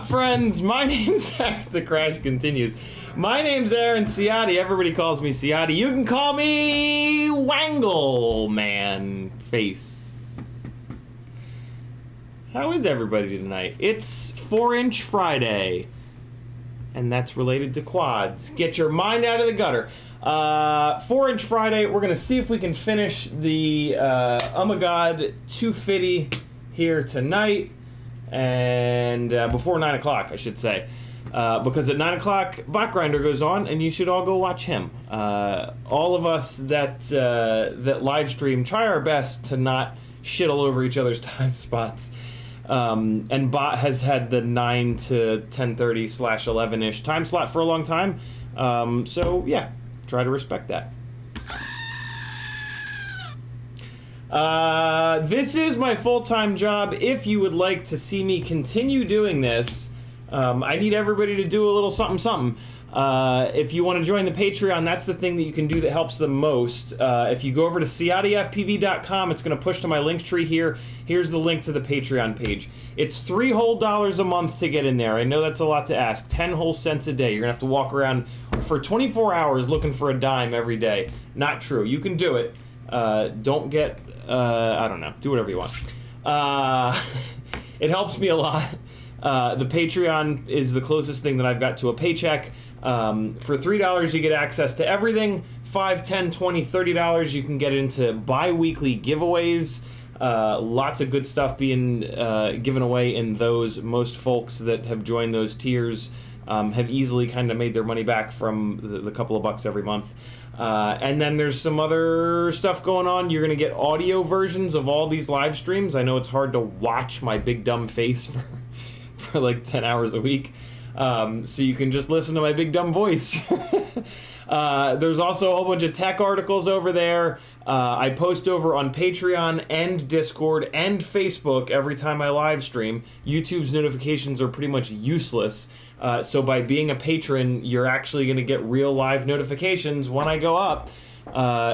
friends? My name's Aaron. The crash continues. My name's Aaron Ciotti. Everybody calls me Ciotti. You can call me Wangle Man Face. How is everybody tonight? It's 4-inch Friday, and that's related to quads. Get your mind out of the gutter. 4-inch Friday. We're gonna see if we can finish the Ummagawd 2 Fiddy here tonight. And before 9 o'clock, I should say, because at 9 o'clock Bot Grinder goes on, and you should all go watch him. All of us that live stream try our best to not shit all over each other's time spots. And Bot has had the 9 to 10:30/11-ish time slot for a long time. So yeah, try to respect that. This is my full-time job. If you would like to see me continue doing this, I need everybody to do a little something. If you want to join the Patreon, that's the thing that you can do that helps the most. If you go over to CiottiFPV.com, it's going to push to my link tree here. Here's the link to the Patreon page. It's $3 whole a month to get in there. I know that's a lot to ask. 10 whole cents a day. You're going to have to walk around for 24 hours looking for a dime every day. Not true. You can do it. Don't get... I don't know. Do whatever you want. It helps me a lot. The Patreon is the closest thing that I've got to a paycheck. For $3, you get access to everything. $5, $10, $20, $30, you can get into bi-weekly giveaways. Lots of good stuff being given away in those. Most folks that have joined those tiers have easily kind of made their money back from the couple of bucks every month. And then there's some other stuff going on. You're going to get audio versions of all these live streams. I know it's hard to watch my big dumb face for like 10 hours a week. So you can just listen to my big dumb voice. There's also a whole bunch of tech articles over there. I post over on Patreon and Discord and Facebook every time I live stream. YouTube's notifications are pretty much useless. So by being a patron, you're actually going to get real live notifications when I go up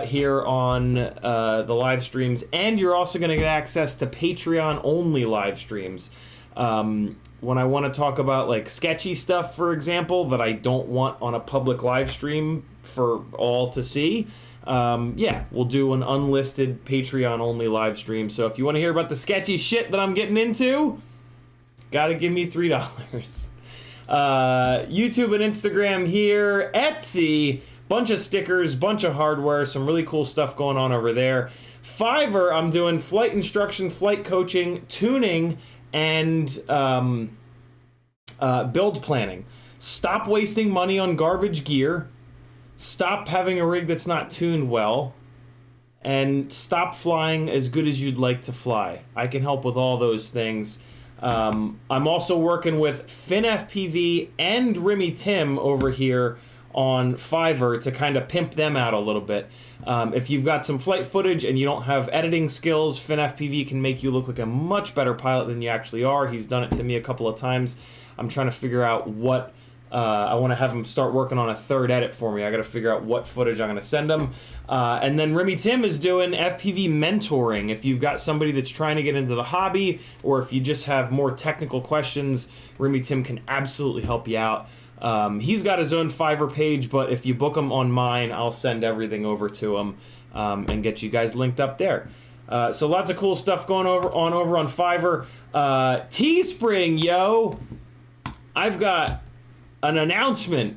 here on the live streams. And you're also going to get access to Patreon-only live streams. When I want to talk about like sketchy stuff, for example, that I don't want on a public live stream for all to see, yeah, we'll do an unlisted Patreon-only live stream. So if you want to hear about the sketchy shit that I'm getting into, gotta give me $3. YouTube and Instagram here, Etsy, bunch of stickers, bunch of hardware, some really cool stuff going on over there. Fiverr, I'm doing flight instruction, flight coaching, tuning, and build planning. Stop wasting money on garbage gear. Stop having a rig that's not tuned well. And stop flying as good as you'd like to fly. I can help with all those things. I'm also working with FPV and Remy Tim over here on Fiverr to kind of pimp them out a little bit. If you've got some flight footage and you don't have editing skills, FPV can make you look like a much better pilot than you actually are. He's done it to me a couple of times. I'm trying to figure out what... I want to have him start working on a third edit for me. I got to figure out what footage I'm going to send him. And then Remy Tim is doing FPV mentoring. If you've got somebody that's trying to get into the hobby, or if you just have more technical questions, Remy Tim can absolutely help you out. He's got his own Fiverr page, but if you book him on mine, I'll send everything over to him and get you guys linked up there. So lots of cool stuff going over on Fiverr. Teespring, yo! I've got an announcement.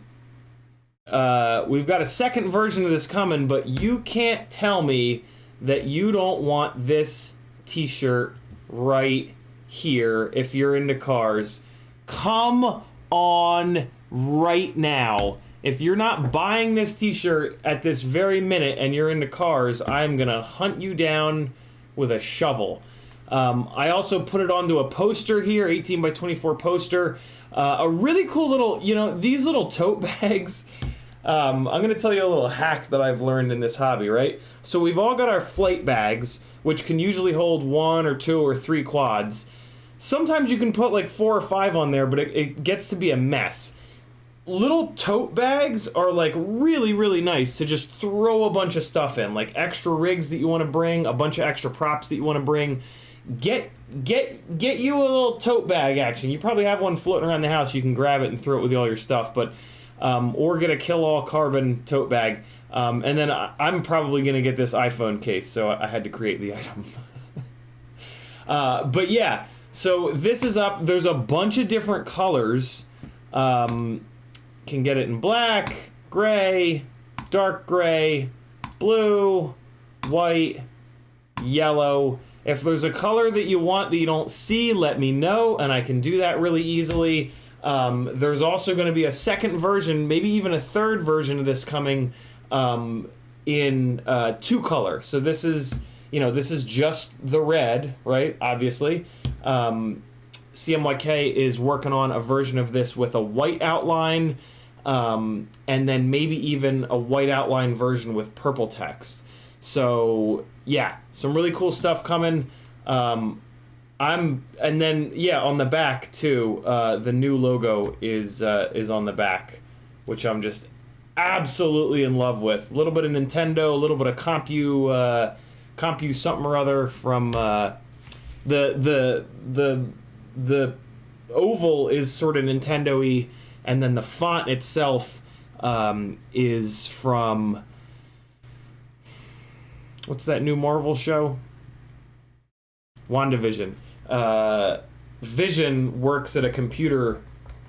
We've got a second version of this coming, but you can't tell me that you don't want this t-shirt right here if you're into cars. Come on right now. If you're not buying this t-shirt at this very minute and you're into cars, I'm gonna hunt you down with a shovel. I also put it onto a poster here, 18 by 24 poster. A really cool little, you know, these little tote bags. I'm going to tell you a little hack that I've learned in this hobby, right? So we've all got our flight bags, which can usually hold 1 or 2 or 3 quads. Sometimes you can put like 4 or 5 on there, but it gets to be a mess. Little tote bags are like really, really nice to just throw a bunch of stuff in, like extra rigs that you want to bring, a bunch of extra props that you want to bring. get you a little tote bag action. You probably have one floating around the house. You can grab it and throw it with all your stuff, but or get a kill-all carbon tote bag. And then I'm probably gonna get this iPhone case, so I had to create the item. But yeah, so this is up. There's a bunch of different colors. Can get it in black, gray, dark gray, blue, white, yellow. If there's a color that you want that you don't see, let me know, and I can do that really easily. There's also going to be a second version, maybe even a third version of this coming in 2-color. So this is, this is just the red, right? Obviously. CMYK is working on a version of this with a white outline, and then maybe even a white outline version with purple text. So yeah, some really cool stuff coming. And then on the back too, the new logo is on the back, which I'm just absolutely in love with. A little bit of Nintendo, a little bit of Compu something or other from the oval is sort of Nintendo-y, and then the font itself is from, what's that new Marvel show? WandaVision. Vision works at a computer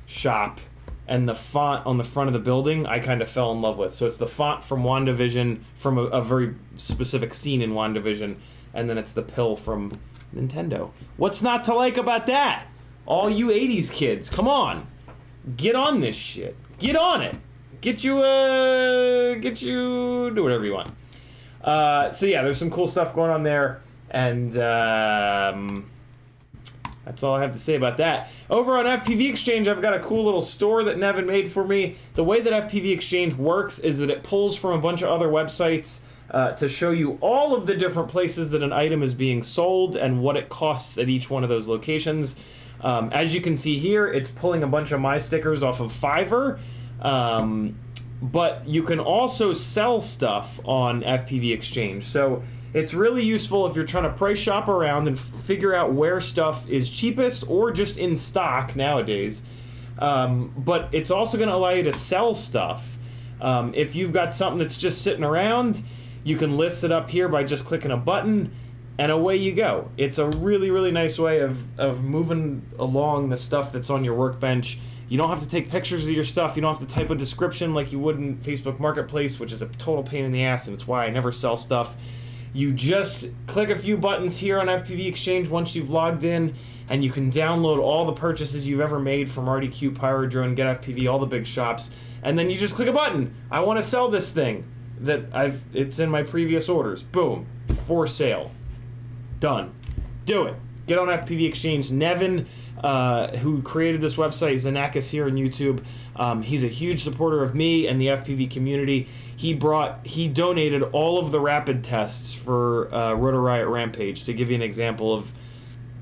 shop, and the font on the front of the building I kind of fell in love with. So it's the font from WandaVision, from a very specific scene in WandaVision, and then it's the pill from Nintendo. What's not to like about that? All you 80s kids, come on. Get on this shit. Get on it. Do whatever you want. So yeah, there's some cool stuff going on there, and that's all I have to say about that. Over on FPV Exchange, I've got a cool little store that Nevin made for me. The way that FPV Exchange works is that it pulls from a bunch of other websites to show you all of the different places that an item is being sold and what it costs at each one of those locations. As you can see here, it's pulling a bunch of my stickers off of Fiverr. But you can also sell stuff on FPV Exchange. So it's really useful if you're trying to price shop around and figure out where stuff is cheapest or just in stock nowadays. But it's also going to allow you to sell stuff. If you've got something that's just sitting around, you can list it up here by just clicking a button, and away you go. It's a really, really nice way of moving along the stuff that's on your workbench. You don't have to take pictures of your stuff. You don't have to type a description like you would in Facebook Marketplace, which is a total pain in the ass, and it's why I never sell stuff. You just click a few buttons here on FPV Exchange once you've logged in, and you can download all the purchases you've ever made from RDQ, Pyrodrone, Get FPV, all the big shops, and then you just click a button. I want to sell this thing that it's in my previous orders. Boom. For sale. Done. Do it. Get on FPV Exchange. Nevin, who created this website, Xenakis here on YouTube, he's a huge supporter of me and the FPV community. He donated all of the rapid tests for Rotor Riot Rampage, to give you an example of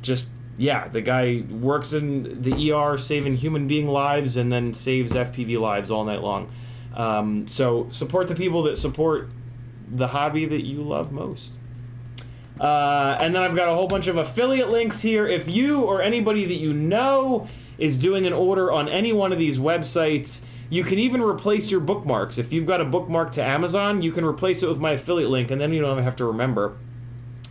just, yeah, the guy works in the ER saving human being lives and then saves FPV lives all night long. So support the people that support the hobby that you love most. And then I've got a whole bunch of affiliate links here. If you or anybody that you know is doing an order on any one of these websites, you can even replace your bookmarks. If you've got a bookmark to Amazon, you can replace it with my affiliate link, and then you don't have to remember.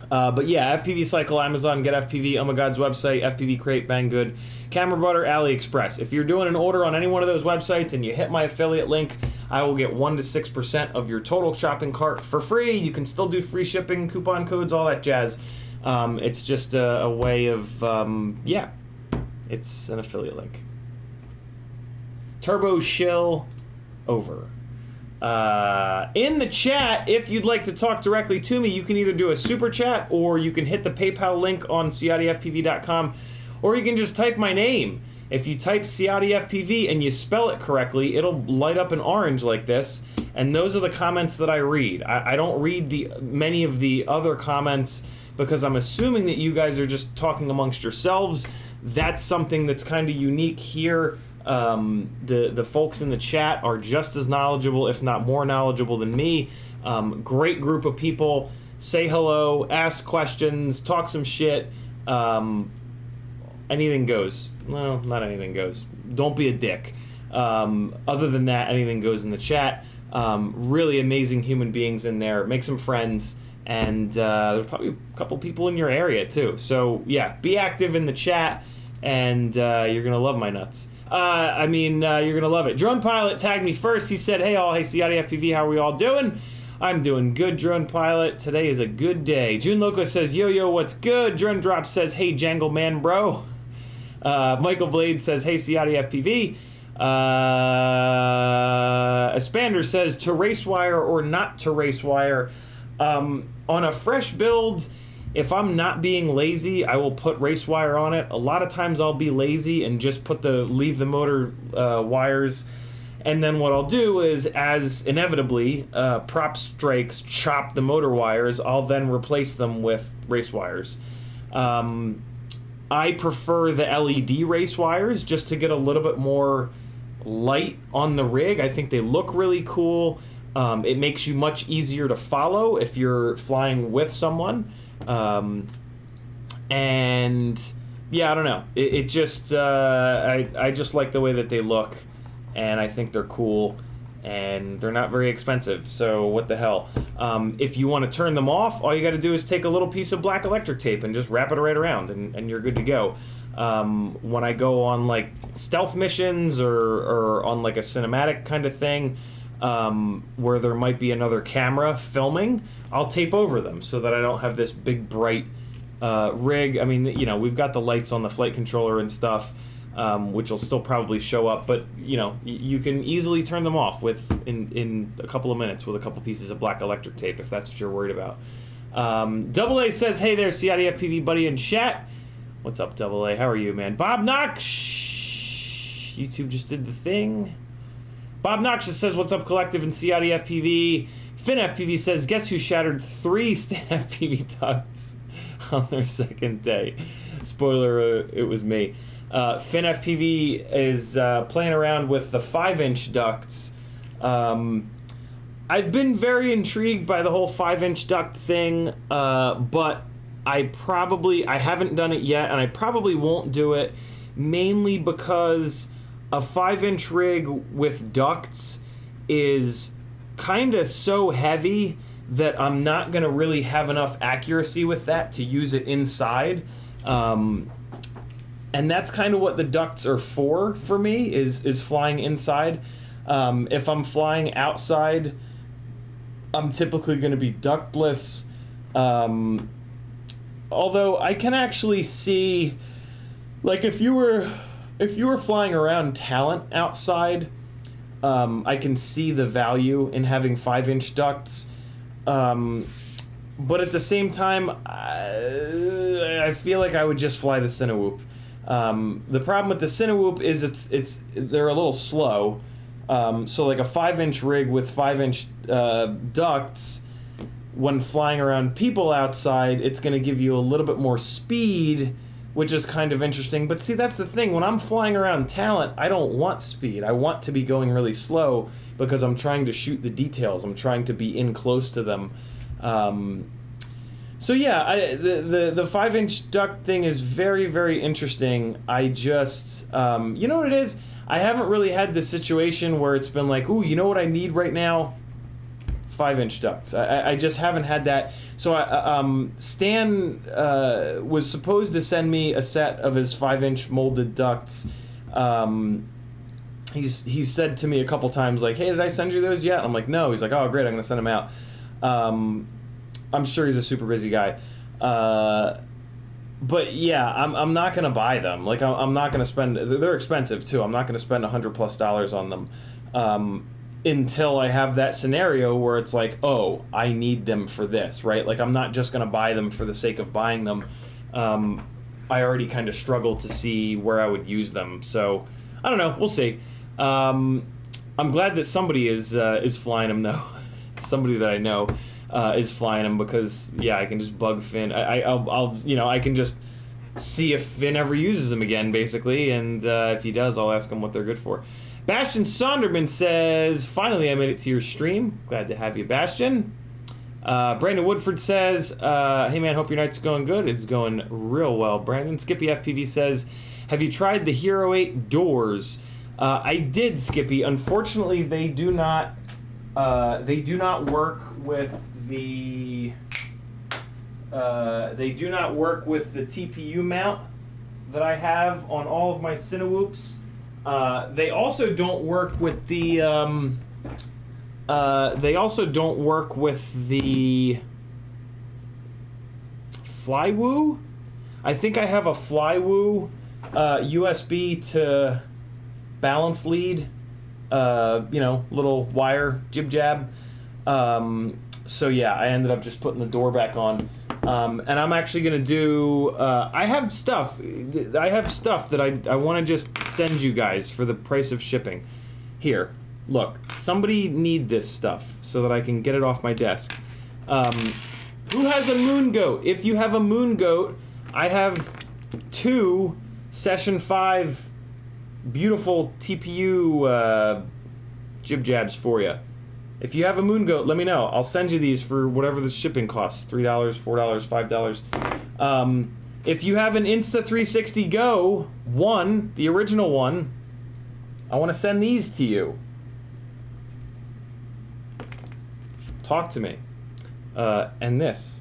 But yeah, FPV Cycle, Amazon, Get FPV, Ummagawd's website, FPV Crate, Banggood, Camera Butter, AliExpress. If you're doing an order on any one of those websites and you hit my affiliate link, I will get 1 to 6% of your total shopping cart for free. You can still do free shipping, coupon codes, all that jazz. It's just a way of, yeah, it's an affiliate link. Turbo Shill over. In the chat, if you'd like to talk directly to me, you can either do a super chat, or you can hit the PayPal link on CiottiFPV.com, or you can just type my name. If you type CiottiFPV and you spell it correctly, it'll light up in orange like this, and those are the comments that I read. I don't read many of the other comments because I'm assuming that you guys are just talking amongst yourselves. That's something that's kind of unique here. The folks in the chat are just as knowledgeable, if not more knowledgeable than me. Great group of people. Say hello, ask questions, talk some shit. Anything goes. Well, not anything goes. Don't be a dick. Other than that, anything goes in the chat. Really amazing human beings in there. Make some friends. And there's probably a couple people in your area, too. So, yeah, be active in the chat, and you're going to love my nuts. You're going to love it. Drone Pilot tagged me first. He said, hey, all. Hey, CiottiFPV, how are we all doing? I'm doing good, Drone Pilot. Today is a good day. June Loco says, yo, what's good? Drone Drop says, hey, Jangle Man, bro. Michael Blade says, hey, CiottiFPV. Espander says, to race wire or not to race wire. On a fresh build, if I'm not being lazy, I will put race wire on it. A lot of times I'll be lazy and just leave the motor wires. And then what I'll do is, as inevitably prop strikes chop the motor wires, I'll then replace them with race wires. I prefer the LED race wires just to get a little bit more light on the rig. I think they look really cool. It makes you much easier to follow if you're flying with someone. And yeah, I don't know. I just like the way that they look, and I think they're cool, and they're not very expensive. So what the hell? If you want to turn them off, all you got to do is take a little piece of black electric tape and just wrap it right around, and you're good to go. When I go on like stealth missions or on like a cinematic kind of thing, where there might be another camera filming, I'll tape over them so that I don't have this big bright rig. I mean, you know, we've got the lights on the flight controller and stuff, which will still probably show up, but you know, you can easily turn them off in a couple of minutes with a couple pieces of black electric tape if that's what you're worried about. Double A says, hey there, CiottiFPV buddy in chat. What's up, Double A? How are you, man? Bob Knox, YouTube just did the thing. Bob Noxious says, what's up, Collective and CiottiFPV? FinFPV says, guess who shattered 3 FPV ducts on their second day? Spoiler, it was me. FinFPV is playing around with the 5-inch ducts. I've been very intrigued by the whole 5-inch duct thing, but I haven't done it yet, and I probably won't do it, mainly because a 5-inch rig with ducts is kind of so heavy that I'm not going to really have enough accuracy with that to use it inside. And that's kind of what the ducts are for me, is flying inside. If I'm flying outside, I'm typically going to be ductless. Although I can actually see, like, if you were flying around Talent outside, I can see the value in having 5-inch ducts. But at the same time, I feel like I would just fly the Cinewoop. The problem with the Cinewoop is they're a little slow. So like a 5-inch rig with 5-inch ducts, when flying around people outside, it's going to give you a little bit more speed, which is kind of interesting. But see, that's the thing. When I'm flying around Talent, I don't want speed. I want to be going really slow because I'm trying to shoot the details. I'm trying to be in close to them. So yeah, the 5-inch duct thing is very, very interesting. I just, you know what it is? I haven't really had this situation where it's been like, ooh, you know what I need right now? 5-inch ducts. I just haven't had that. So Stan was supposed to send me a set of his 5-inch molded ducts. He's said to me a couple times, like, hey, did I send you those yet? I'm like, no. He's like, oh, great, I'm going to send them out. I'm sure he's a super busy guy. But yeah, I'm not going to buy them. Like, I'm not going to spend, they're expensive too. I'm not going to spend $100+ on them. Until I have that scenario where it's like, oh, I need them for this, right? Like, I'm not just going to buy them for the sake of buying them. I already kind of struggle to see where I would use them. So, I don't know. We'll see. I'm glad that somebody is flying them, though. Somebody that I know is flying them because, yeah, I can just bug Finn. I'll you know, I can just see if Finn ever uses them again, basically. And if he does, I'll ask him what they're good for. Bastion Sonderman says, finally I made it to your stream. Glad to have you, Bastion. Brandon Woodford says, hey man, hope your night's going good. It's going real well, Brandon. Skippy FPV says, have you tried the Hero 8 doors? I did, Skippy. Unfortunately, they do not work with the TPU mount that I have on all of my Cinewhoops. They also don't work with the Flywoo. I think I have a Flywoo USB to balance lead, little wire jib jab. So yeah, I ended up just putting the door back on. And I'm actually gonna do. I have stuff that I want to just send you guys for the price of shipping. Here, look. Somebody need this stuff so that I can get it off my desk. Who has a moon goat? If you have a moon goat, I have 2 Session 5 beautiful TPU jib jabs for you. If you have a moon goat, let me know. I'll send you these for whatever the shipping costs. $3, $4, $5. If you have an Insta360 Go 1, the original one, I want to send these to you. Talk to me. And this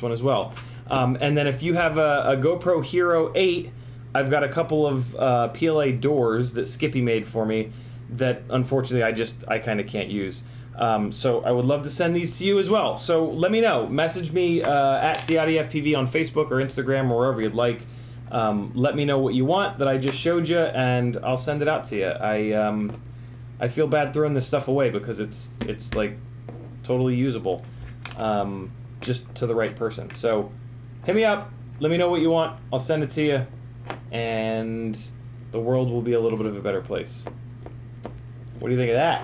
one as well. And then if you have a GoPro Hero 8, I've got a couple of PLA doors that Skippy made for me that unfortunately I kind of can't use. So I would love to send these to you as well. So let me know. Message me at CiottiFPV on Facebook or Instagram or wherever you'd like. Let me know what you want that I just showed you, and I'll send it out to you. I feel bad throwing this stuff away because it's like totally usable, just to the right person. So hit me up. Let me know what you want. I'll send it to you, and the world will be a little bit of a better place. What do you think of that?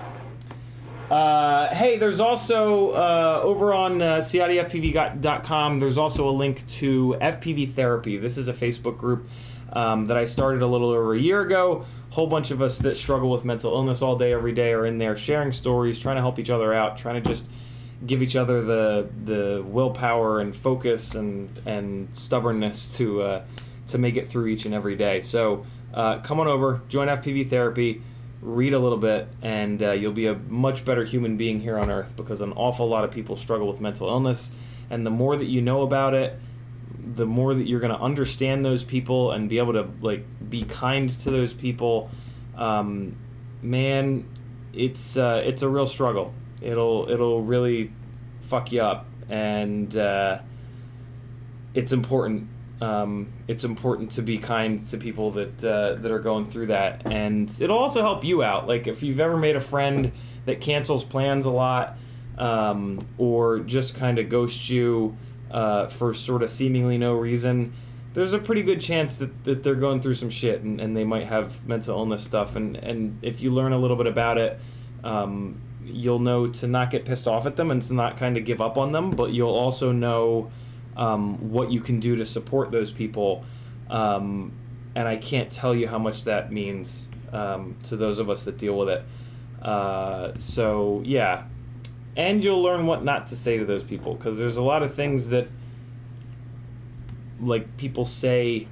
Hey, there's also, over on CiottiFPV.com, there's also a link to FPV Therapy. This is a Facebook group that I started a little over a year ago. A whole bunch of us that struggle with mental illness all day, every day are in there sharing stories, trying to help each other out, trying to just give each other the willpower and focus and stubbornness to make it through each and every day. So come on over, join FPV Therapy, read a little bit, and you'll be a much better human being here on Earth, because an awful lot of people struggle with mental illness, and the more that you know about it, the more that you're going to understand those people and be able to be kind to those people. Man, it's a real struggle. It'll really fuck you up, and it's important. It's important to be kind to people that are going through that, and it'll also help you out. Like if you've ever made a friend that cancels plans a lot, or just kind of ghosts you for sort of seemingly no reason, there's a pretty good chance that they're going through some shit, and they might have mental illness stuff. And if you learn a little bit about it, you'll know to not get pissed off at them and to not kind of give up on them, but you'll also know what you can do to support those people, and I can't tell you how much that means to those of us that deal with it. So yeah, and you'll learn what not to say to those people, because there's a lot of things that people say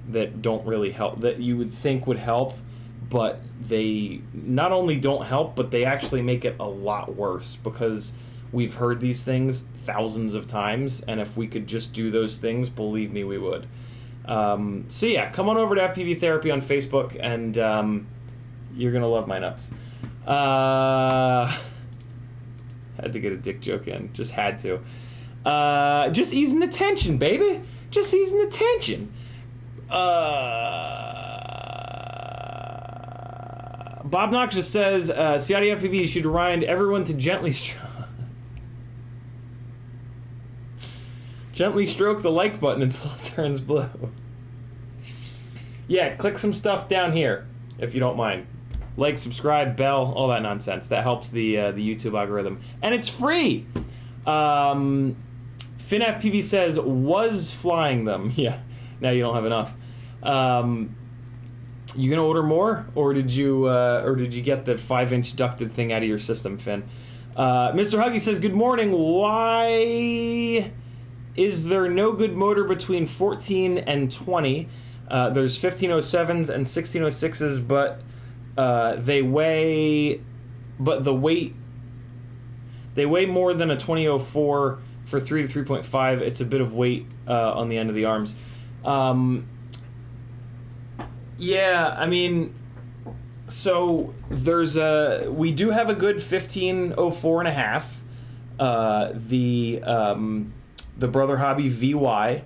that don't really help, that you would think would help, but they not only don't help, but they actually make it a lot worse, because we've heard these things thousands of times, and if we could just do those things, believe me, we would. So yeah, come on over to FPV Therapy on Facebook, and you're gonna love my nuts. Had to get a dick joke in, just had to. Just easing the tension, baby. Just easing the tension. Bob Noxious says, CiottiFPV should remind everyone to gently stroke the like button until it turns blue. Yeah, click some stuff down here, if you don't mind. Like, subscribe, bell, all that nonsense. That helps the YouTube algorithm. And it's free! FinFPV says, was flying them. Yeah, now you don't have enough. You gonna order more? Or did you get the 5-inch ducted thing out of your system, Finn? Mr. Huggy says, good morning. Why is there no good motor between 14 and 20? There's 1507s and 1606s, but they weigh more than a 2004 for 3 to 3.5. It's a bit of weight on the end of the arms. Yeah, I mean, so we do have a good 1504 and a half. The Brother Hobby VY.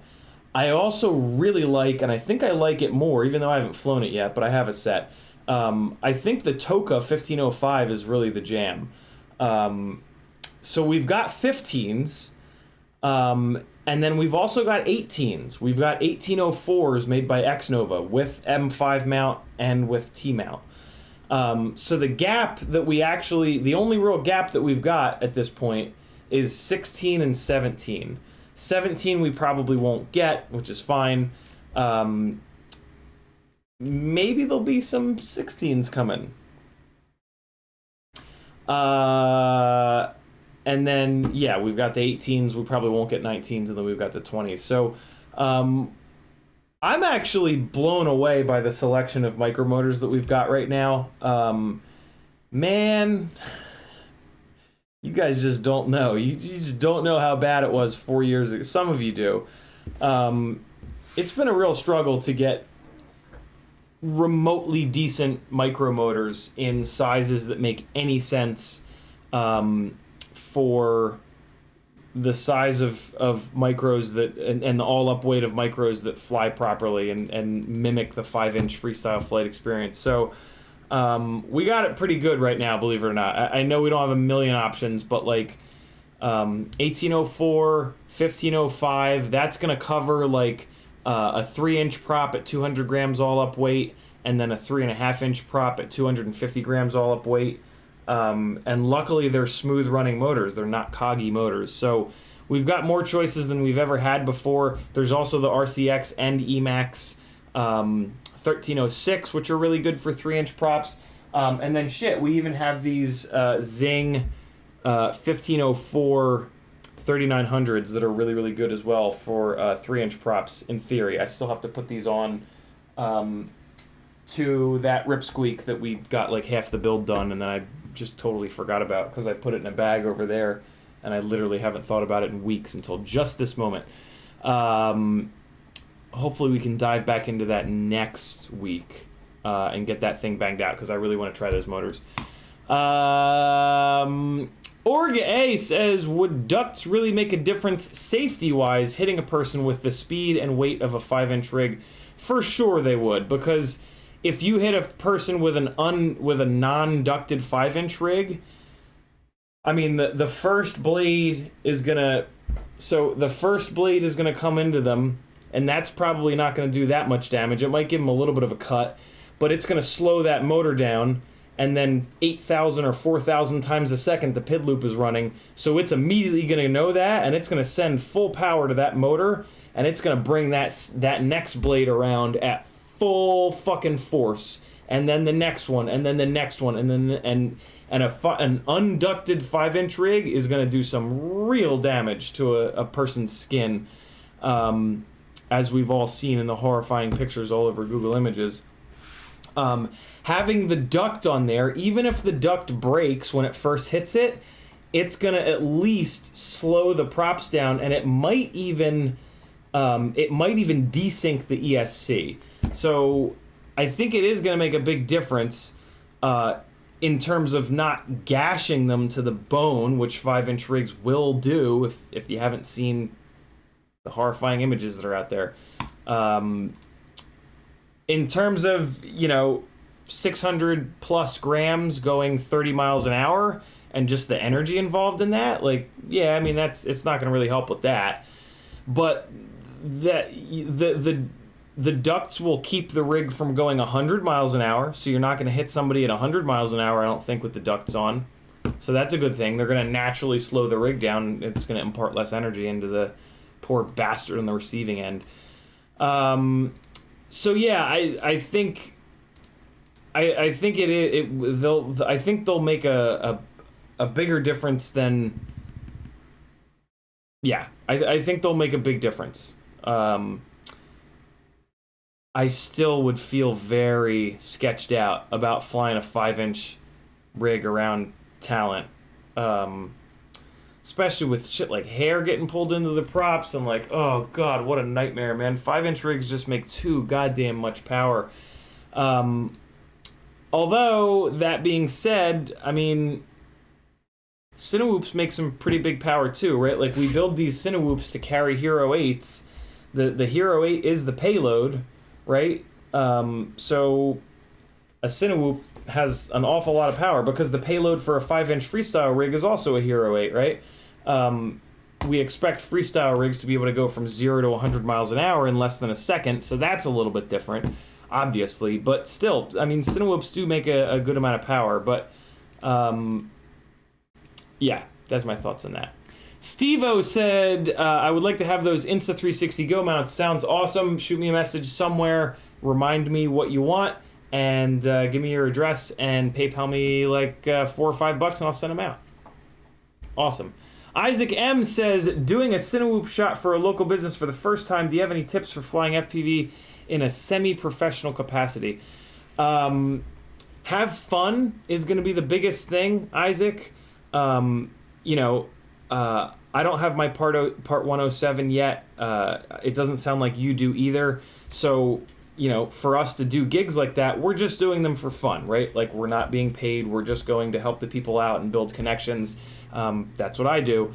I also really like, and I think I like it more, even though I haven't flown it yet, but I have a set. I think the Toka 1505 is really the jam. So we've got 15s, and then we've also got 18s. We've got 1804s made by Xnova with M5 mount and with T-mount. So the gap that the only real gap that we've got at this point is 16 and 17. 17 we probably won't get, which is fine. Maybe there'll be some 16s coming. And then, yeah, we've got the 18s. We probably won't get 19s, and then we've got the 20s. So I'm actually blown away by the selection of micromotors that we've got right now. Man, you guys just don't know. You just don't know how bad it was 4 years ago. Some of you do. It's been a real struggle to get remotely decent micromotors in sizes that make any sense for the size of micros that and the all-up weight of micros that fly properly and mimic the 5-inch freestyle flight experience. So we got it pretty good right now, believe it or not. I know we don't have a million options, but like 1804, 1505, that's going to cover like a 3-inch prop at 200 grams all-up weight, and then a 3.5-inch prop at 250 grams all-up weight. And luckily they're smooth running motors. They're not coggy motors. So we've got more choices than we've ever had before. There's also the RCX and Emax 1306, which are really good for 3-inch props. And then we even have these Zing 1504 3900s that are really, really good as well for 3-inch props in theory. I still have to put these on to that Ripsqueak that we got like half the build done, and then I just totally forgot about because I put it in a bag over there, and I literally haven't thought about it in weeks until just this moment. Hopefully we can dive back into that next week and get that thing banged out, because I really want to try those motors. Orga A says, would ducts really make a difference safety-wise hitting a person with the speed and weight of a 5-inch rig? For sure they would, because if you hit a person with a non-ducted 5-inch rig, I mean, the first blade is gonna come into them, and that's probably not gonna do that much damage. It might give them a little bit of a cut, but it's gonna slow that motor down, and then 8,000 or 4,000 times a second the PID loop is running, so it's immediately gonna know that, and it's gonna send full power to that motor, and it's gonna bring that next blade around at full fucking force, and then the next one, and then the next one, and then an unducted 5-inch rig is going to do some real damage to a person's skin, as we've all seen in the horrifying pictures all over Google Images. Having the duct on there, even if the duct breaks when it first hits it, it's going to at least slow the props down, and it might even desync the ESC. So I think it is going to make a big difference in terms of not gashing them to the bone, which 5-inch rigs will do if you haven't seen the horrifying images that are out there. In terms of, 600 plus grams going 30 miles an hour and just the energy involved in that, it's not going to really help with that. But the ducts will keep the rig from going 100 miles an hour, so you're not going to hit somebody at 100 miles an hour, I don't think, with the ducts on. So that's a good thing. They're going to naturally slow the rig down. It's going to impart less energy into the poor bastard on the receiving end. I think they'll make a a bigger difference than... Yeah, I think they'll make a big difference. I still would feel very sketched out about flying a 5-inch rig around Talent. Especially with shit like hair getting pulled into the props and like, oh god, what a nightmare, man. 5-inch rigs just make too goddamn much power. Although, that being said, I mean, Cinewhoops make some pretty big power too, right? Like, we build these Cinewhoops to carry Hero 8s. The Hero 8 is the payload, right? So a Cinewhoop has an awful lot of power because the payload for a 5-inch freestyle rig is also a Hero 8, right? We expect freestyle rigs to be able to go from 0 to 100 miles an hour in less than a second, so that's a little bit different, obviously. But still, I mean, Cinewhoops do make a good amount of power, but yeah, that's my thoughts on that. Steve-O said, I would like to have those Insta360 Go mounts. Sounds awesome. Shoot me a message somewhere. Remind me what you want. And give me your address and PayPal me like $4 or $5 and I'll send them out. Awesome. Isaac M says, doing a Cinewhoop shot for a local business for the first time. Do you have any tips for flying FPV in a semi-professional capacity? Have fun is going to be the biggest thing, Isaac. You know, I don't have my part 107 yet. It doesn't sound like you do either. So, you know, for us to do gigs like that, we're just doing them for fun, right? Like, we're not being paid. We're just going to help the people out and build connections. That's what I do.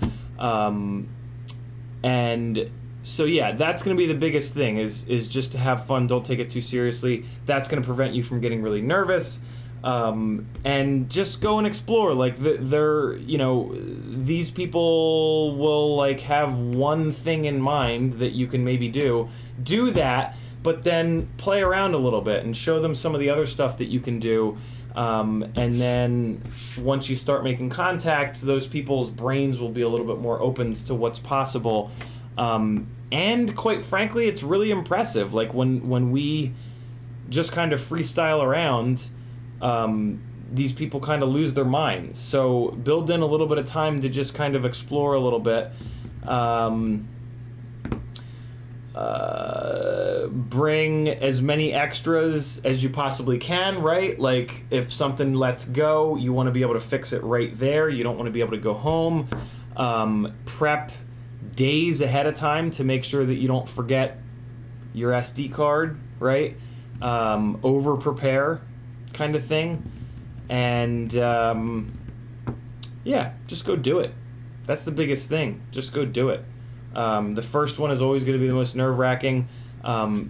And so, yeah, that's going to be the biggest thing is just to have fun. Don't take it too seriously. That's going to prevent you from getting really nervous. And just go and explore. Like, they're, you know, these people will, like, have one thing in mind that you can maybe do. Do that, but then play around a little bit and show them some of the other stuff that you can do. And then once you start making contacts, those people's brains will be a little bit more open to what's possible. And quite frankly, it's really impressive. Like, when we just kind of freestyle around, these people kind of lose their minds. So build in a little bit of time to just kind of explore a little bit. Bring as many extras as you possibly can, right? Like, if something lets go, you want to be able to fix it right there. You don't want to be able to go home. Prep days ahead of time to make sure that you don't forget your SD card, right? Over prepare kind of thing. And yeah, just go do it. That's the biggest thing. Just go do it. The first one is always going to be the most nerve-wracking.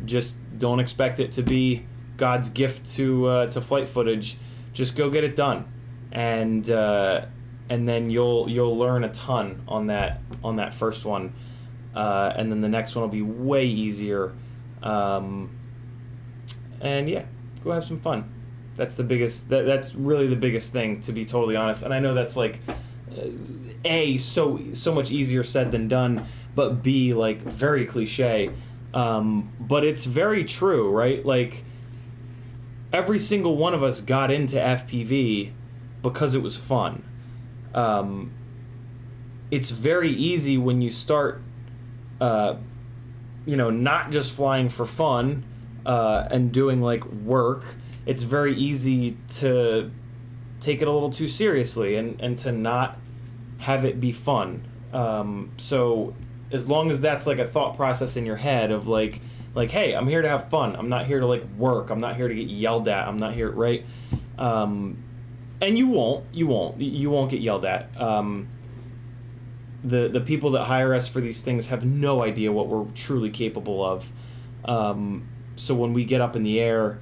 Just don't expect it to be God's gift to flight footage. Just go get it done, and then you'll learn a ton on that first one, and then the next one will be way easier. And yeah, go have some fun. That's the biggest. That's really the biggest thing, to be totally honest. And I know that's like, so much easier said than done, but B, like, very cliche. But it's very true, right? Like, every single one of us got into FPV because it was fun. It's very easy when you start, not just flying for fun, and doing, like, work. It's very easy to take it a little too seriously and to not have it be fun. So as long as that's like a thought process in your head of like, hey, I'm here to have fun. I'm not here to like work. I'm not here to get yelled at. I'm not here, right? And you won't get yelled at. The people that hire us for these things have no idea what we're truly capable of. So when we get up in the air,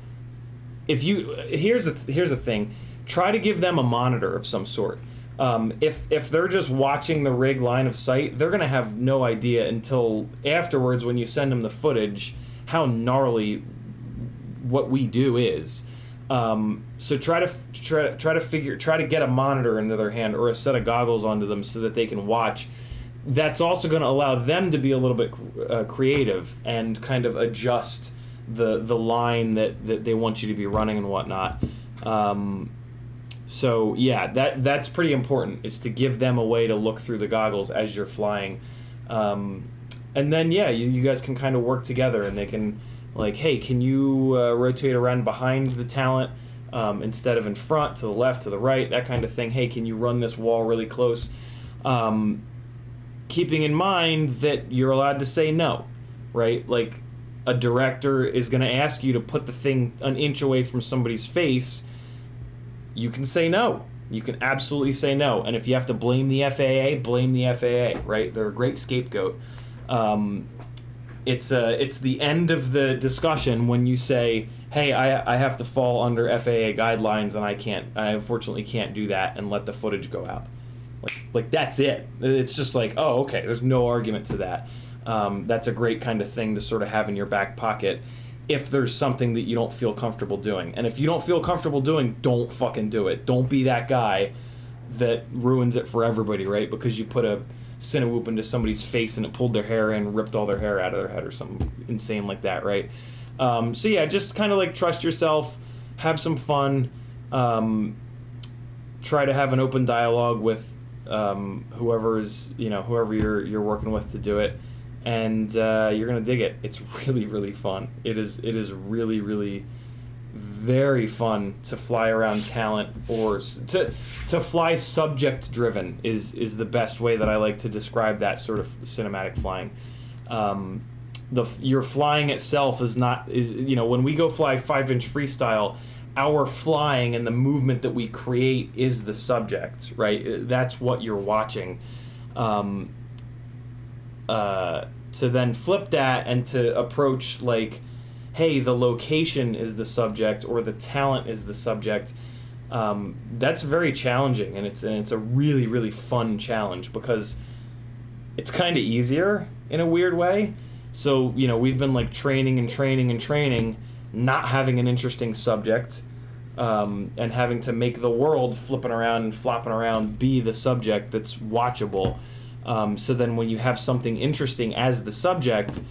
here's a thing, try to give them a monitor of some sort. If they're just watching the rig line of sight, they're gonna have no idea until afterwards when you send them the footage how gnarly what we do is. So try to get a monitor into their hand or a set of goggles onto them so that they can watch. That's also going to allow them to be a little bit creative and kind of adjust the line that they want you to be running and whatnot. So yeah, that's pretty important, is to give them a way to look through the goggles as you're flying. And then yeah, you guys can kind of work together, and they can, like, hey, can you rotate around behind the talent instead of in front, to the left, to the right, that kind of thing. Hey, can you run this wall really close? Keeping in mind that you're allowed to say no, right? Like, a director is going to ask you to put the thing an inch away from somebody's face. You can say no. You can absolutely say no. And if you have to blame the FAA, blame the FAA, right? They're a great scapegoat. It's the end of the discussion when you say, hey, I have to fall under FAA guidelines, and I unfortunately can't do that, and let the footage go out. Like that's it. It's just like, oh, okay, there's no argument to that. That's a great kind of thing to sort of have in your back pocket if there's something that you don't feel comfortable doing. And if you don't feel comfortable doing, don't fucking do it. Don't be that guy that ruins it for everybody, right? Because you put a Cinewhoop into somebody's face and it pulled their hair in, ripped all their hair out of their head or something insane like that, right? So yeah, just kind of like trust yourself, have some fun, try to have an open dialogue with whoever you're working with to do it, and you're gonna dig it. It's really, really fun. It is really, really very fun to fly around talent, or to fly subject driven is the best way that I like to describe that sort of cinematic flying. Your flying itself is when we go fly 5-inch freestyle, our flying and the movement that we create is the subject, right? That's what you're watching. To then flip that and to approach like, hey, the location is the subject or the talent is the subject, that's very challenging, and it's a really, really fun challenge because it's kind of easier in a weird way. So, we've been like training, not having an interesting subject, and having to make the world flipping around and flopping around be the subject that's watchable. So then when you have something interesting as the subject,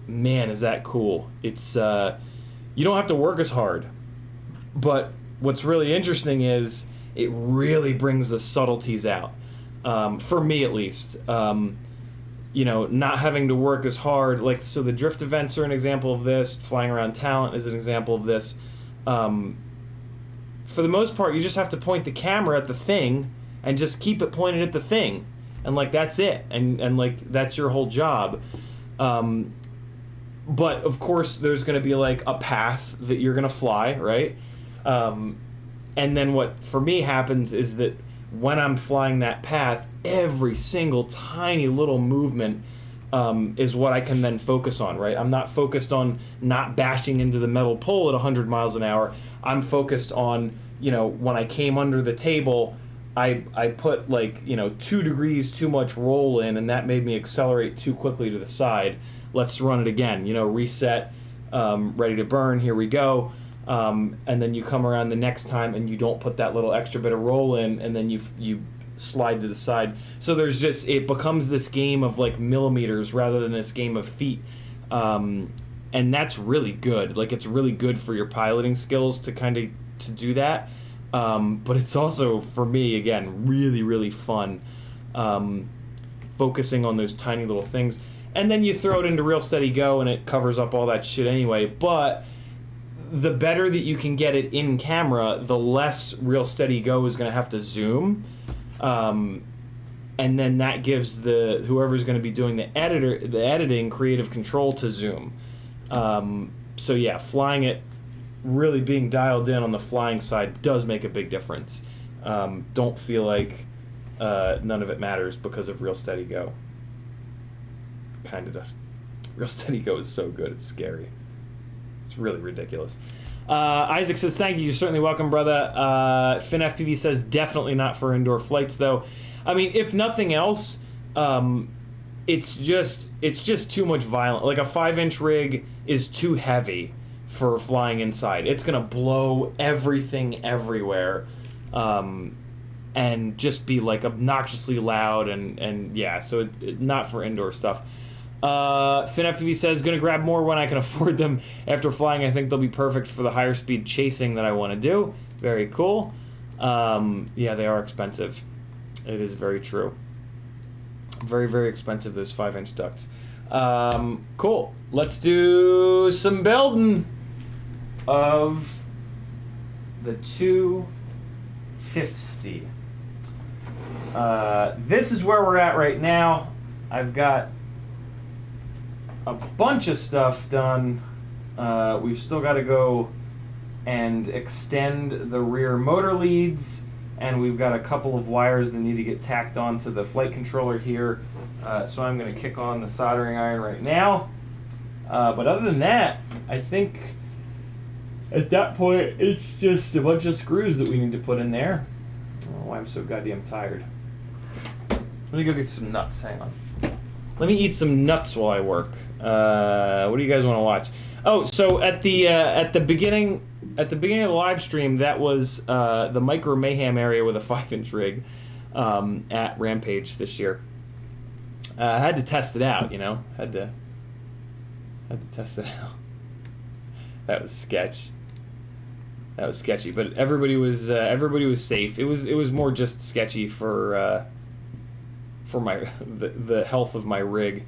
man, is that cool. It's you don't have to work as hard, but what's really interesting is it really brings the subtleties out, for me at least. Not having to work as hard, like, so the drift events are an example of this, flying around talent is an example of this. For the most part, you just have to point the camera at the thing and just keep it pointed at the thing, and like that's it, and like that's your whole job. But of course there's going to be like a path that you're going to fly, right? And then what for me happens is that when I'm flying that path, every single tiny little movement is what I can then focus on, right? I'm not focused on not bashing into the metal pole at 100 miles an hour. I'm focused on, when I came under the table, I put like, 2 degrees too much roll in, and that made me accelerate too quickly to the side. Let's run it again, reset, ready to burn, here we go. And then you come around the next time and you don't put that little extra bit of roll in, and then you slide to the side. So it becomes this game of like millimeters rather than this game of feet. And that's really good. Like, it's really good for your piloting skills to do that. But it's also, for me, again, really, really fun, focusing on those tiny little things. And then you throw it into Real Steady Go and it covers up all that shit anyway. But the better that you can get it in camera, the less Real Steady Go is going to have to zoom. And then that gives whoever's going to be doing the editing, creative control to zoom. So yeah, flying it, really being dialed in on the flying side does make a big difference. Don't feel like none of it matters because of Real Steady Go. Kind of does. Real Steady Go is so good, it's scary. It's really ridiculous. Isaac says, thank you. You're certainly welcome, brother. FinFPV says, definitely not for indoor flights, though. I mean, if nothing else, it's just too much violence. Like, a 5-inch rig is too heavy for flying inside. It's going to blow everything everywhere, and just be, like, obnoxiously loud, and yeah, so not for indoor stuff. FinFPV says, gonna grab more when I can afford them. After flying, I think they'll be perfect for the higher speed chasing that I want to do. Very cool. Yeah, they are expensive. It is very true. Very, very expensive, those 5-inch ducts. Cool. Let's do some building of the 250. This is where we're at right now. I've got a bunch of stuff done. We've still got to go and extend the rear motor leads, and we've got a couple of wires that need to get tacked onto the flight controller here. So I'm going to kick on the soldering iron right now. But other than that, I think at that point it's just a bunch of screws that we need to put in there. Oh, I'm so goddamn tired. Let me go get some nuts. Hang on. Let me eat some nuts while I work. What do you guys want to watch? Oh, so at the beginning of the live stream, that was the Micro Mayhem area with a 5-inch rig at Rampage this year. I had to test it out, you know. Had to test it out. That was sketch. That was sketchy, but everybody was safe. It was more just sketchy for my the health of my rig.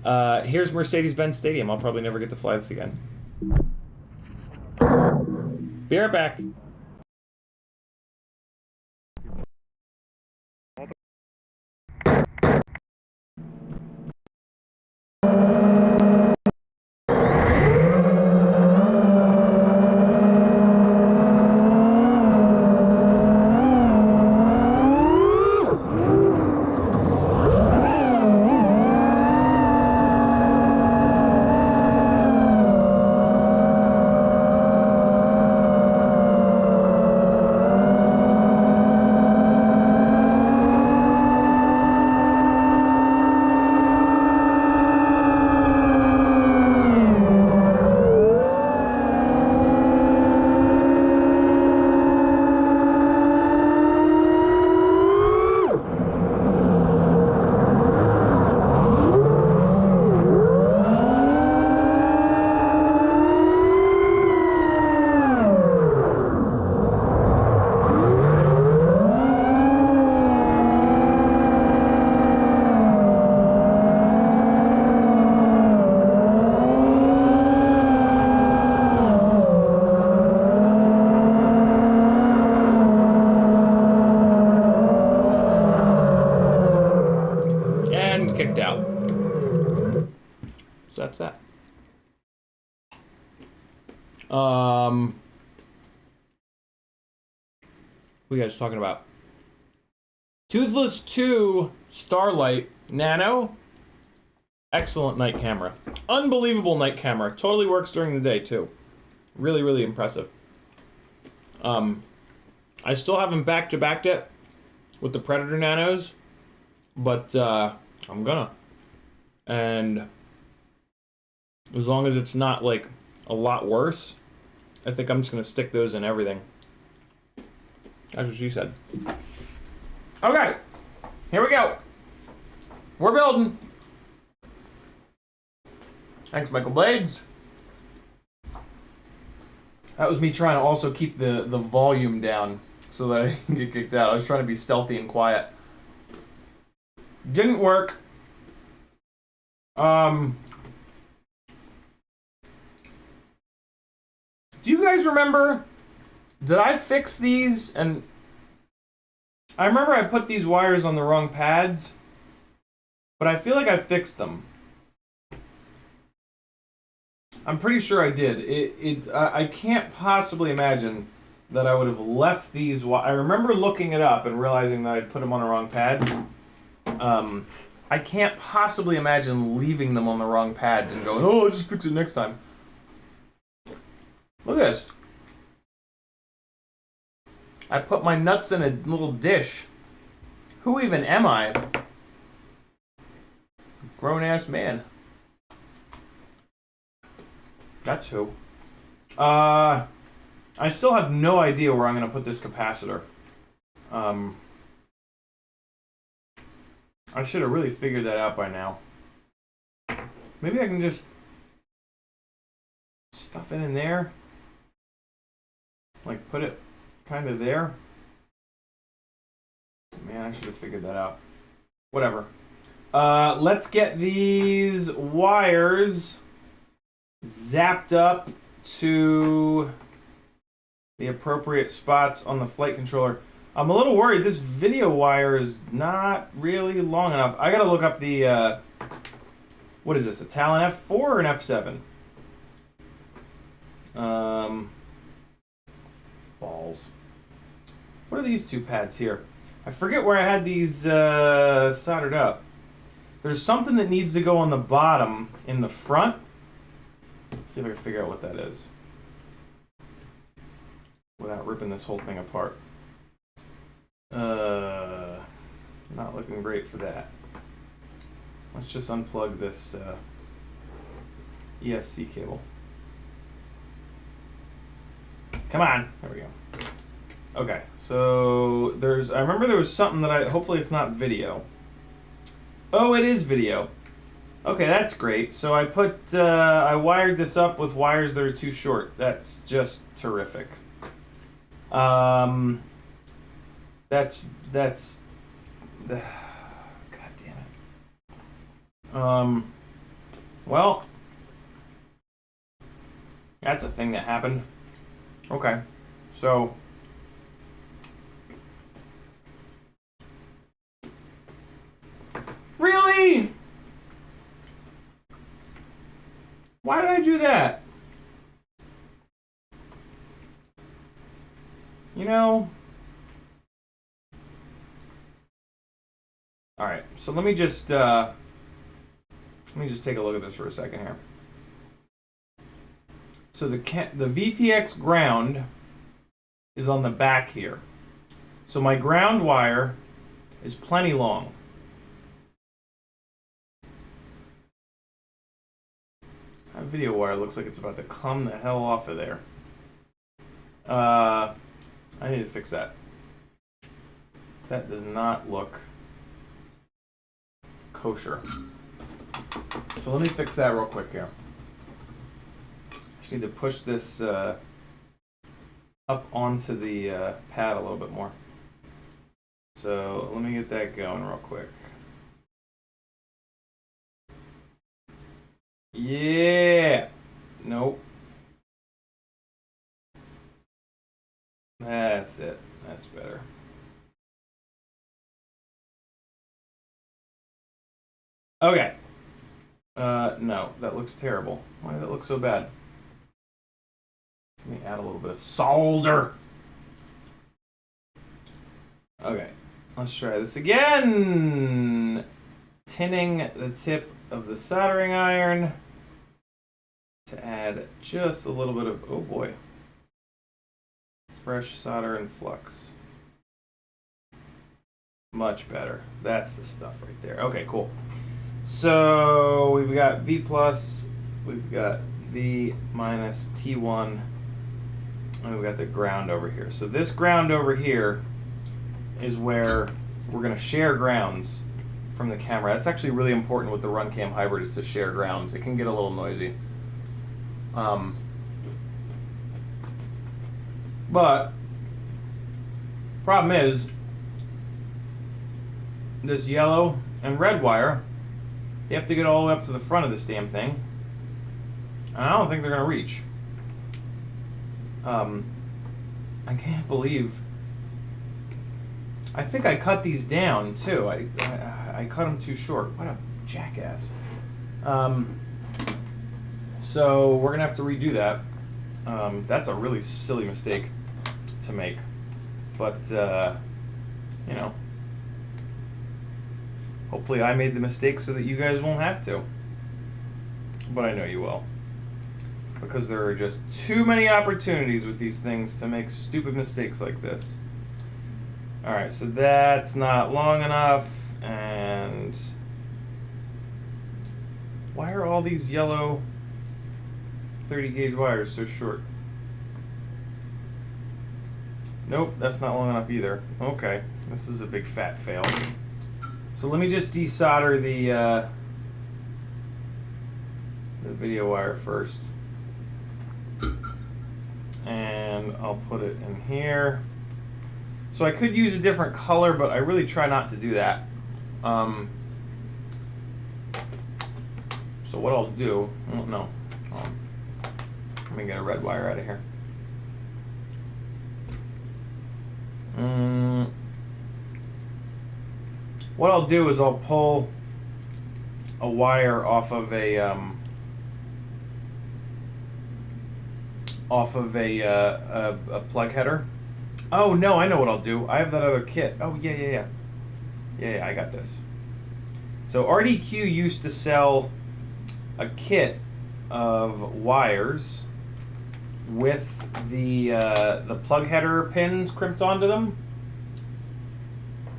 Here's Mercedes-Benz Stadium. I'll probably never get to fly this again. Be right back. Kicked out. So that's that. What are you guys talking about? Toothless 2 Starlight Nano. Excellent night camera. Unbelievable night camera. Totally works during the day too. Really, really impressive. I still haven't back-to-backed it with the Predator Nanos, but I'm gonna. And as long as it's not like a lot worse, I think I'm just gonna stick those in everything. That's what she said. Okay, here we go. We're building. Thanks, Michael Blades. That was me trying to also keep the volume down so that I didn't get kicked out. I was trying to be stealthy and quiet. Didn't work. Do you guys remember? Did I fix these? And I remember I put these wires on the wrong pads, but I feel like I fixed them. I'm pretty sure I did. I can't possibly imagine that I would have left these. I remember looking it up and realizing that I'd put them on the wrong pads. I can't possibly imagine leaving them on the wrong pads and going, oh, I'll just fix it next time. Look at this. I put my nuts in a little dish. Who even am I? Grown-ass man. That's who. I still have no idea where I'm going to put this capacitor. I should have really figured that out by now. Maybe I can just stuff it in there. Like, put it kind of there. Man, I should have figured that out. Whatever. Let's get these wires zapped up to the appropriate spots on the flight controller. I'm a little worried. This video wire is not really long enough. I gotta look up the, what is this, a Talon F4 or an F7? Balls. What are these two pads here? I forget where I had these soldered up. There's something that needs to go on the bottom in the front. Let's see if I can figure out what that is without ripping this whole thing apart. Not looking great for that. Let's just unplug this ESC cable. Come on, there we go. Okay, so I remember there was something that hopefully it's not video. Oh, it is video. Okay, that's great. So I wired this up with wires that are too short. That's just terrific. God damn it. Well, that's a thing that happened. Okay, so really? Why did I do that? You know? All right, so let me just take a look at this for a second here. So the VTX ground is on the back here. So my ground wire is plenty long. That video wire looks like it's about to come the hell off of there. I need to fix that. That does not look kosher. So let me fix that real quick here. Just need to push this up onto the pad a little bit more. So let me get that going real quick. Yeah. Nope. That's it. That's better. Okay. No, that looks terrible. Why did that look so bad? Let me add a little bit of solder. Okay, let's try this again. Tinning the tip of the soldering iron to add just a little bit of, oh boy, fresh solder and flux. Much better. That's the stuff right there. Okay, cool. So we've got V plus, we've got V minus T1, and we've got the ground over here. So this ground over here is where we're going to share grounds from the camera. That's actually really important with the RunCam hybrid, is to share grounds. It can get a little noisy. But problem is this yellow and red wire, they have to get all the way up to the front of this damn thing. And I don't think they're gonna reach. I can't believe. I think I cut these down too. I cut them too short. What a jackass. So we're gonna have to redo that. That's a really silly mistake to make, but you know, hopefully I made the mistake so that you guys won't have to. But I know you will, because there are just too many opportunities with these things to make stupid mistakes like this. Alright, so that's not long enough, and why are all these yellow 30 gauge wires so short? Nope, that's not long enough either. Okay, this is a big fat fail. So let me just desolder the video wire first. And I'll put it in here. So I could use a different color, but I really try not to do that. So what I'll do, well, no, let me get a red wire out of here. What I'll do is I'll pull a wire off of a plug header. Oh no, I know what I'll do. I have that other kit. Oh yeah, I got this. So RDQ used to sell a kit of wires with the plug header pins crimped onto them,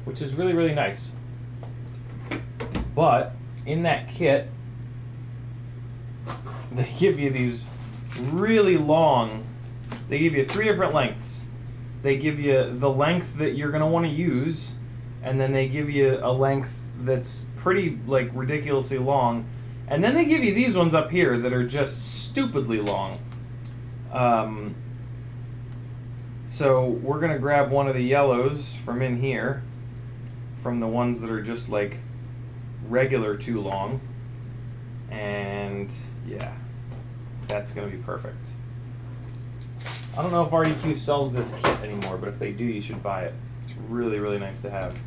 which is really, really nice. But in that kit, they give you these really long, they give you 3 different lengths. They give you the length that you're going to want to use, and then they give you a length that's pretty, like, ridiculously long. And then they give you these ones up here that are just stupidly long. So we're going to grab one of the yellows from in here, from the ones that are just like regular too long. And yeah, that's going to be perfect. I don't know if RDQ sells this kit anymore, but if they do, you should buy it. It's really, really nice to have.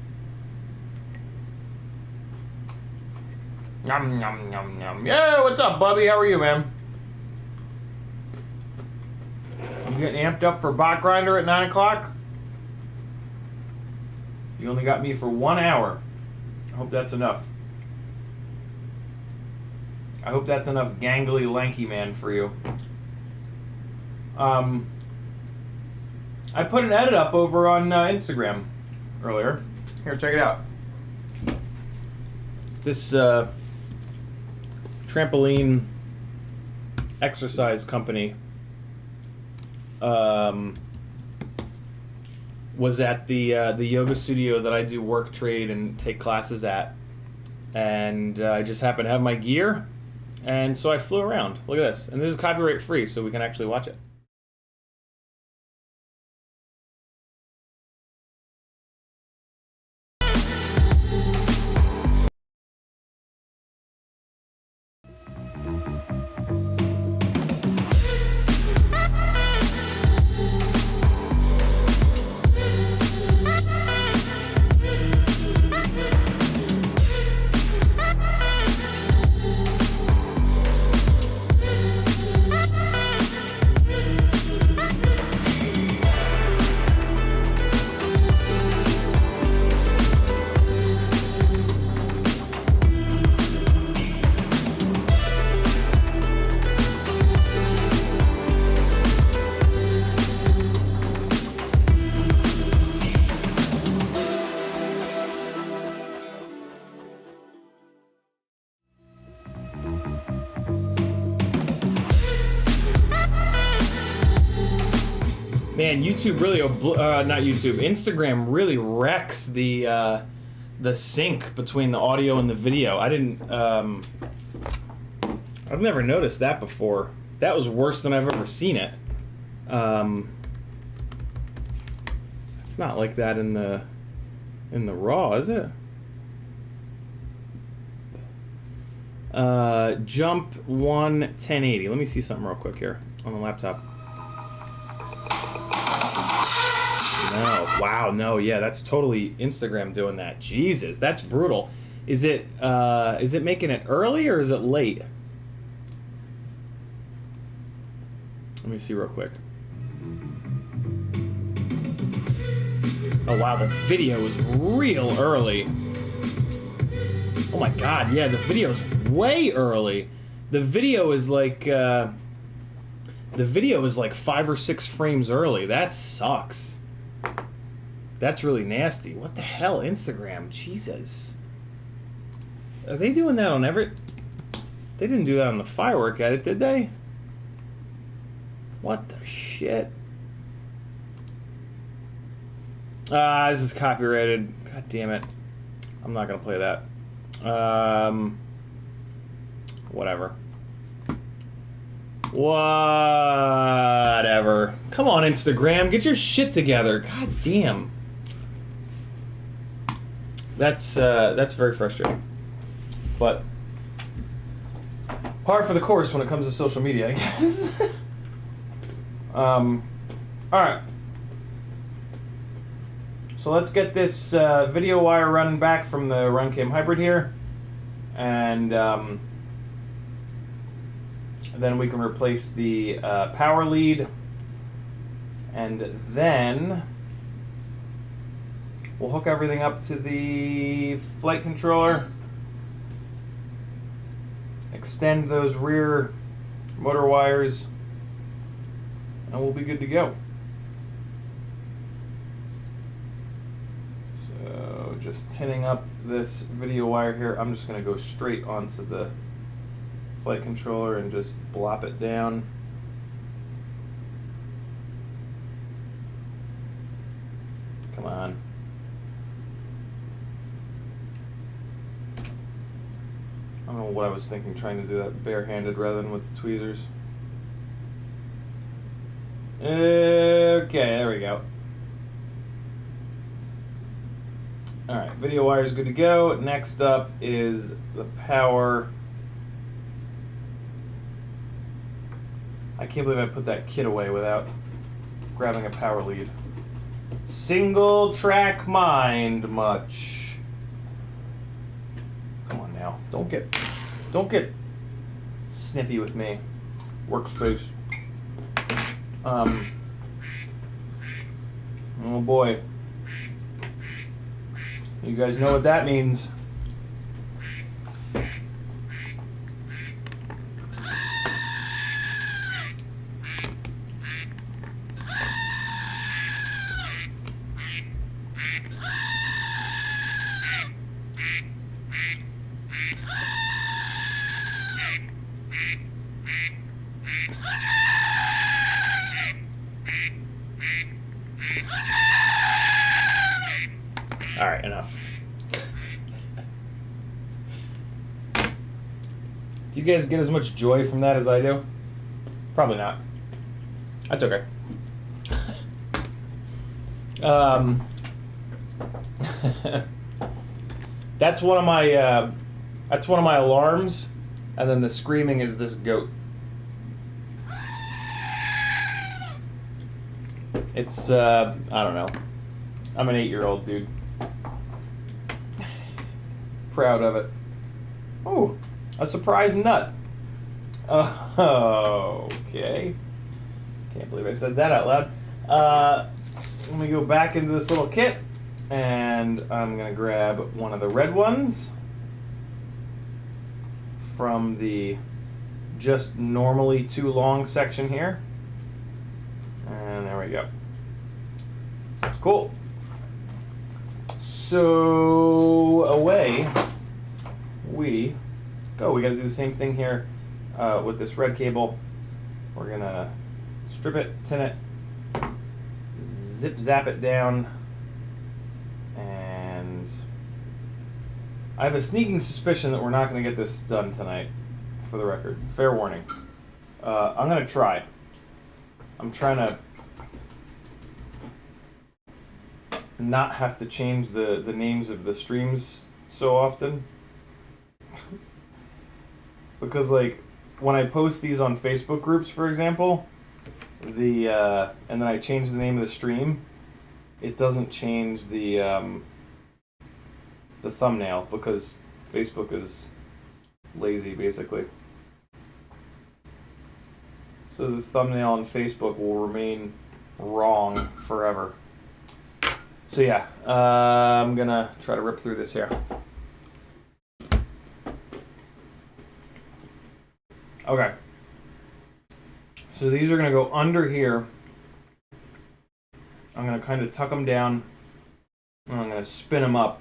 Yum, yum, yum, yum. Yeah, what's up, Bubby? How are you, man? You getting amped up for bot grinder at 9 o'clock? You only got me for 1 hour. I hope that's enough. I hope that's enough gangly, lanky man for you. I put an edit up over on Instagram earlier. Here, check it out. This trampoline exercise company was at the yoga studio that I do work trade and take classes at, and I just happened to have my gear, and so I flew around. Look at this, and this is copyright free, so we can actually watch it. Man, YouTube really, not YouTube, Instagram really wrecks the sync between the audio and the video. I didn't, I've never noticed that before. That was worse than I've ever seen it. It's not like that in the RAW, is it? Jump 1080. Let me see something real quick here on the laptop. No, wow, no, yeah, that's totally Instagram doing that. Jesus, that's brutal. Is it making it early or is it late? Let me see real quick. Oh wow, the video is real early. Oh my god, yeah, the video's way early. The video is like 5 or 6 frames early. That sucks. That's really nasty. What the hell, Instagram? Jesus. Are they doing that on every... They didn't do that on the firework edit, did they? What the shit? Ah, this is copyrighted. God damn it. I'm not gonna play that. Whatever. Whatever. Come on, Instagram. Get your shit together. God damn. That's very frustrating. But par for the course when it comes to social media, I guess. All right. So let's get this video wire running back from the RunCam Hybrid here, and then we can replace the power lead, and then we'll hook everything up to the flight controller, extend those rear motor wires, and we'll be good to go. So just tinning up this video wire here. I'm just going to go straight onto the flight controller and just blop it down. Come on. I don't know what I was thinking trying to do that barehanded rather than with the tweezers. Okay, there we go. Alright, video wire is good to go. Next up is the power. I can't believe I put that kit away without grabbing a power lead. Single track mind much. Come on now. Don't get snippy with me. Workspace. Oh boy. You guys know what that means. All right, enough. Do you guys get as much joy from that as I do? Probably not. That's okay. That's one of my alarms, and then the screaming is this goat. It's I don't know. I'm an 8-year-old dude. Proud of it. Oh, a surprise nut. Okay. Can't believe I said that out loud. Let me go back into this little kit, and I'm gonna grab one of the red ones from the just normally too long section here. And there we go. Cool. So away we go. We got to do the same thing here with this red cable. We're gonna strip it, tin it, zip zap it down, and I have a sneaking suspicion that we're not going to get this done tonight. For the record, fair warning. I'm gonna try. I'm trying to not have to change the names of the streams so often. Because like when I post these on Facebook groups, for example, and then I change the name of the stream, it doesn't change the thumbnail because Facebook is lazy basically. So the thumbnail on Facebook will remain wrong forever. So yeah, I'm gonna try to rip through this here. Okay. So these are gonna go under here. I'm gonna kind of tuck them down, and I'm gonna spin them up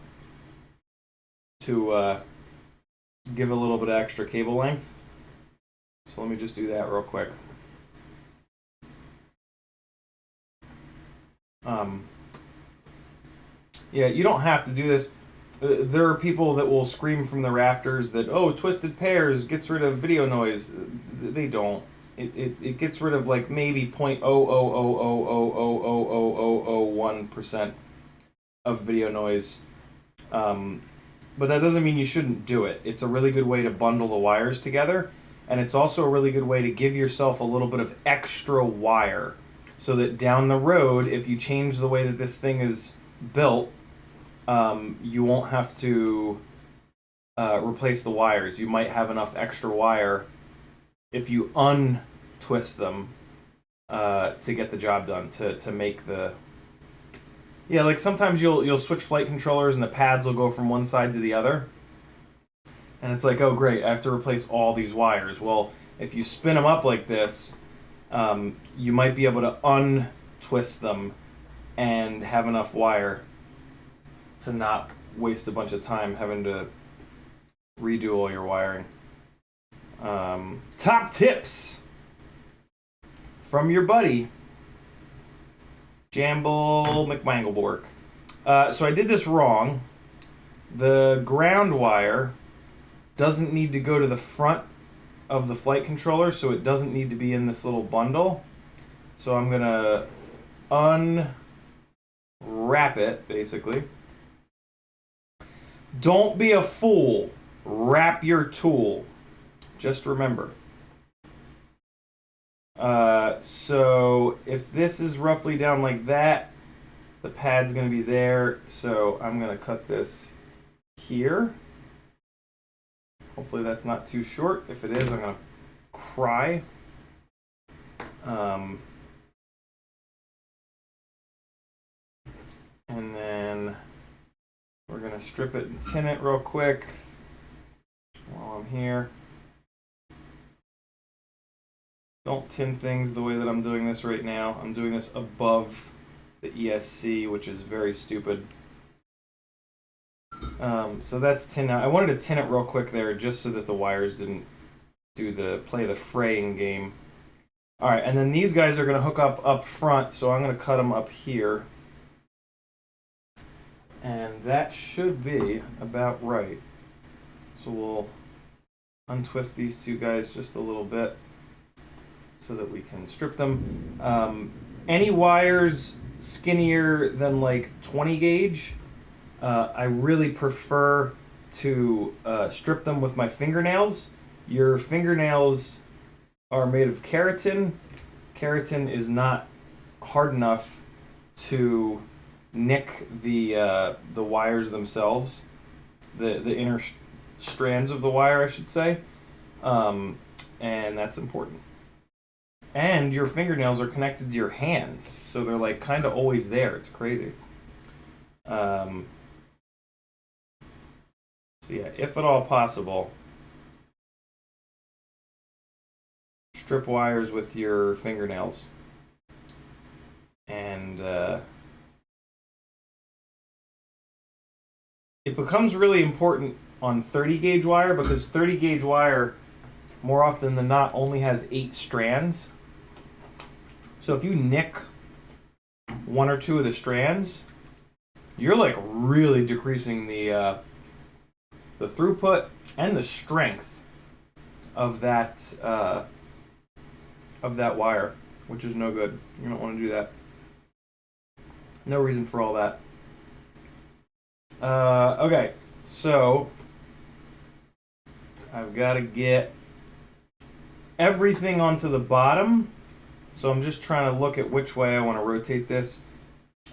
to give a little bit of extra cable length. So let me just do that real quick. Yeah, you don't have to do this. There are people that will scream from the rafters that, oh, twisted pairs gets rid of video noise. They don't. It gets rid of like maybe 0.000000001% of video noise. But that doesn't mean you shouldn't do it. It's a really good way to bundle the wires together, and it's also a really good way to give yourself a little bit of extra wire so that down the road, if you change the way that this thing is built, you won't have to replace the wires. You might have enough extra wire if you untwist them to get the job done, to make the... Yeah, like sometimes you'll switch flight controllers and the pads will go from one side to the other. And it's like, oh great, I have to replace all these wires. Well, if you spin them up like this, you might be able to untwist them and have enough wire to not waste a bunch of time having to redo all your wiring. Top tips from your buddy, Jamble McWanglebork. So I did this wrong. The ground wire doesn't need to go to the front of the flight controller, so it doesn't need to be in this little bundle. So I'm gonna unwrap it, basically. Don't be a fool. Wrap your tool. Just remember. So if this is roughly down like that, the pad's going to be there. So I'm going to cut this here. Hopefully that's not too short. If it is, I'm going to cry. And then we're going to strip it and tin it real quick while I'm here. Don't tin things the way that I'm doing this right now. I'm doing this above the ESC, which is very stupid. So that's tin out. I wanted to tin it real quick there just so that the wires didn't play the fraying game. All right, and then these guys are going to hook up front, so I'm going to cut them up here. And that should be about right. So we'll untwist these two guys just a little bit so that we can strip them. Any wires skinnier than like 20 gauge, I really prefer to strip them with my fingernails. Your fingernails are made of keratin. Keratin is not hard enough to nick the wires themselves, the inner strands of the wire, I should say, and that's important. And your fingernails are connected to your hands, so they're like kind of always there. It's crazy. So yeah, if at all possible, strip wires with your fingernails. And it becomes really important on 30 gauge wire, because 30 gauge wire more often than not only has 8 strands. So if you nick 1 or 2 of the strands, you're like really decreasing the throughput and the strength of that wire, which is no good. You don't want to do that. No reason for all that. Okay, so I've got to get everything onto the bottom. So I'm just trying to look at which way I want to rotate this.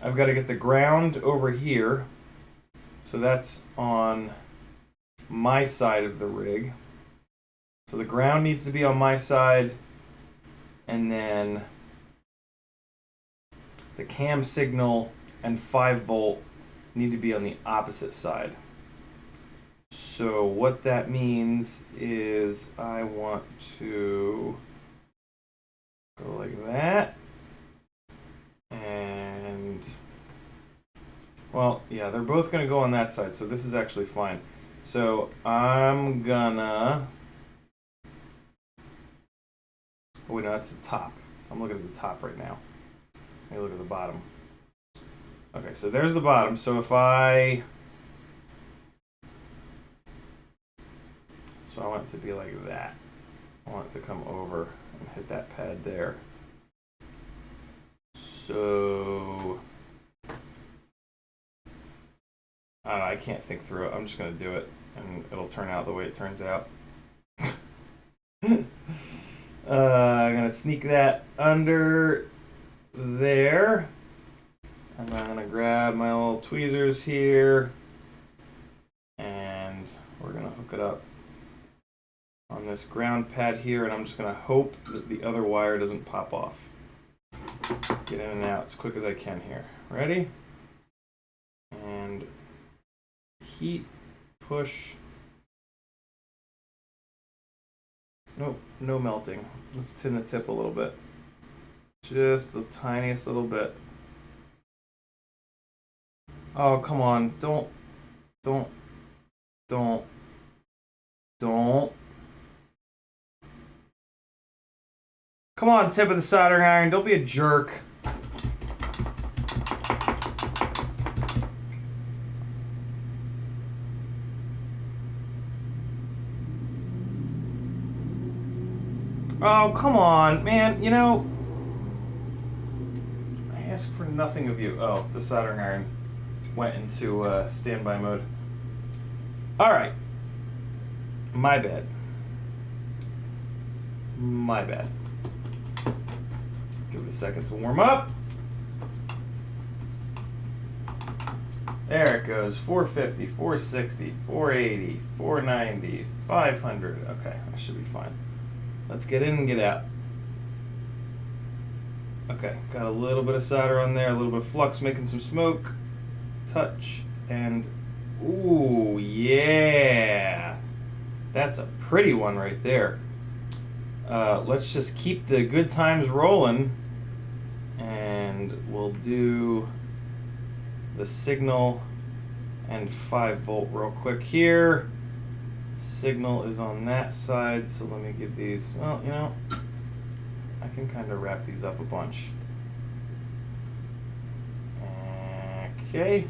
I've got to get the ground over here. So that's on my side of the rig. So the ground needs to be on my side. And then the cam signal and 5-volt need to be on the opposite side. So what that means is I want to go like that. And, well, yeah, they're both going to go on that side, so this is actually fine. So I'm gonna... Oh, wait, no, that's the top. I'm looking at the top right now. Let me look at the bottom. Okay, so there's the bottom. So if I... So I want it to be like that. I want it to come over and hit that pad there. So I don't know, I can't think through it. I'm just gonna do it, and it'll turn out the way it turns out. I'm gonna sneak that under there, and I'm gonna grab my little tweezers here, and we're gonna hook it up on this ground pad here, and I'm just gonna hope that the other wire doesn't pop off. Get in and out as quick as I can here. Ready? And heat, push. Nope, no melting. Let's tin the tip a little bit. Just the tiniest little bit. Oh, come on. Don't. Come on, tip of the soldering iron. Don't be a jerk. Oh, come on, man. You know, I ask for nothing of you. Oh, the soldering iron went into standby mode. All right. My bad. My bad. Give it a second to warm up. There it goes. 450, 460, 480, 490, 500. Okay, I should be fine. Let's get in and get out. Okay, got a little bit of solder on there, a little bit of flux making some smoke. Touch, and ooh, yeah. That's a pretty one right there. Let's just keep the good times rolling, and we'll do the signal and 5-volt real quick here. Signal is on that side, so let me give these, well, you know, I can kind of wrap these up a bunch. Okay.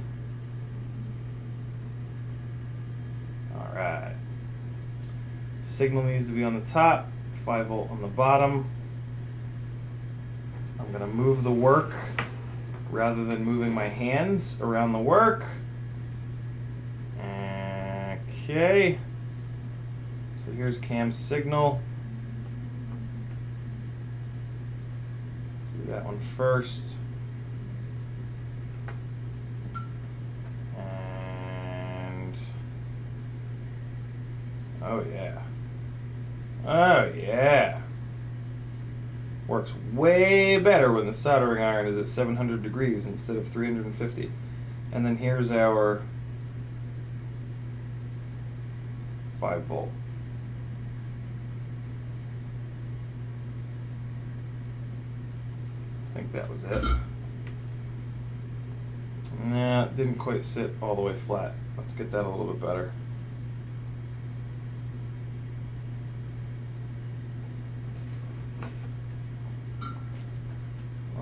All right. Signal needs to be on the top, 5-volt on the bottom. I'm gonna move the work rather than moving my hands around the work. Okay. So here's Cam's signal. Do that one first. And oh yeah. Oh yeah. Works way better when the soldering iron is at 700 degrees instead of 350. And then here's our 5-volt. I think that was it. Nah, it didn't quite sit all the way flat. Let's get that a little bit better.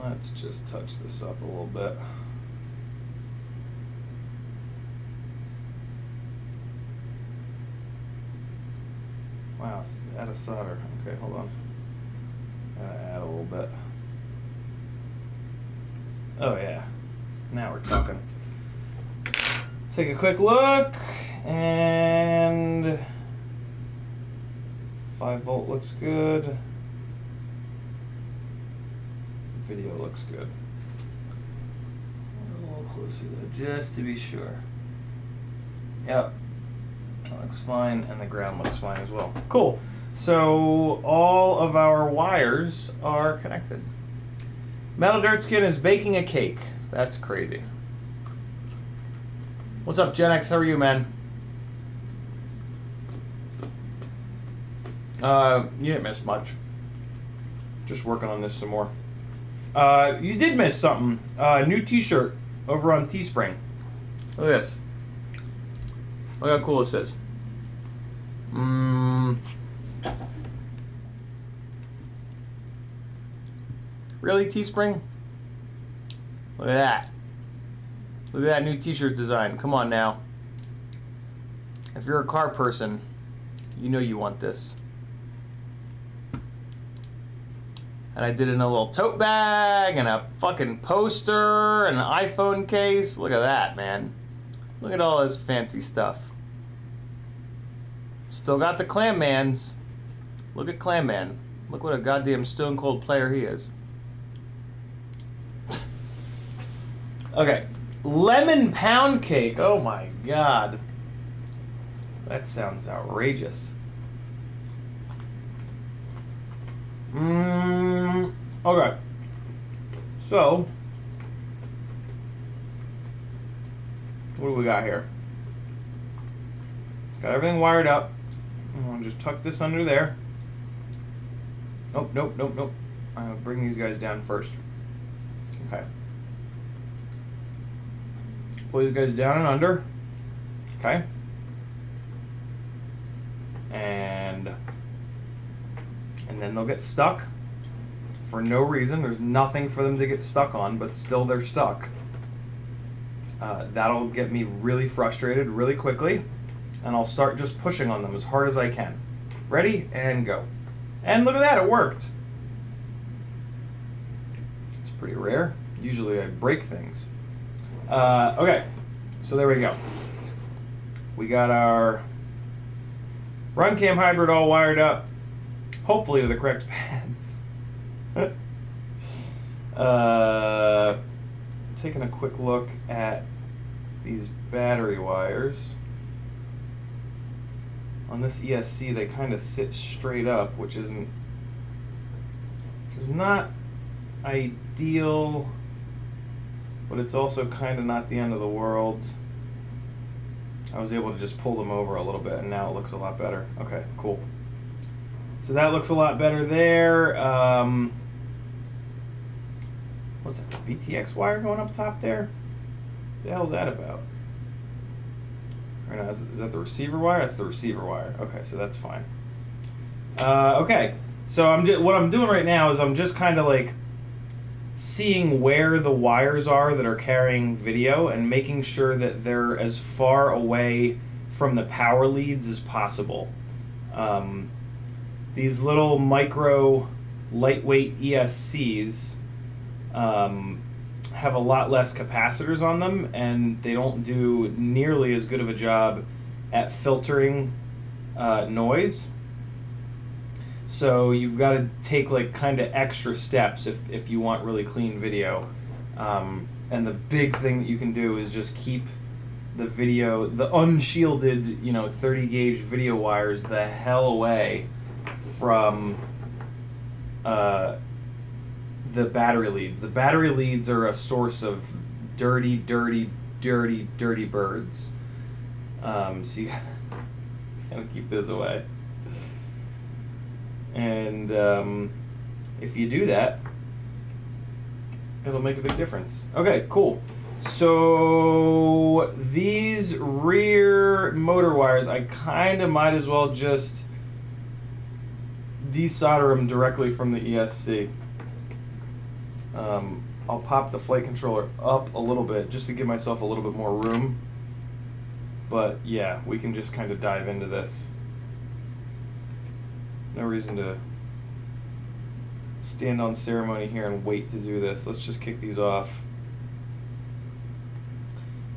Let's just touch this up a little bit. Wow, it's out of solder. Okay, hold on. Gotta add a little bit. Oh yeah, now we're talking. Take a quick look, and 5-volt looks good. Video looks good. A little closer though, just to be sure. Yep, that looks fine, and the ground looks fine as well. Cool. So all of our wires are connected. Metal Dirt Skin is baking a cake. That's crazy. What's up, Gen X? How are you, man? You didn't miss much. Just working on this some more. You did miss something. New t-shirt over on Teespring. Look at this. Look how cool this is. Really, Teespring? Look at that. Look at that new t-shirt design. Come on now. If you're a car person, you know you want this. And I did it in a little tote bag and a fucking poster and an iPhone case. Look at that, man. Look at all his fancy stuff. Still got the Clam Mans. Look at Clam Man. Look what a goddamn stone cold player he is. Okay. Lemon pound cake. Oh my god. That sounds outrageous. Okay. So, what do we got here? Got everything wired up. I'll just tuck this under there. Oh, nope. I'll bring these guys down first. Okay. Pull these guys down and under. Okay. And then they'll get stuck for no reason. There's nothing for them to get stuck on, but still they're stuck. That'll get me really frustrated really quickly, and I'll start just pushing on them as hard as I can. Ready? And go. And look at that, it worked. It's pretty rare. Usually I break things. Okay, so there we go. We got our run cam hybrid all wired up, hopefully to the correct pads. Taking a quick look at these battery wires. On this ESC, they kind of sit straight up, which is not ideal, but it's also kind of not the end of the world. I was able to just pull them over a little bit, and now it looks a lot better. Okay, cool. So that looks a lot better there. What's that, the VTX wire going up top there? What the hell's that about? Or no, is that the receiver wire? That's the receiver wire. Okay, so that's fine. Okay, so what I'm doing right now is I'm just kind of like seeing where the wires are that are carrying video and making sure that they're as far away from the power leads as possible. These little micro lightweight ESCs have a lot less capacitors on them, and they don't do nearly as good of a job at filtering noise. So you've got to take like kind of extra steps if you want really clean video. And the big thing that you can do is just keep the video, the unshielded, 30 gauge video wires the hell away from the battery leads. The battery leads are a source of dirty birds. So you gotta keep those away. And if you do that, it'll make a big difference. Okay, cool. So these rear motor wires, I kind of might as well just desolder them directly from the ESC. I'll pop the flight controller up a little bit just to give myself a little bit more room. But yeah, we can just kind of dive into this. No reason to stand on ceremony here and wait to do this. Let's just kick these off.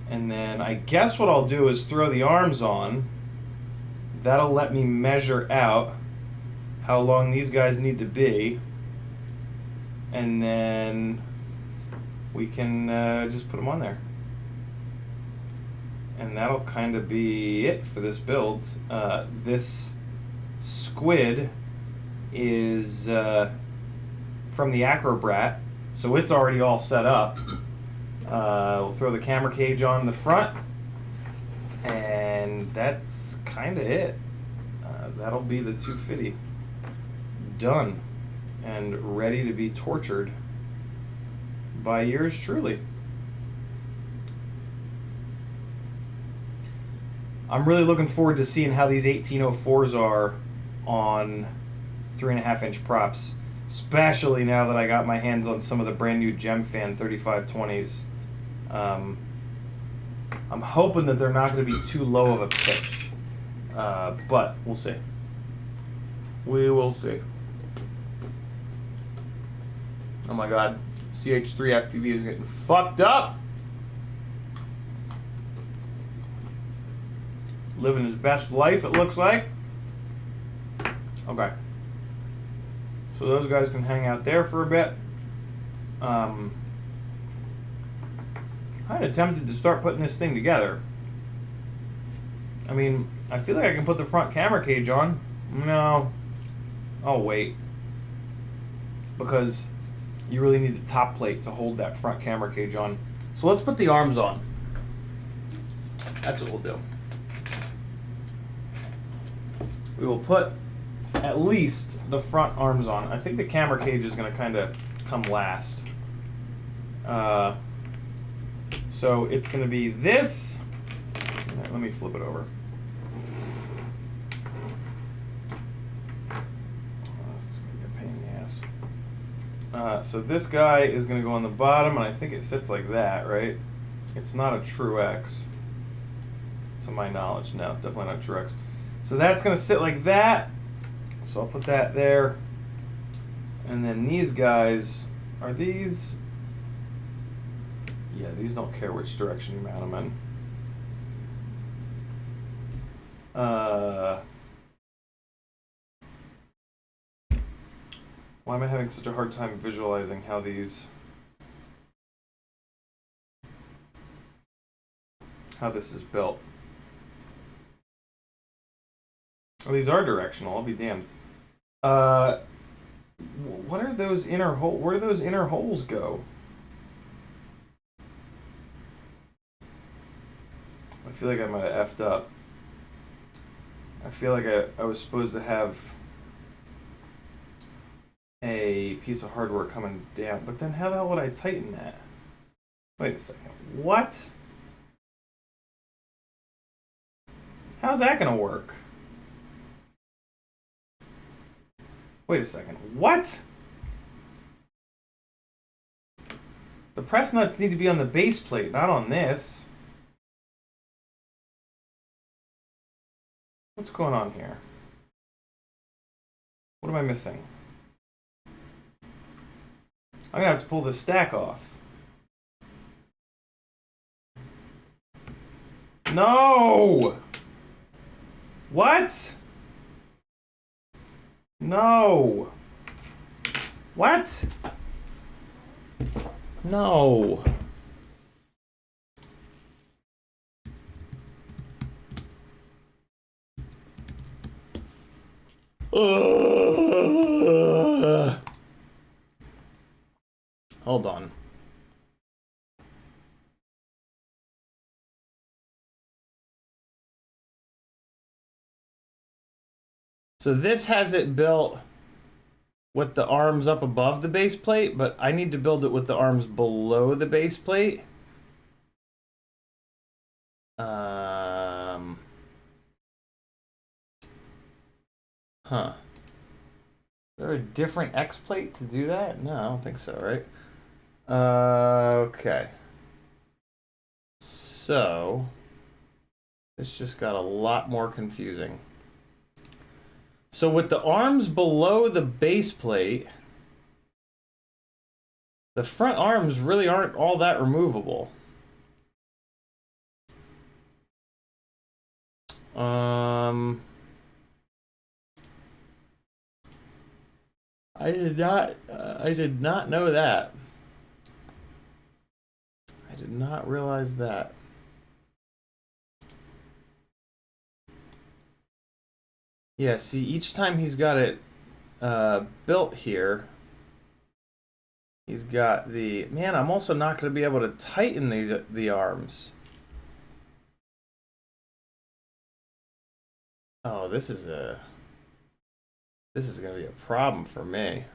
And then I guess what I'll do is throw the arms on. That'll let me measure out how long these guys need to be. And then we can just put them on there. And that'll kind of be it for this build. This squid is from the Acrobrat, so it's already all set up. We'll throw the camera cage on in the front, and that's kind of it. That'll be the 250 done and ready to be tortured by yours truly. I'm really looking forward to seeing how these 1804s are on 3.5 inch props, especially now that I got my hands on some of the brand new Gemfan 3520s. I'm hoping that they're not going to be too low of a pitch, but we'll see. We will see. Oh my god, CH3FPV is getting fucked up. living his best life, it looks like. Okay. So those guys can hang out there for a bit. I'm tempted to start putting this thing together. I mean, I feel like I can put the front camera cage on. No. I'll wait. Because you really need the top plate to hold that front camera cage on. So let's put the arms on. That's what we'll do. We will put at least the front arms on. I think the camera cage is going to kind of come last. So it's going to be this. Let me flip it over. This is going to be a pain in the ass. So this guy is going to go on the bottom, and I think it sits like that, right? It's not a true X, to my knowledge. No, definitely not a true X. So that's going to sit like that. So I'll put that there. And then these guys, are these? Yeah, these don't care which direction you mount them in. Why am I having such a hard time visualizing how this is built? Oh, these are directional, I'll be damned. What are those inner holes? Where do those inner holes go? I feel like I might have effed up. I feel like I was supposed to have a piece of hardware coming down, but then how the hell would I tighten that? Wait a second. What? How's that gonna work? Wait a second. What? The press nuts need to be on the base plate, not on this. What's going on here? What am I missing? I'm gonna have to pull this stack off. No! What? No. What? No. Hold on. So this has it built with the arms up above the base plate, but I need to build it with the arms below the base plate. Huh. Is there a different X plate to do that? No, I don't think so, right? Okay. So, this just got a lot more confusing. So with the arms below the base plate, the front arms really aren't all that removable. I did not know that. I did not realize that. Yeah, see, each time he's got it built here, he's got the... Man, I'm also not going to be able to tighten the arms. Oh, this is going to be a problem for me.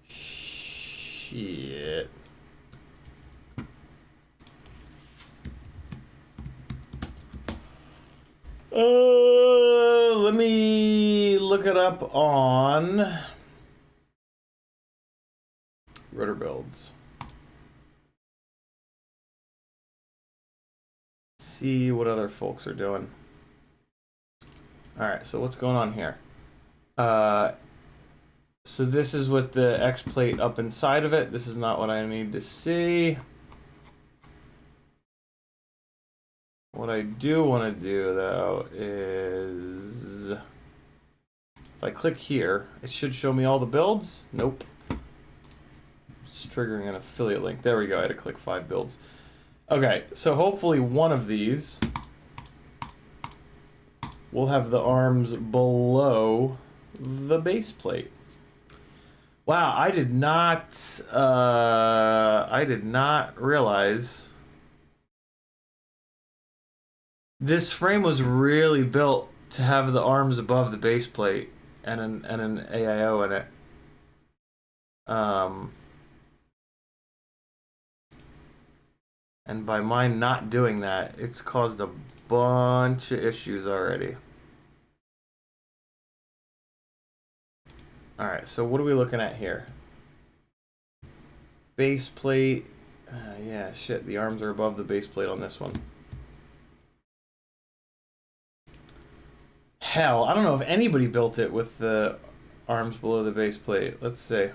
Shit. Let me look it up on Rotor Builds. See what other folks are doing. All right, so what's going on here? So this is with the X plate up inside of it. This is not what I need to see. What I do want to do, though, is... if I click here, it should show me all the builds. Nope. It's triggering an affiliate link. There we go. I had to click 5 builds. Okay, so hopefully one of these will have the arms below the base plate. Wow, I did not realize this frame was really built to have the arms above the base plate and an AIO in it. And by mine not doing that, it's caused a bunch of issues already. Alright, so what are we looking at here? Base plate. Yeah, shit, the arms are above the base plate on this one. Hell, I don't know if anybody built it with the arms below the base plate. Let's see.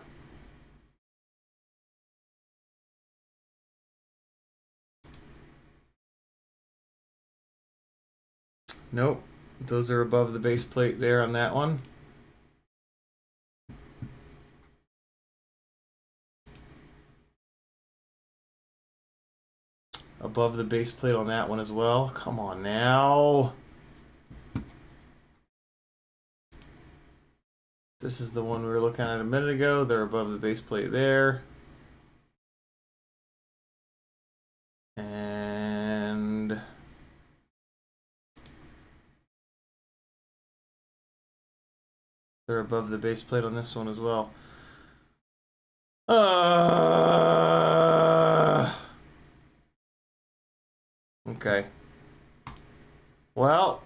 Nope, those are above the base plate there on that one. Above the base plate on that one as well. Come on now. This is the one we were looking at a minute ago. They're above the base plate there. And they're above the base plate on this one as well. Okay. Well,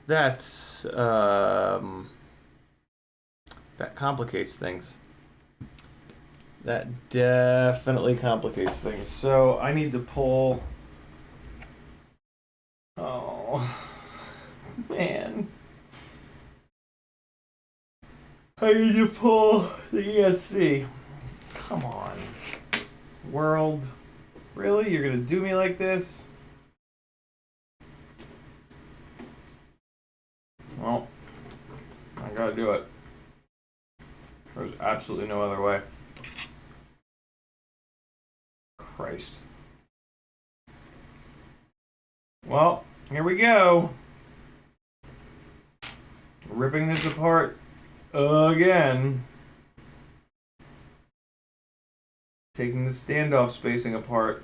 that's that complicates things. That definitely complicates things. So I need to pull. Oh man, I need to pull the ESC. Come on, world. Really? You're gonna do me like this? Well, I gotta do it. There's absolutely no other way. Christ. Well, here we go. Ripping this apart again. Taking the standoff spacing apart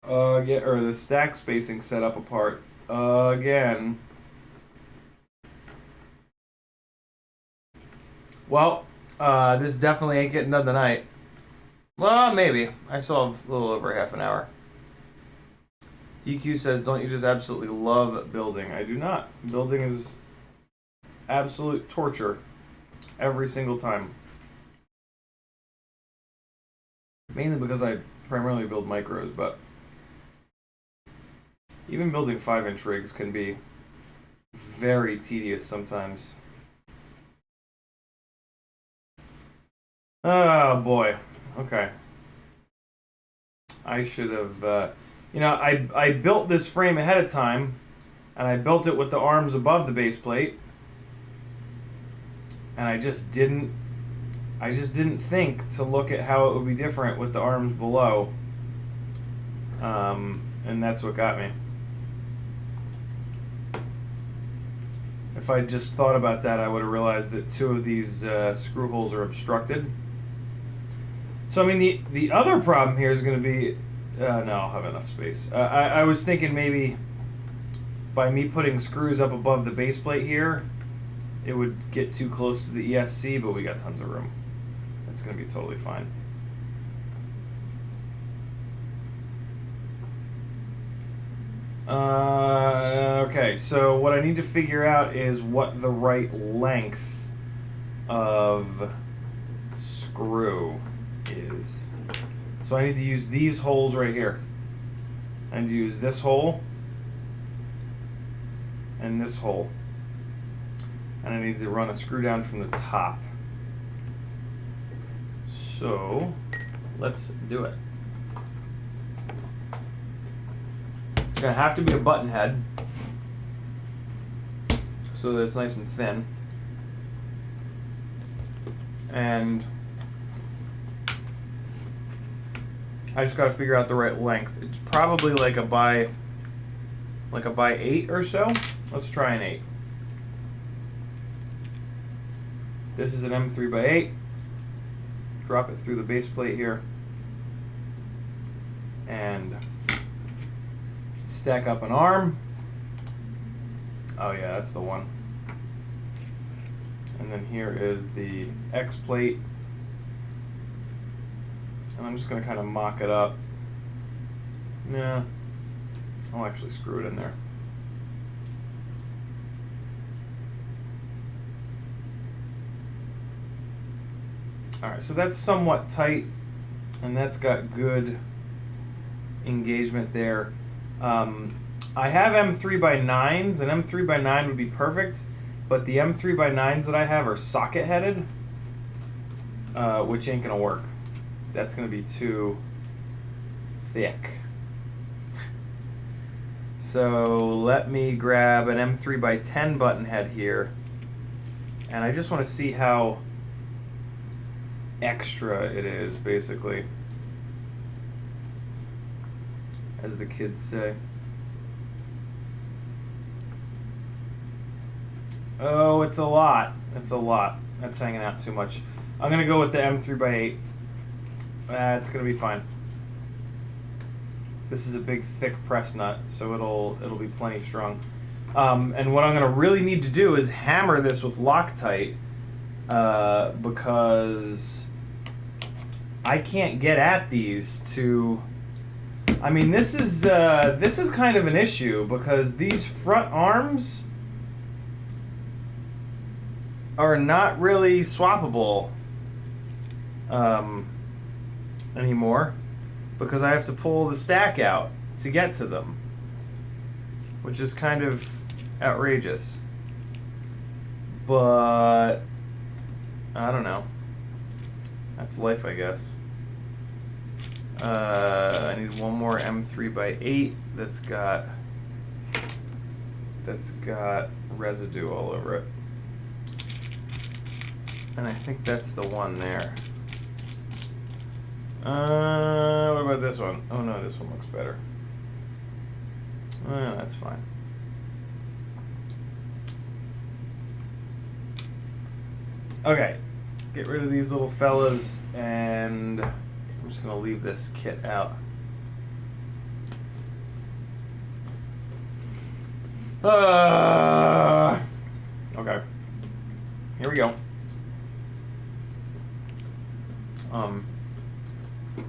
again, or the stack spacing setup apart again. Well, this definitely ain't getting done tonight. Well, maybe. I still have a little over half an hour. DQ says, don't you just absolutely love building? I do not. Building is absolute torture every single time. Mainly because I primarily build micros, but even building 5-inch rigs can be very tedious sometimes. Oh boy. Okay. I should have, you know, I built this frame ahead of time, and I built it with the arms above the base plate, and I just didn't think to look at how it would be different with the arms below, and that's what got me. If I just thought about that, I would have realized that 2 of these screw holes are obstructed. So, I mean, the other problem here is going to be... no, I'll have enough space. I was thinking maybe by me putting screws up above the base plate here, it would get too close to the ESC, but we got tons of room. It's going to be totally fine. Okay, so what I need to figure out is what the right length of screw is. So I need to use these holes right here. I need to use this hole and this hole. And I need to run a screw down from the top. So let's do it. It's gonna have to be a button head so that it's nice and thin. And I just gotta figure out the right length. It's probably like a by 8 or so. Let's try an 8. This is an M3 by 8. Drop it through the base plate here and stack up an arm. Oh yeah, that's the one. And then here is the X plate. And I'm just going to kind of mock it up. Yeah, I'll actually screw it in there. Alright, so that's somewhat tight, and that's got good engagement there. I have M3 by 9s, and M3 by 9 would be perfect, but the M3 by 9s that I have are socket headed, which ain't gonna work. That's gonna be too thick. So let me grab an M3 by 10 button head here, and I just want to see how extra it is, basically, as the kids say. Oh, it's a lot. It's a lot. That's hanging out too much. I'm gonna go with the M3 by 8. It's gonna be fine. This is a big, thick press nut, so it'll be plenty strong. And what I'm gonna really need to do is hammer this with Loctite, because I can't get at these to. I mean, this is kind of an issue because these front arms are not really swappable anymore, because I have to pull the stack out to get to them, which is kind of outrageous. But I don't know. That's life, I guess. I need one more M3 by 8 that's got residue all over it. And I think that's the one there. What about this one? Oh no, this one looks better. That's fine. Okay, get rid of these little fellas, and I'm just gonna leave this kit out. Okay, here we go.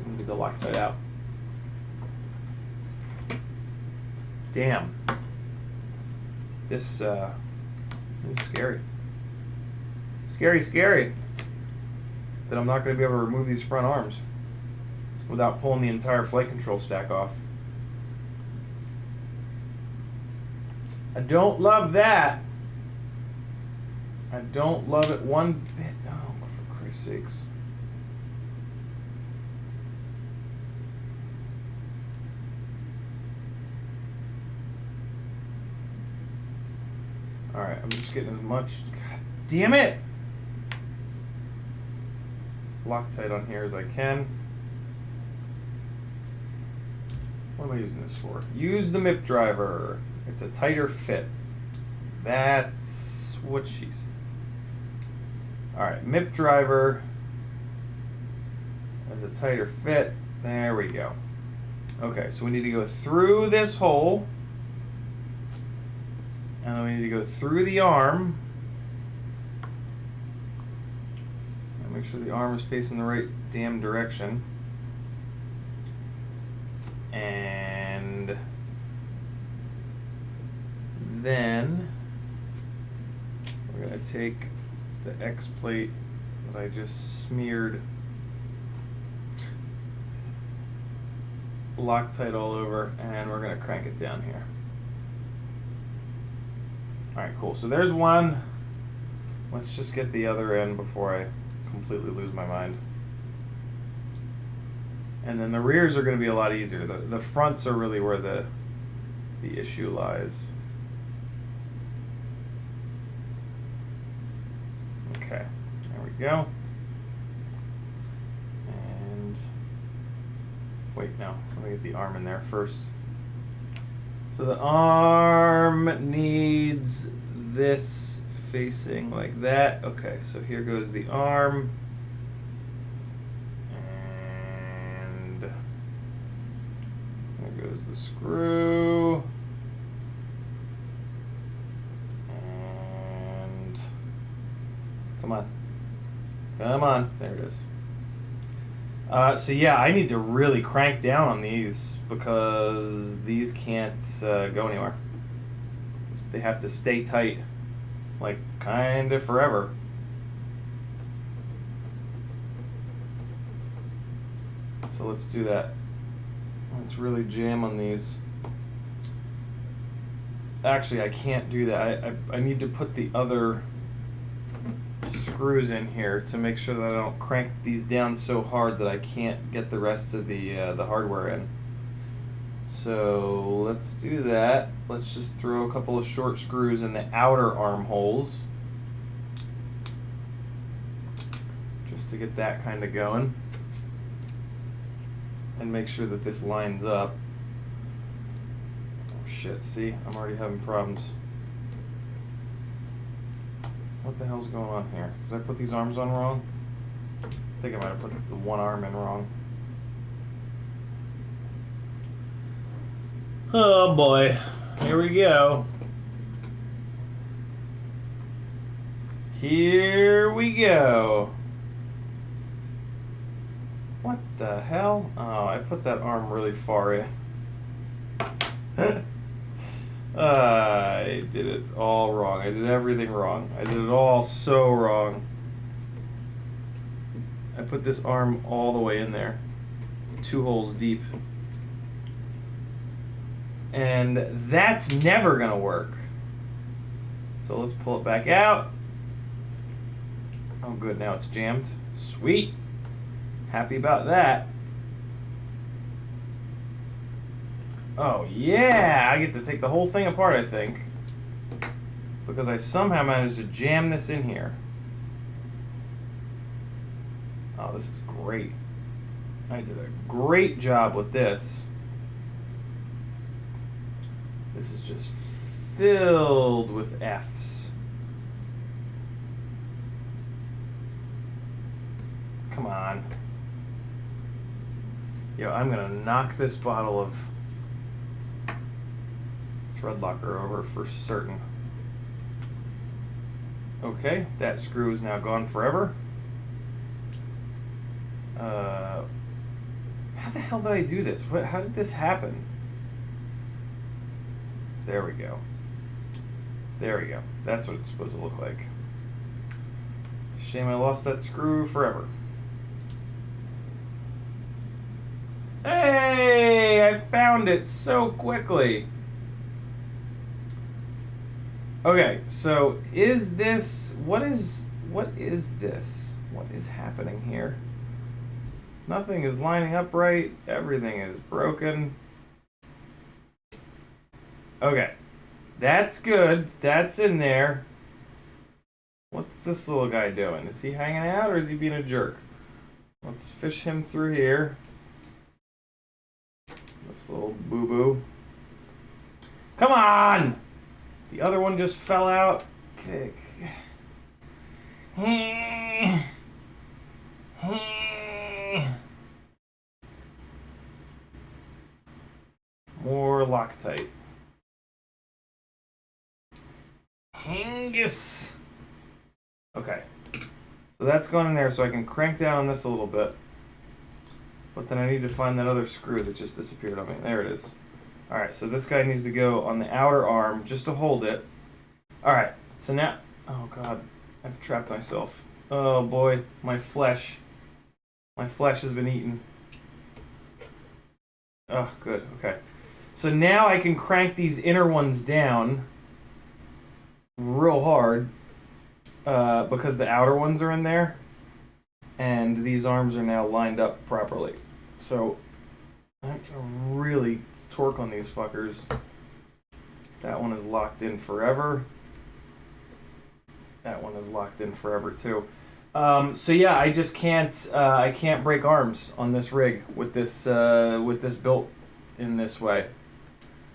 Need the Loctite out. Damn. This is scary. Scary. That I'm not going to be able to remove these front arms without pulling the entire flight control stack off. I don't love that. I don't love it one bit. Oh, for Christ's sakes. Alright, I'm just getting as much. God damn it! Loctite on here as I can. What am I using this for? Use the MIP driver. It's a tighter fit. That's what she said. Alright, MIP driver as a tighter fit. There we go. Okay, so we need to go through this hole. And then we need to go through the arm. And make sure the arm is facing the right damn direction. And then we're going to take the X plate that I just smeared Loctite all over, and we're going to crank it down here. Alright, cool. So there's one. Let's just get the other end before I completely lose my mind. And then the rears are going to be a lot easier. The fronts are really where the issue lies. Okay, there we go. And wait, no, let me get the arm in there first. So the arm needs this facing like that. Okay, so here goes the arm. And there goes the screw. And come on. Come on. There it is. So yeah, I need to really crank down on these because these can't go anywhere. They have to stay tight, like kind of forever. So let's do that. Let's really jam on these. Actually, I can't do that. I need to put the other screws in here to make sure that I don't crank these down so hard that I can't get the rest of the hardware in. So let's do that. Let's just throw a couple of short screws in the outer armholes just to get that kind of going and make sure that this lines up. Oh shit, see, I'm already having problems. What the hell's going on here? Did I put these arms on wrong? I think I might have put the one arm in wrong. Oh boy, here we go. Here we go. What the hell? Oh, I put that arm really far in. I did it all wrong. I did everything wrong. I did it all so wrong. I put this arm all the way in there, 2 holes deep. And that's never gonna work. So let's pull it back out. Oh good, now it's jammed. Sweet. Happy about that. Oh yeah, I get to take the whole thing apart, I think. Because I somehow managed to jam this in here. Oh, this is great. I did a great job with this. This is just filled with F's. Come on. Yo, I'm gonna knock this bottle of thread locker over for certain. Okay, that screw is now gone forever. How the hell did I do this? How did this happen? There we go. There we go. That's what it's supposed to look like. It's a shame I lost that screw forever. Hey, I found it so quickly. Okay, so is this, what is this? What is happening here? Nothing is lining up right. Everything is broken. Okay, that's good. That's in there. What's this little guy doing? Is he hanging out or is he being a jerk? Let's fish him through here. This little boo-boo. Come on! The other one just fell out. Okay. More Loctite. Hangus. Okay. So that's going in there so I can crank down on this a little bit. But then I need to find that other screw that just disappeared on me. There it is. Alright, so this guy needs to go on the outer arm just to hold it. Alright, so now... Oh god, I've trapped myself. Oh boy, my flesh. My flesh has been eaten. Oh, good, okay. So now I can crank these inner ones down real hard. because the outer ones are in there, and these arms are now lined up properly. So I have to really torque on these fuckers. That one is locked in forever. That one is locked in forever too. So yeah, I just can't. I can't break arms on this rig with this built in this way,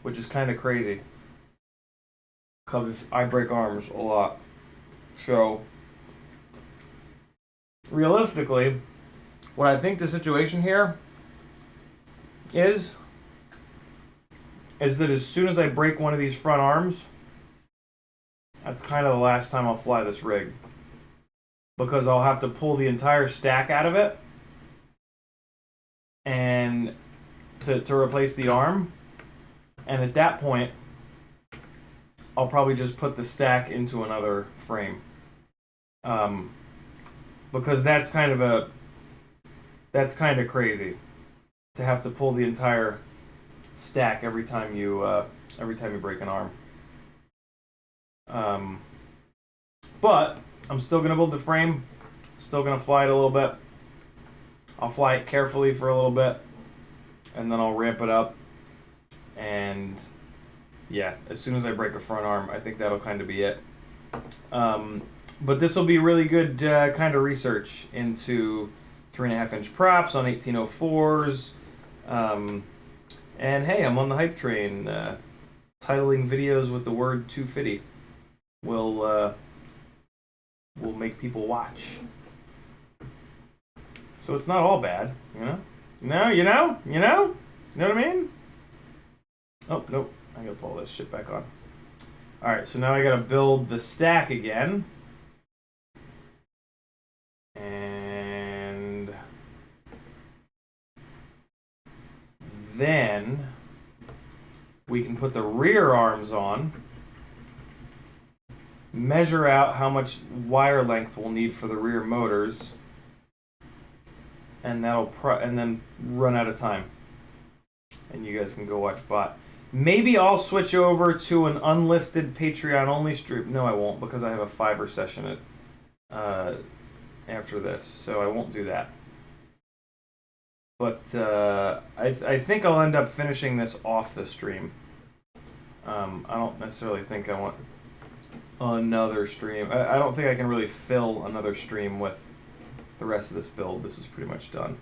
which is kind of crazy. Because I break arms a lot. So realistically, what I think the situation here is that as soon as I break one of these front arms, that's kind of the last time I'll fly this rig. Because I'll have to pull the entire stack out of it and to replace the arm. And at that point, I'll probably just put the stack into another frame. Because that's kind of crazy to have to pull the entire stack every time you break an arm. But I'm still gonna build the frame. Still gonna fly it a little bit. I'll fly it carefully for a little bit, and then I'll ramp it up. And yeah, as soon as I break a front arm, I think that'll kind of be it. But this will be really good kind of research into 3.5-inch props on 1804s. And hey, I'm on the hype train. Titling videos with the word "too Fiddy" will make people watch. So it's not all bad, you know? No, you know? You know what I mean? Oh, nope. I gotta pull this shit back on. Alright, so now I gotta build the stack again. And then we can put the rear arms on, measure out how much wire length we'll need for the rear motors, and and then run out of time. And you guys can go watch bot. Maybe I'll switch over to an unlisted Patreon only stream. No, I won't, because I have a Fiverr session after this, so I won't do that. But I think I'll end up finishing this off the stream. I don't necessarily think I want another stream. I don't think I can really fill another stream with the rest of this build. This is pretty much done.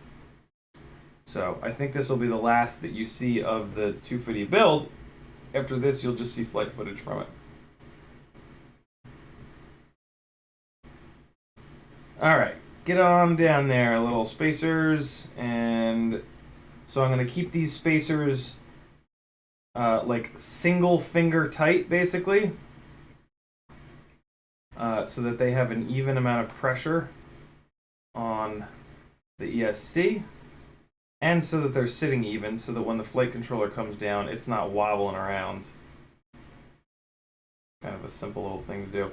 So I think this will be the last that you see of the 2 Fiddy build. After this, you'll just see flight footage from it. Alright, get on down there, little spacers. And so I'm going to keep these spacers like single finger tight, basically. So that they have an even amount of pressure on the ESC. And so that they're sitting even, so that when the flight controller comes down, it's not wobbling around. Kind of a simple little thing to do.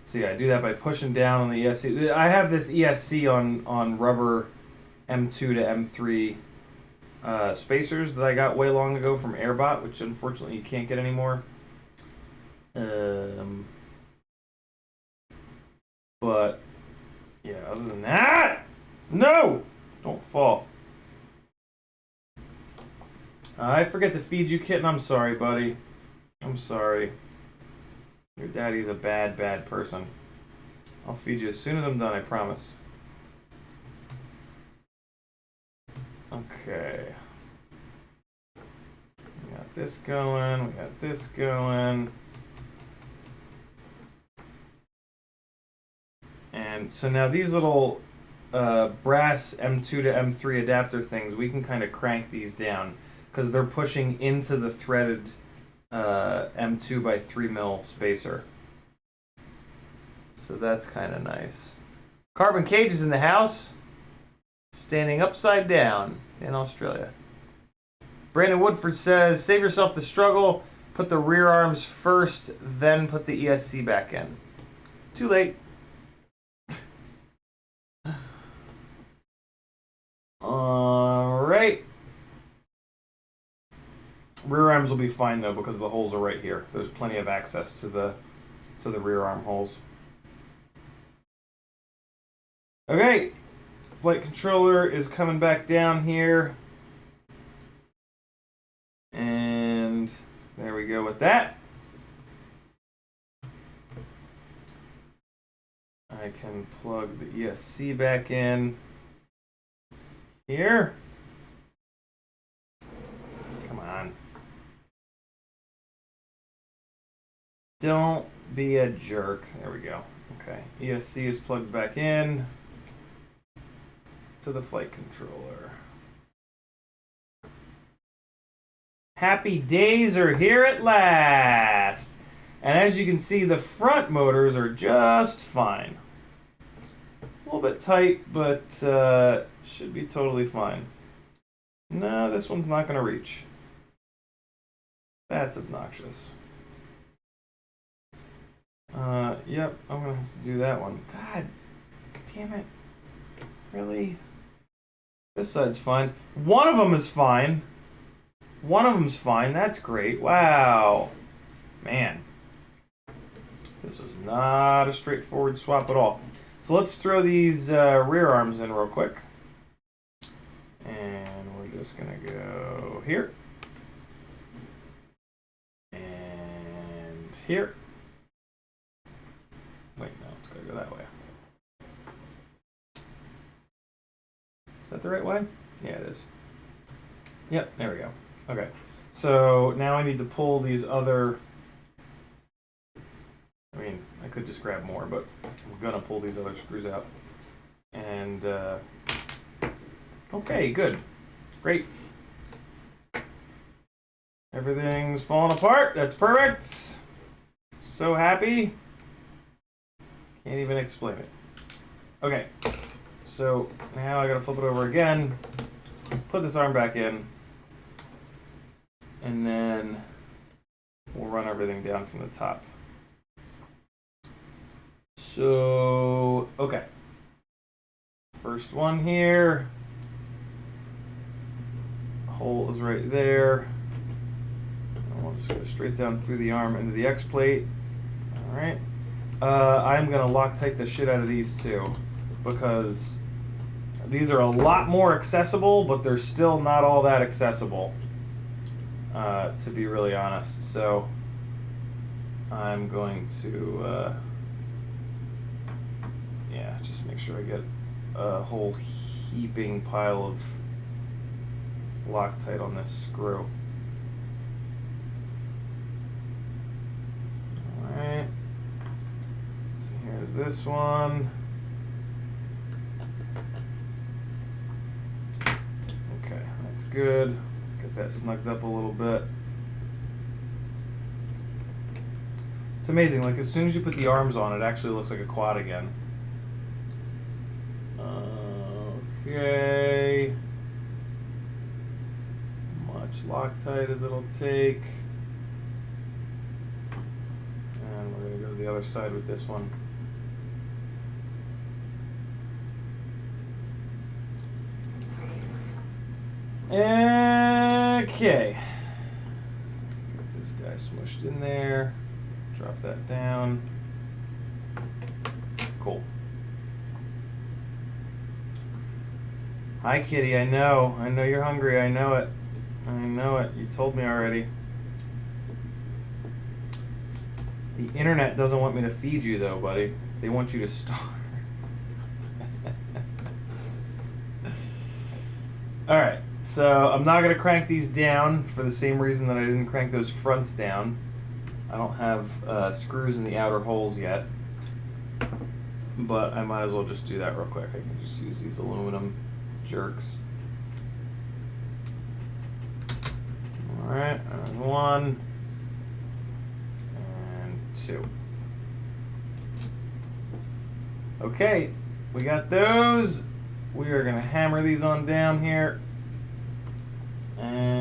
So yeah, I do that by pushing down on the ESC. I have this ESC on rubber M2 to M3 spacers that I got way long ago from Airbot, which unfortunately you can't get anymore. But yeah, other than that, no! Don't fall. I forget to feed you, kitten. I'm sorry, buddy. I'm sorry. Your daddy's a bad, bad person. I'll feed you as soon as I'm done, I promise. Okay. We got this going. We got this going. And so now these little brass M2 to M3 adapter things, we can kind of crank these down because they're pushing into the threaded M2 by 3mm spacer. So that's kind of nice. Carbon Cage is in the house, standing upside down in Australia. Brandon Woodford says, save yourself the struggle, put the rear arms first, then put the ESC back in. Too late. Alright. Rear arms will be fine though because the holes are right here. There's plenty of access to the to the rear arm holes. Okay, flight controller is coming back down here. And there we go with that. I can plug the ESC back in here. Come on. Don't be a jerk. There we go. Okay, ESC is plugged back in to the flight controller. Happy days are here at last. And as you can see, the front motors are just fine. A little bit tight, but should be totally fine. No, this one's not going to reach. That's obnoxious. Yep, I'm going to have to do that one. God damn it. Really? This side's fine. One of them is fine. One of them's fine. That's great. Wow. Man. This was not a straightforward swap at all. So let's throw these rear arms in real quick. And we're just going to go here. And here. Wait, no, it's got to go that way. Is that the right way? Yeah, it is. Yep, there we go. Okay, so now I need to pull these other... I mean, I could just grab more, but I'm going to pull these other screws out. And, okay, good. Great. Everything's falling apart. That's perfect. So happy. Can't even explain it. Okay, so now I got to flip it over again, put this arm back in, and then we'll run everything down from the top. So, okay. First one here. Hole is right there. And we'll just go straight down through the arm into the X plate. Alright. I'm going to Loctite the shit out of these two, because these are a lot more accessible, but they're still not all that accessible, to be really honest. So I'm going to, yeah, just make sure I get a whole heaping pile of Loctite on this screw. Alright. So here's this one. Okay, that's good. Let's get that snugged up a little bit. It's amazing, like as soon as you put the arms on, it actually looks like a quad again. Okay. Much Loctite as it'll take. And we're going to go to the other side with this one. Okay. Get this guy smushed in there. Drop that down. Cool. Hi, kitty. I know you're hungry. I know it. I know it. You told me already. The internet doesn't want me to feed you, though, buddy. They want you to starve. All right. So I'm not going to crank these down for the same reason that I didn't crank those fronts down. I don't have screws in the outer holes yet. But I might as well just do that real quick. I can just use these aluminum jerks. Alright, and 1 and 2. Okay, we got those. We are going to hammer these on down here. And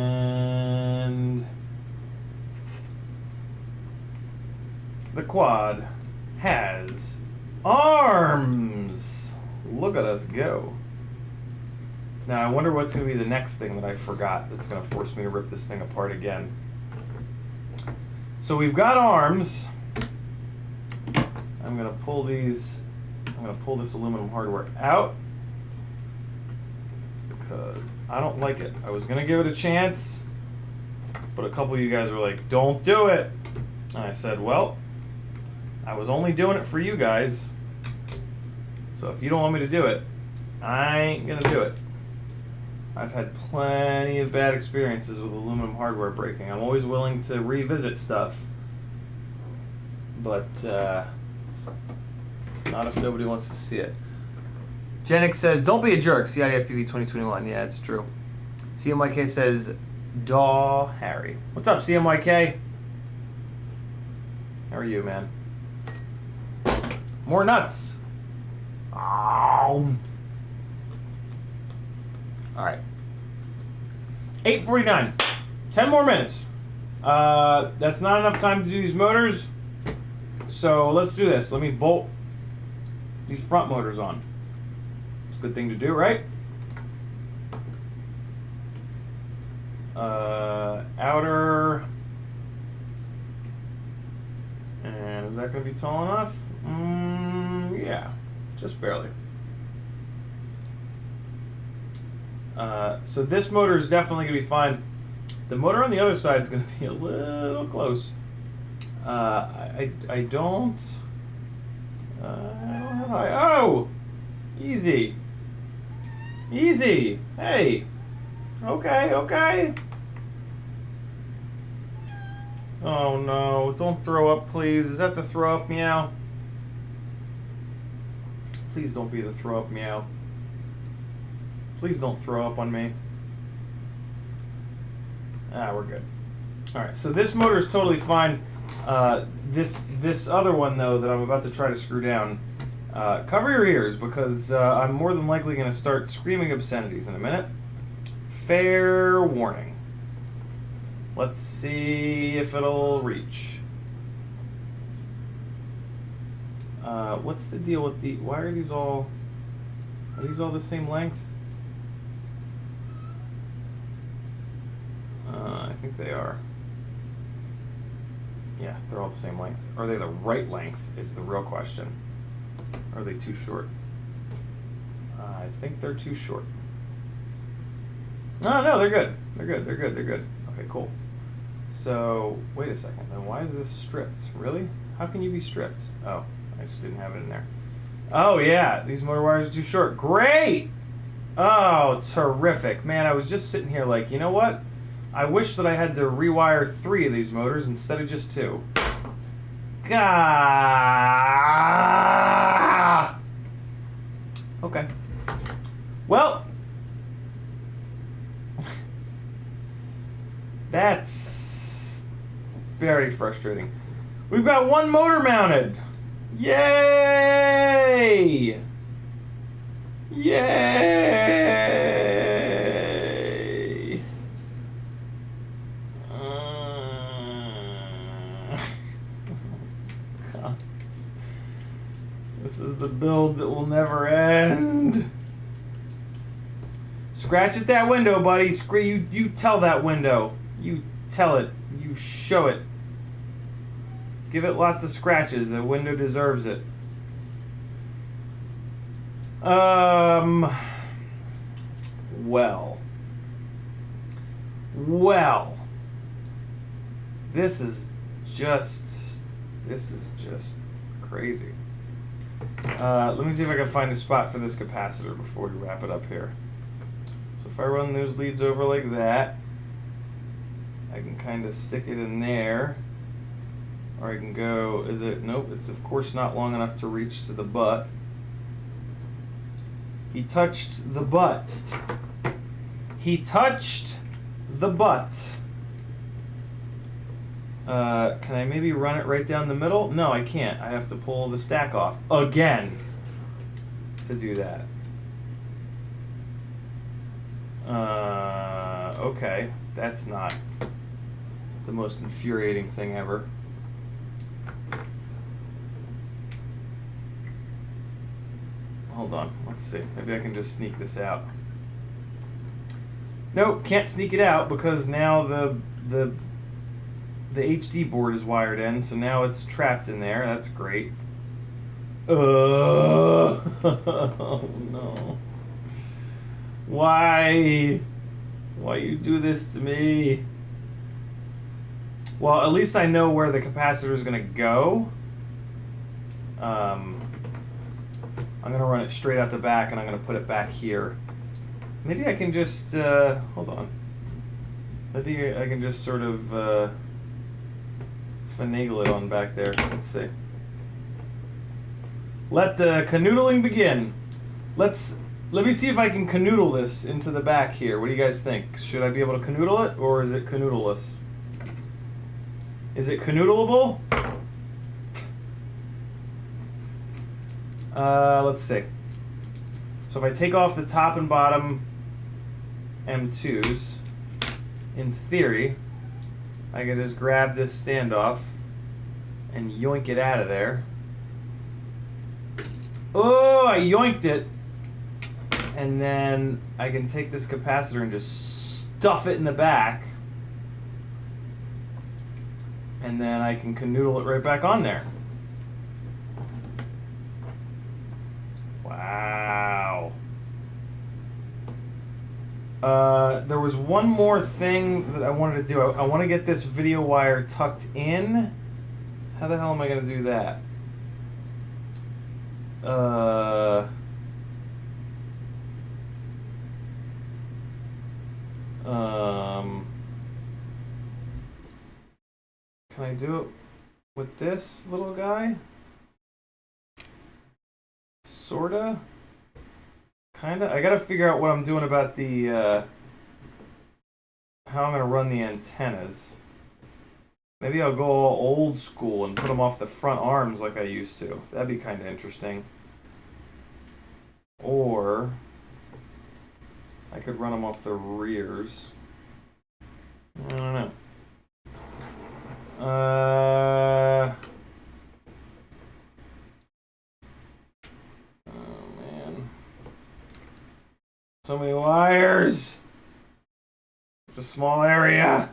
the quad has arms. Look at us go. Now I wonder what's going to be the next thing that I forgot that's going to force me to rip this thing apart again. So we've got arms. I'm gonna pull these. I'm gonna pull this aluminum hardware out because I don't like it. I was gonna give it a chance, but a couple of you guys were like, "Don't do it," and I said, "Well, I was only doing it for you guys. So if you don't want me to do it, I ain't gonna do it." I've had plenty of bad experiences with aluminum hardware breaking. I'm always willing to revisit stuff, but not if nobody wants to see it. Jenix says, "Don't be a jerk, CiottiFPV 2021. Yeah, it's true. CMYK says, "Daw Harry." What's up, CMYK? How are you, man? More nuts. All right. 8:49. 10 more minutes. That's not enough time to do these motors. So let's do this. Let me bolt these front motors on. It's a good thing to do, right? Outer. And is that going to be tall enough? Yeah, just barely. So this motor is definitely going to be fine. The motor on the other side is going to be a little close. I don't have oh! Easy. Easy. Hey. Okay, okay. Oh no, don't throw up, please. Is that the throw up meow? Please don't be the throw up meow. Please don't throw up on me. Ah, we're good. Alright, so this motor is totally fine. This other one, though, that I'm about to try to screw down, cover your ears, because I'm more than likely going to start screaming obscenities in a minute. Fair warning. Let's see if it'll reach. What's the deal with the... Why are these all... Are these all the same length? I think they are. Yeah, they're all the same length. Are they the right length is the real question. Are they too short? I think they're too short. Oh, no, they're good. They're good, they're good, they're good. Okay, cool. So, wait a second. Then why is this stripped? Really? How can you be stripped? Oh, I just didn't have it in there. Oh, yeah, these motor wires are too short. Great! Oh, terrific. Man, I was just sitting here like, you know what? I wish that I had to rewire 3 of these motors instead of just 2. Gah! Okay. Well, that's very frustrating. We've got 1 motor mounted. Yay! Yay! God. This is the build that will never end. Scratch at that window, buddy. You tell that window. You tell it. You show it. Give it lots of scratches. The window deserves it. Well. This is just crazy. Let me see if I can find a spot for this capacitor before we wrap it up here. So if I run those leads over like that, I can kind of stick it in there. Or I can go, is it, nope, it's of course not long enough to reach to the butt. He touched the butt. He touched the butt. Can I maybe run it right down the middle? No, I can't. I have to pull the stack off again to do that. Okay, that's not the most infuriating thing ever. Hold on, let's see. Maybe I can just sneak this out. Nope, can't sneak it out because now the HD board is wired in, so now it's trapped in there. That's great. Oh no. Why? Why you do this to me? Well, at least I know where the capacitor is going to go. I'm going to run it straight out the back, and I'm going to put it back here. Maybe I can just, hold on. Maybe I can just sort of finagle it on back there. Let's see. Let the canoodling begin. Let me see if I can canoodle this into the back here. What do you guys think? Should I be able to canoodle it, or is it canoodleless? Is it canoodleable? Let's see. So if I take off the top and bottom M2s, in theory, I can just grab this standoff and yoink it out of there. Oh, I yoinked it. And then I can take this capacitor and just stuff it in the back. And then I can canoodle it right back on there. Wow. There was one more thing that I wanted to do. I want to get this video wire tucked in. How the hell am I going to do that? Can I do it with this little guy? Sorta? Kinda? I gotta figure out what I'm doing about the, how I'm gonna run the antennas. Maybe I'll go all old school and put them off the front arms like I used to. That'd be kinda interesting. Or I could run them off the rears. I don't know. Oh man. So many wires. It's a small area.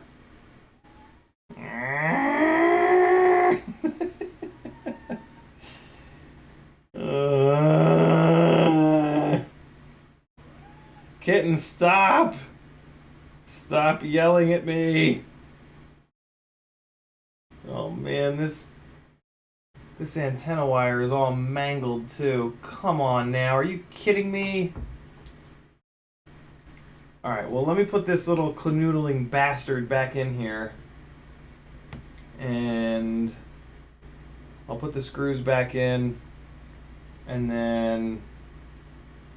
Kitten, stop! Stop yelling at me! Oh man, this antenna wire is all mangled too. Come on now, are you kidding me? Alright, well let me put this little canoodling bastard back in here. And I'll put the screws back in, and then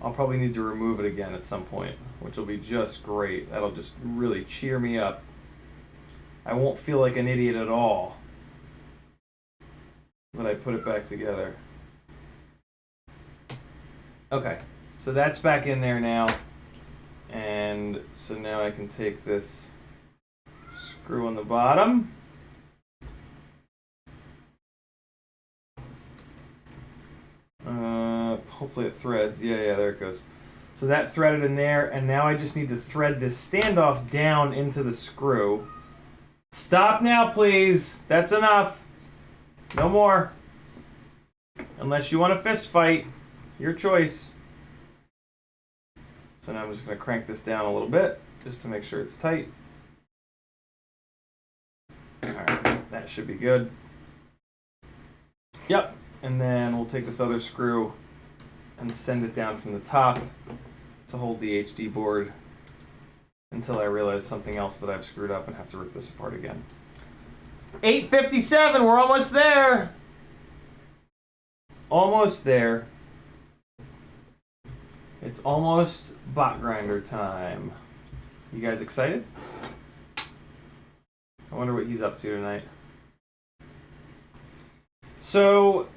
I'll probably need to remove it again at some point, which will be just great. That'll just really cheer me up. I won't feel like an idiot at all when I put it back together. Okay, so that's back in there now. And so now I can take this screw on the bottom. Hopefully it threads. Yeah, there it goes. So that threaded in there, and now I just need to thread this standoff down into the screw. Stop now, please. That's enough. No more. Unless you want a fist fight. Your choice. So now I'm just going to crank this down a little bit, just to make sure it's tight. Alright, that should be good. Yep. And then we'll take this other screw and send it down from the top to hold the HD board until I realize something else that I've screwed up and have to rip this apart again. 8:57, we're almost there. Almost there. It's almost bot grinder time. You guys excited? I wonder what he's up to tonight. So,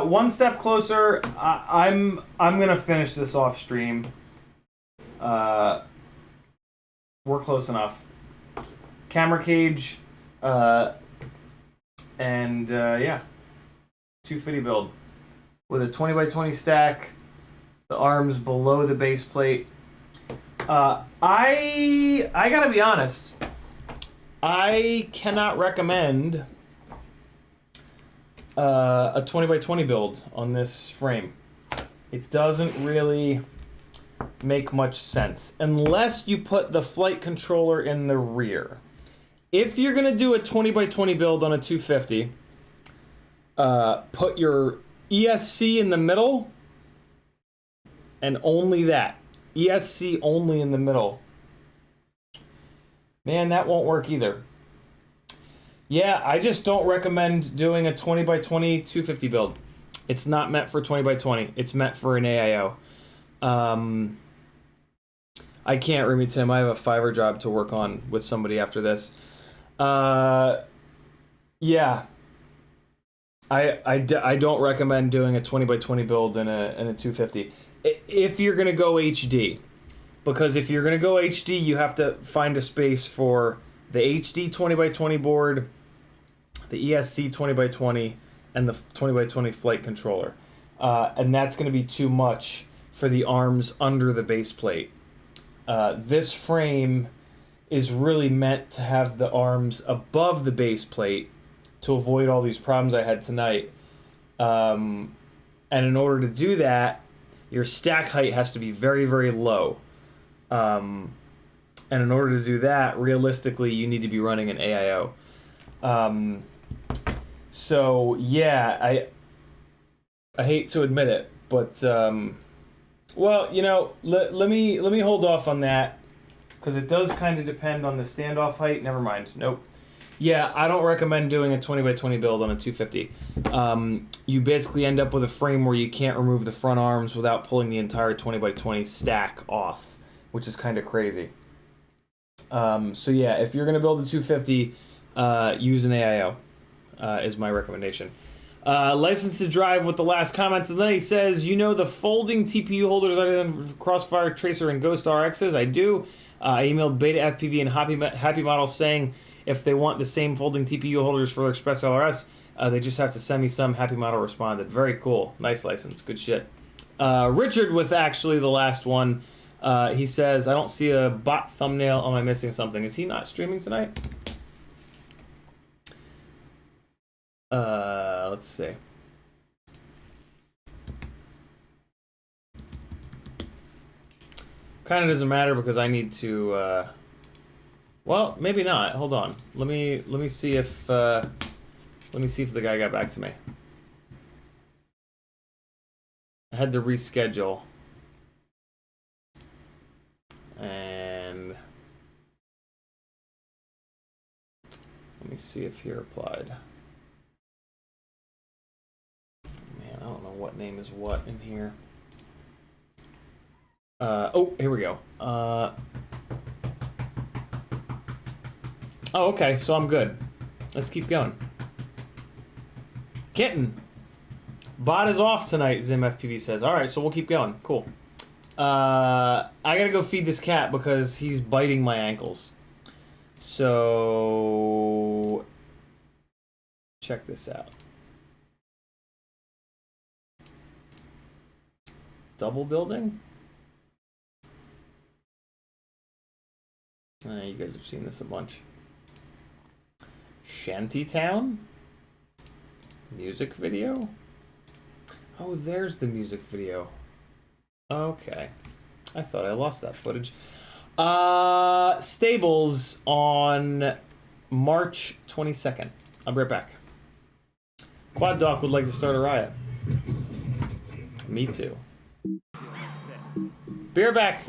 one step closer. I'm gonna finish this off stream. We're close enough. Camera cage, and yeah, 2 Fiddy build with a 20x20 stack. The arms below the base plate. I gotta be honest. I cannot recommend a 20 by 20 build on this frame. It doesn't really make much sense unless you put the flight controller in the rear. If you're gonna do a 20 by 20 build on a 250, put your ESC in the middle and only that. ESC only in the middle. Man, that won't work either. Yeah, I just don't recommend doing a 20 by 20 250 build. It's not meant for 20 by 20. It's meant for an AIO. I can't, Remy Tim. I have a Fiverr job to work on with somebody after this. Yeah. I don't recommend doing a 20 by 20 build in a 250 if you're gonna go HD, because if you're gonna go HD, you have to find a space for the HD 20 by 20 board, the ESC 20 by 20, and the 20 by 20 flight controller, and that's gonna be too much for the arms under the base plate. This frame is really meant to have the arms above the base plate to avoid all these problems I had tonight. And in order to do that, your stack height has to be very, very low. And in order to do that, realistically, you need to be running an AIO. So yeah, I hate to admit it, but well, you know, let me hold off on that, because it does kind of depend on the standoff height. Never mind. Nope. Yeah, I don't recommend doing a 20 by 20 build on a 250. You basically end up with a frame where you can't remove the front arms without pulling the entire 20 by 20 stack off, which is kind of crazy. So yeah, if you're gonna build a 250, use an AIO, is my recommendation. License to drive with the last comments, and then he says, you know the folding TPU holders other than Crossfire, Tracer, and Ghost RXs? I do. I emailed Beta FPV and Happy Model saying if they want the same folding TPU holders for their Express LRS, they just have to send me some. Happy Model responded. Very cool. Nice license. Good shit. Richard with actually the last one. He says, I don't see a bot thumbnail. Am I missing something? Is he not streaming tonight? Let's see. Kind of doesn't matter because I need to, well, maybe not. Hold on. Let me see if the guy got back to me. I had to reschedule. And let me see if he replied. Man, I don't know what name is what in here. Oh, here we go. Oh, okay, so I'm good. Let's keep going. Kitten. Bot is off tonight, Zim FPV says. Alright, so we'll keep going. Cool. I gotta go feed this cat because he's biting my ankles. So check this out. Double building? You guys have seen this a bunch. Shantytown? Music video? Oh, there's the music video. Okay. I thought I lost that footage. Stables on March 22nd. I'll be right back. Quad Doc would like to start a riot. Me too. Be right back.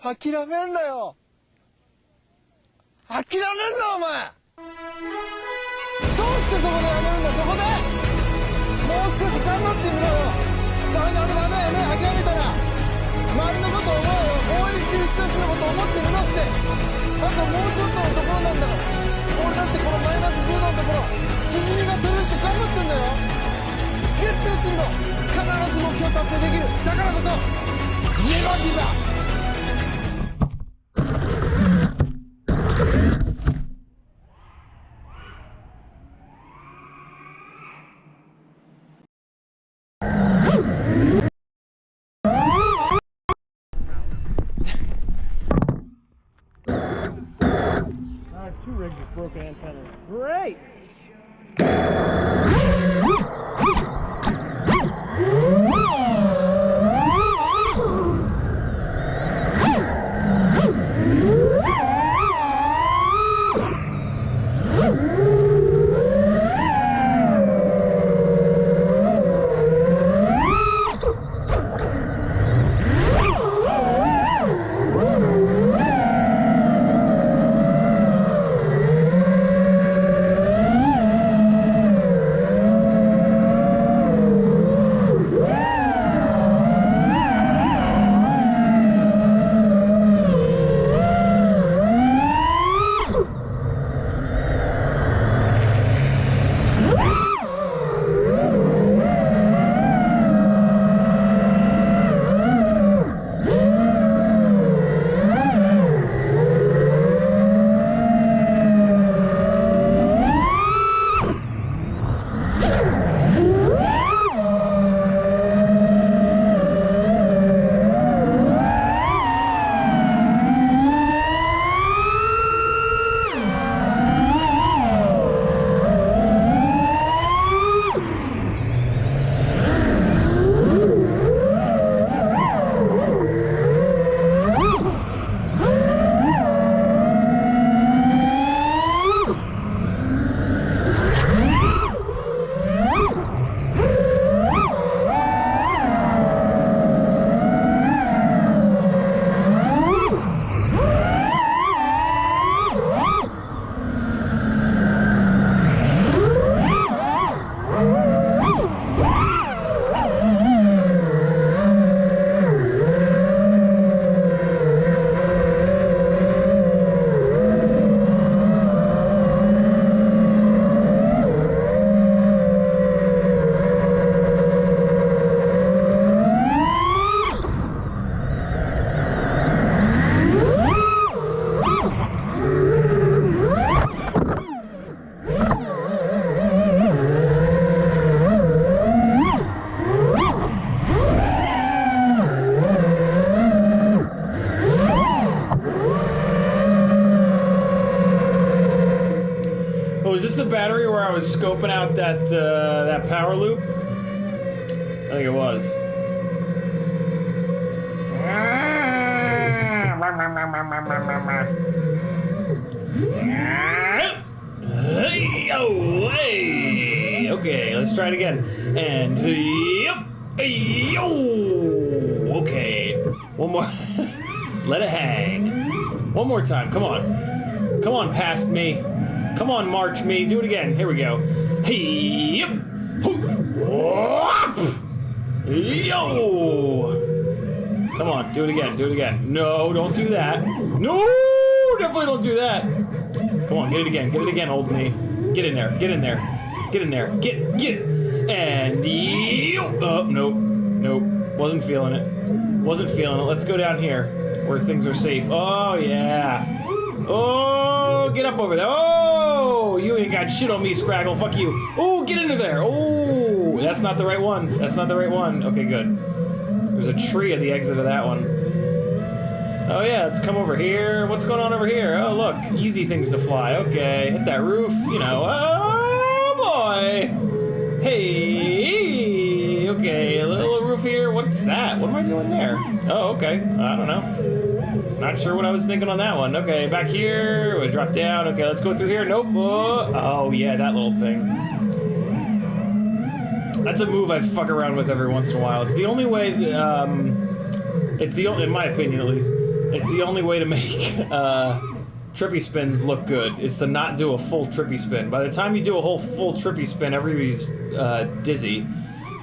諦めんだよ。諦めんなお前。どうしてそこでやめるんだ。そこでもう少し頑張ってみろよ。ダメダメダメ、やめ諦めたら周りのことを思うよ。応援してる人たちのことを思ってみろって。あともうちょっとのところなんだから。俺だってこのマイナス10度のところしじみが取れるって頑張ってんだよ。絶対やってみろ。必ず目標達成できる。だからこそネバーギブアップ。Two rigs with broken antennas. Great! Battery where I was scoping out that that power loop? I think it was. Hey, oh, hey. Okay, let's try it again. And yep, hey, yo. Okay, one more. Let it hang. One more time. Come on. Come on, past me. Come on, march me. Do it again. Here we go. Hey, yep. Yo. Come on, do it again. Do it again. No, don't do that. No, definitely don't do that. Come on, get it again. Get it again, old me. Get in there. Get in there. Get in there. Get it. And yo. Oh, nope. Nope. Wasn't feeling it. Wasn't feeling it. Let's go down here where things are safe. Oh, yeah. Oh, get up over there. Oh, you ain't got shit on me, Scraggle. Fuck you. Oh, get into there. Oh, that's not the right one. That's not the right one. Okay, good. There's a tree at the exit of that one. Oh, yeah, let's come over here. What's going on over here? Oh, look. Easy things to fly. Okay, hit that roof. You know. Oh, boy. Hey. Okay, a little roof here. What's that? What am I doing there? Oh, okay. I don't know. Not sure what I was thinking on that one. Okay, back here. We drop down. Okay, let's go through here. Nope. Oh, yeah, that little thing. That's a move I fuck around with every once in a while. It's the only way. It's the only, in my opinion at least, It's the only way to make trippy spins look good, is to not do a full trippy spin. By the time you do a whole full trippy spin, everybody's dizzy.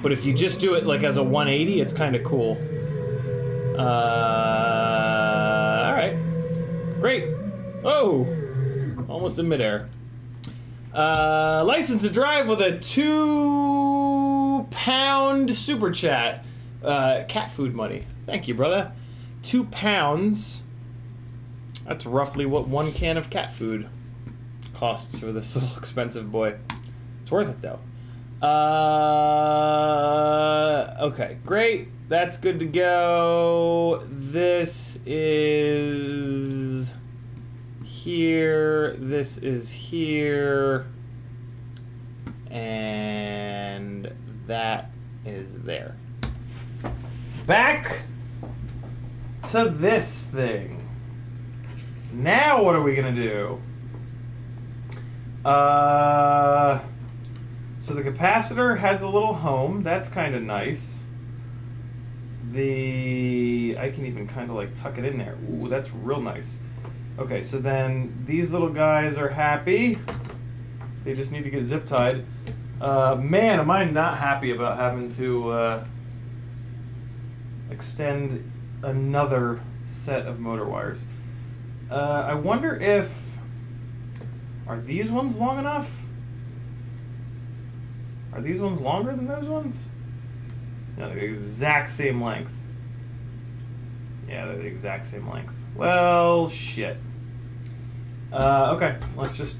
But if you just do it like as a 180, it's kind of cool. Alright. Great. Oh! Almost in midair. License to drive with a 2-pound super chat. Cat food money. Thank you, brother. 2 pounds. That's roughly what 1 can of cat food costs for this little expensive boy. It's worth it, though. Okay, great. That's good to go. This is here. This is here. And that is there. Back to this thing. Now what are we gonna do? So the capacitor has a little home. That's kind of nice. I can even kind of like tuck it in there. Ooh, that's real nice. Okay, so then these little guys are happy. They just need to get zip tied. Man, am I not happy about having to extend another set of motor wires. I wonder if... Are these ones long enough? Are these ones longer than those ones? No, they're the exact same length. Yeah, they're the exact same length. Well, shit. Okay, let's just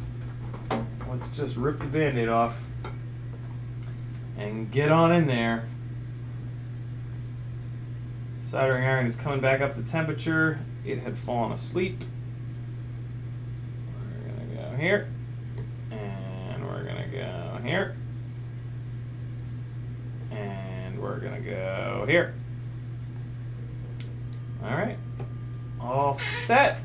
rip the Band-Aid off and get on in there. Soldering iron is coming back up to temperature. It had fallen asleep. We're gonna go here, and we're gonna go here, and we're gonna go here. All right, all set.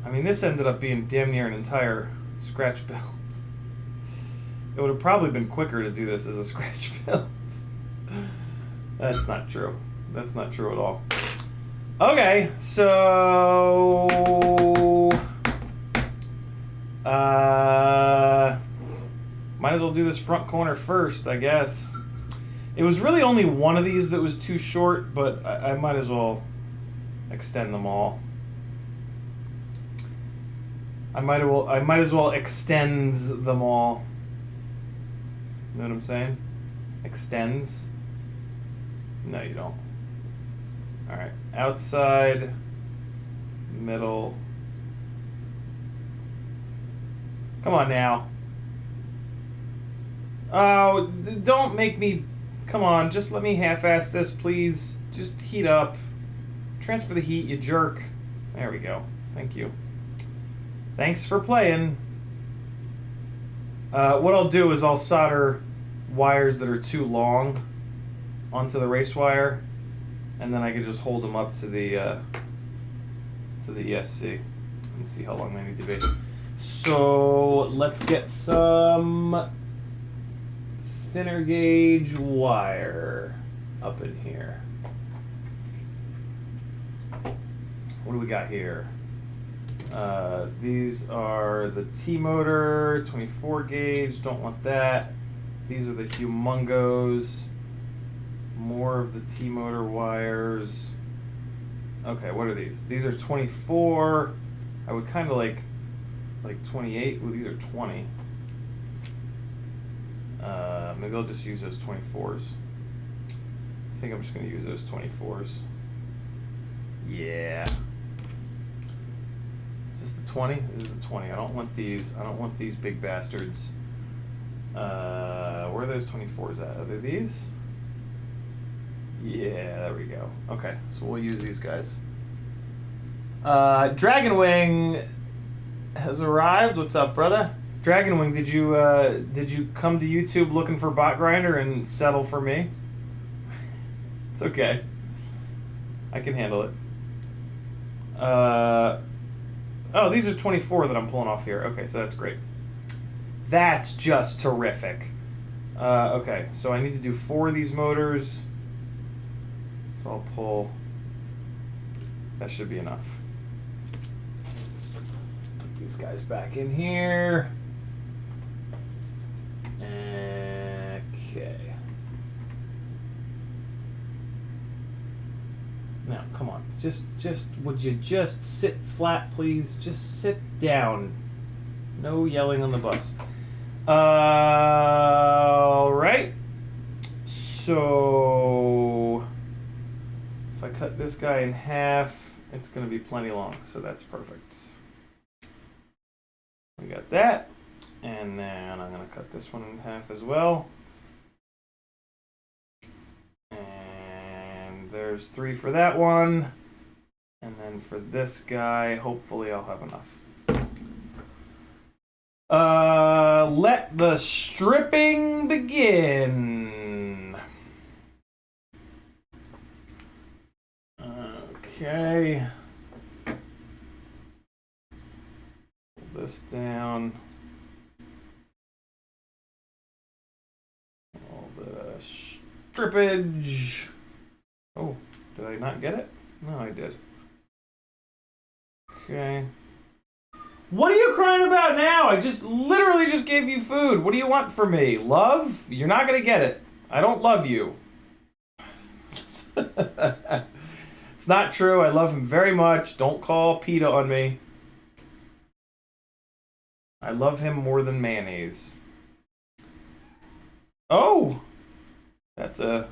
I mean, this ended up being damn near an entire scratch build. It would have probably been quicker to do this as a scratch build. That's not true. That's not true at all. Okay, so... might as well do this front corner first, I guess. It was really only one of these that was too short, but I might as well extend them all. I might as well extends them all. You know what I'm saying? Extends. No, you don't. Alright. Outside. Middle. Come on now. Oh, don't make me... Come on, just let me half-ass this, please. Just heat up. Transfer the heat, you jerk. There we go. Thank you. Thanks for playing. What I'll do is I'll solder wires that are too long onto the race wire, and then I can just hold them up to the ESC and see how long they need to be. So let's get some thinner gauge wire up in here. What do we got here? These are the T-motor, 24 gauge, don't want that. These are the Ummagawds. More of the T-motor wires. Okay, what are these? These are 24. I would kind of like 28. Well, these are 20. Maybe I'll just use those 24s. I think I'm just going to use those 24s. Yeah. Is this the 20? This is the 20. I don't want these. I don't want these big bastards. Where are those 24s at? Are they these? Yeah, there we go. Okay, so we'll use these guys. Dragonwing has arrived. What's up, brother? Dragonwing, did you come to YouTube looking for bot grinder and settle for me? It's okay. I can handle it. Oh, these are 24 that I'm pulling off here. Okay, so that's great. That's just terrific. Okay, so I need to do 4 of these motors. So So I'll pull. That should be enough. Put these guys back in here. Okay. Now, come on. Would you just sit flat, please? Just sit down. No yelling on the bus. All right. So, if I cut this guy in half, it's going to be plenty long, so that's perfect. We got that. And then I'm going to cut this one in half as well. And there's 3 for that one. And then for this guy, hopefully I'll have enough. Let the stripping begin. Okay. Pull this down. All the strippage. Oh, did I not get it? No, I did. Okay. What are you crying about now? I literally just gave you food. What do you want from me? Love? You're not gonna get it. I don't love you. It's not true. I love him very much. Don't call PETA on me. I love him more than mayonnaise. Oh! That's a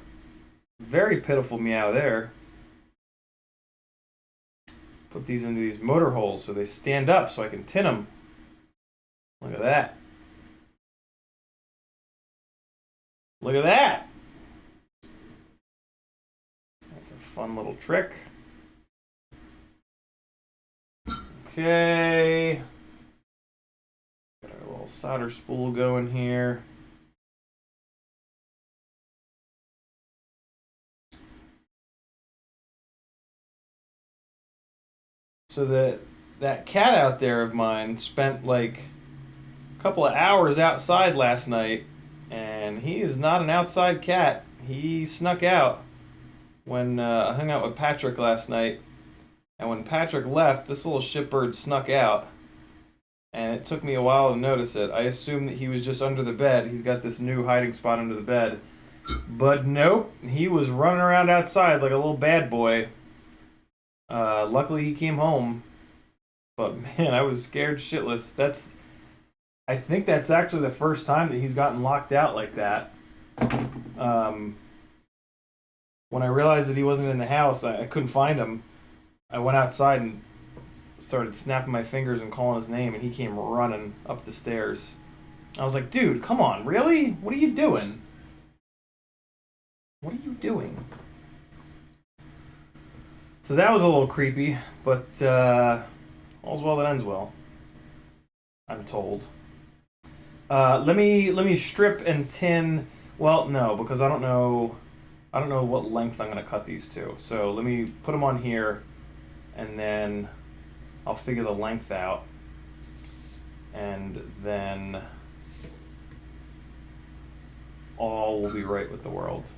very pitiful meow there. Put these into these motor holes so they stand up so I can tin them. Look at that. Look at that. That's a fun little trick. Okay. Got our little solder spool going here. So that cat out there of mine spent like a couple of hours outside last night, and he is not an outside cat. He snuck out when I hung out with Patrick last night, and when Patrick left, this little shitbird snuck out, and it took me a while to notice it. I assumed that he was just under the bed. He's got this new hiding spot under the bed, but nope, he was running around outside like a little bad boy. Luckily he came home, but man, I was scared shitless. I think that's actually the first time that he's gotten locked out like that. When I realized that he wasn't in the house, I couldn't find him. I went outside and started snapping my fingers and calling his name, and he came running up the stairs. I was like, dude, come on, really? What are you doing? What are you doing? So that was a little creepy, but all's well that ends well, I'm told. Let me strip and tin. Well, no, because I don't know what length I'm gonna cut these to. So let me put them on here, and then I'll figure the length out, and then all will be right with the world.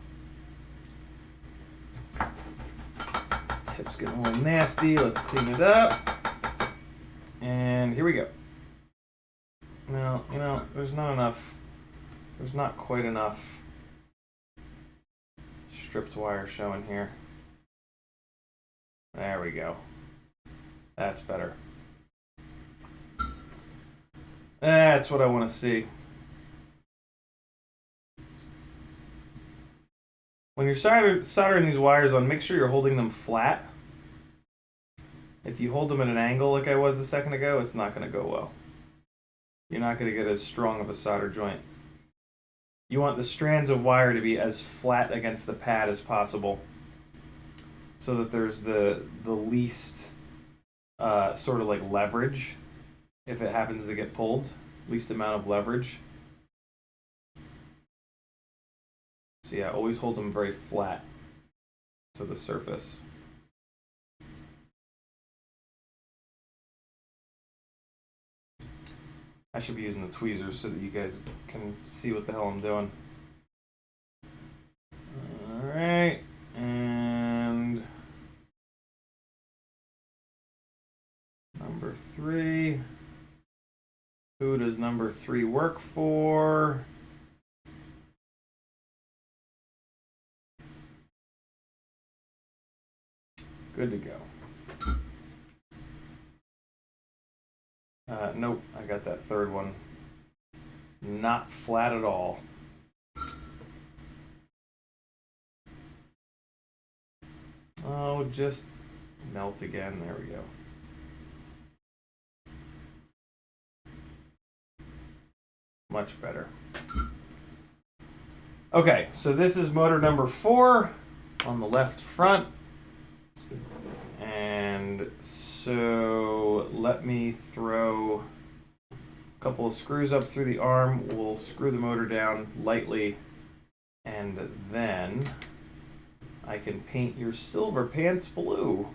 Tip's getting a little nasty. Let's clean it up. And here we go. Now, there's not enough. There's not quite enough stripped wire showing here. There we go. That's better. That's what I want to see. When you're soldering these wires on, make sure you're holding them flat. If you hold them at an angle like I was a second ago, it's not going to go well. You're not going to get as strong of a solder joint. You want the strands of wire to be as flat against the pad as possible, so that there's the least sort of like leverage if it happens to get pulled. Least amount of leverage. So yeah, always hold them very flat to the surface. I should be using the tweezers so that you guys can see what the hell I'm doing. Alright, and number 3. Who does number 3 work for? Good to go. Nope, I got that third one. Not flat at all. Oh, just melt again. There we go. Much better. Okay, so this is motor number 4 on the left front. And so let me throw a couple of screws up through the arm. We'll screw the motor down lightly, and then I can paint your silver pants blue.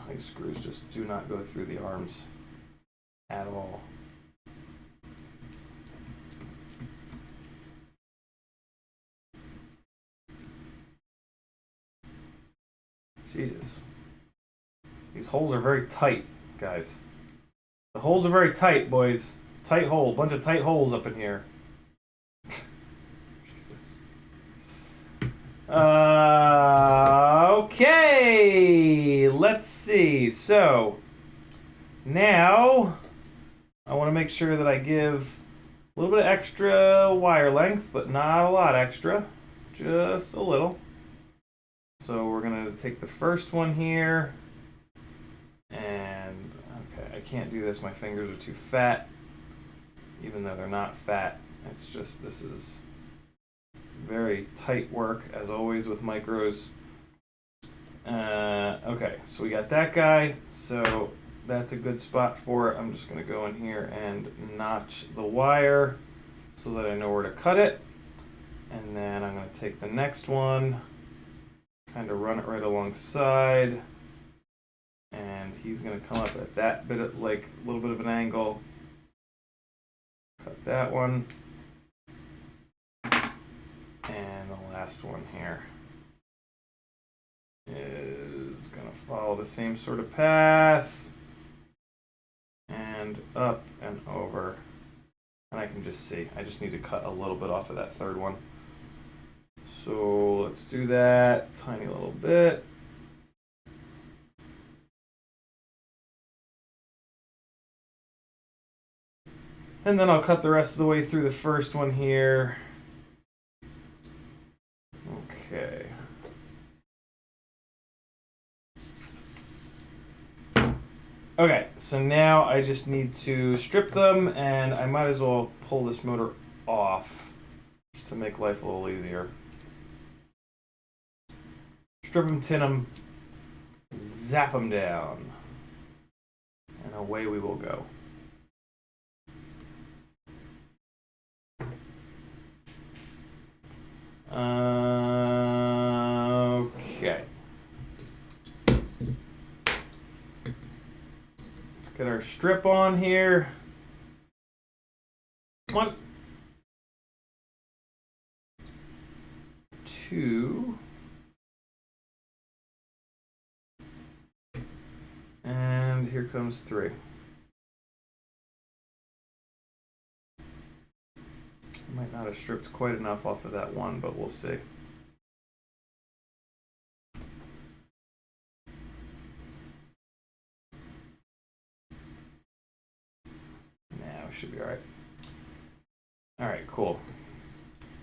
These screws just do not go through the arms at all. Jesus. These holes are very tight, guys. The holes are very tight, boys. Tight hole. Bunch of tight holes up in here. Jesus. Okay. Let's see. So, now I want to make sure that I give a little bit of extra wire length, but not a lot extra. Just a little. So we're going to take the first one here, and, okay, I can't do this. My fingers are too fat, even though they're not fat. It's just, this is very tight work, as always with micros. Okay, so we got that guy, so that's a good spot for it. I'm just going to go in here and notch the wire so that I know where to cut it. And then I'm going to take the next one, kind of run it right alongside, and he's going to come up at that bit of, like, a little bit of an angle. Cut that one, and the last one here is going to follow the same sort of path, and up and over, and I can just see. I just need to cut a little bit off of that third one. So let's do that tiny little bit. And then I'll cut the rest of the way through the first one here. Okay. Okay, so now I just need to strip them, and I might as well pull this motor off just to make life a little easier. Strip them, tin them, zap them down, and away we will go. Okay. Let's get our strip on here. 1, 2. And here comes 3. I might not have stripped quite enough off of that one, but we'll see. Now we should be alright. Alright, cool.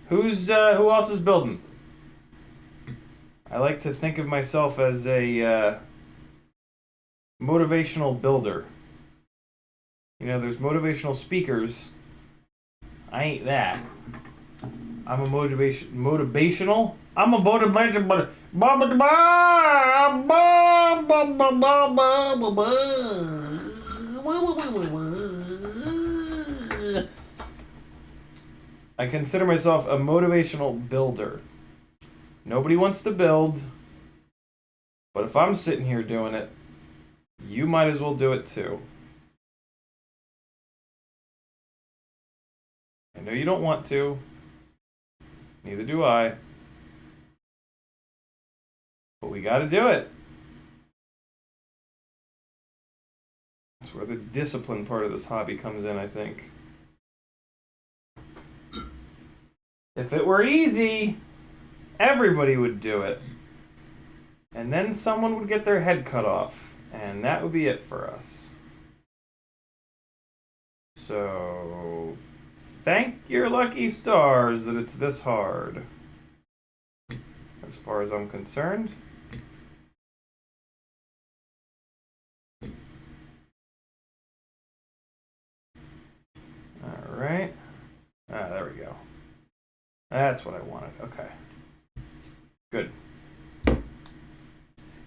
Who else is building? I like to think of myself as a motivational builder. You know, there's motivational speakers. I ain't that. I'm a motivational. I'm a motivational. I consider myself a motivational builder. Nobody wants to build, but if I'm sitting here doing it, you might as well do it too. I know you don't want to. Neither do I. But We got to do it. That's where the discipline part of this hobby comes in, I think. If it were easy, everybody would do it. And then someone would get their head cut off. And that would be it for us. So, thank your lucky stars that it's this hard. As far as I'm concerned. Alright. Ah, there we go. That's what I wanted. Okay. Good.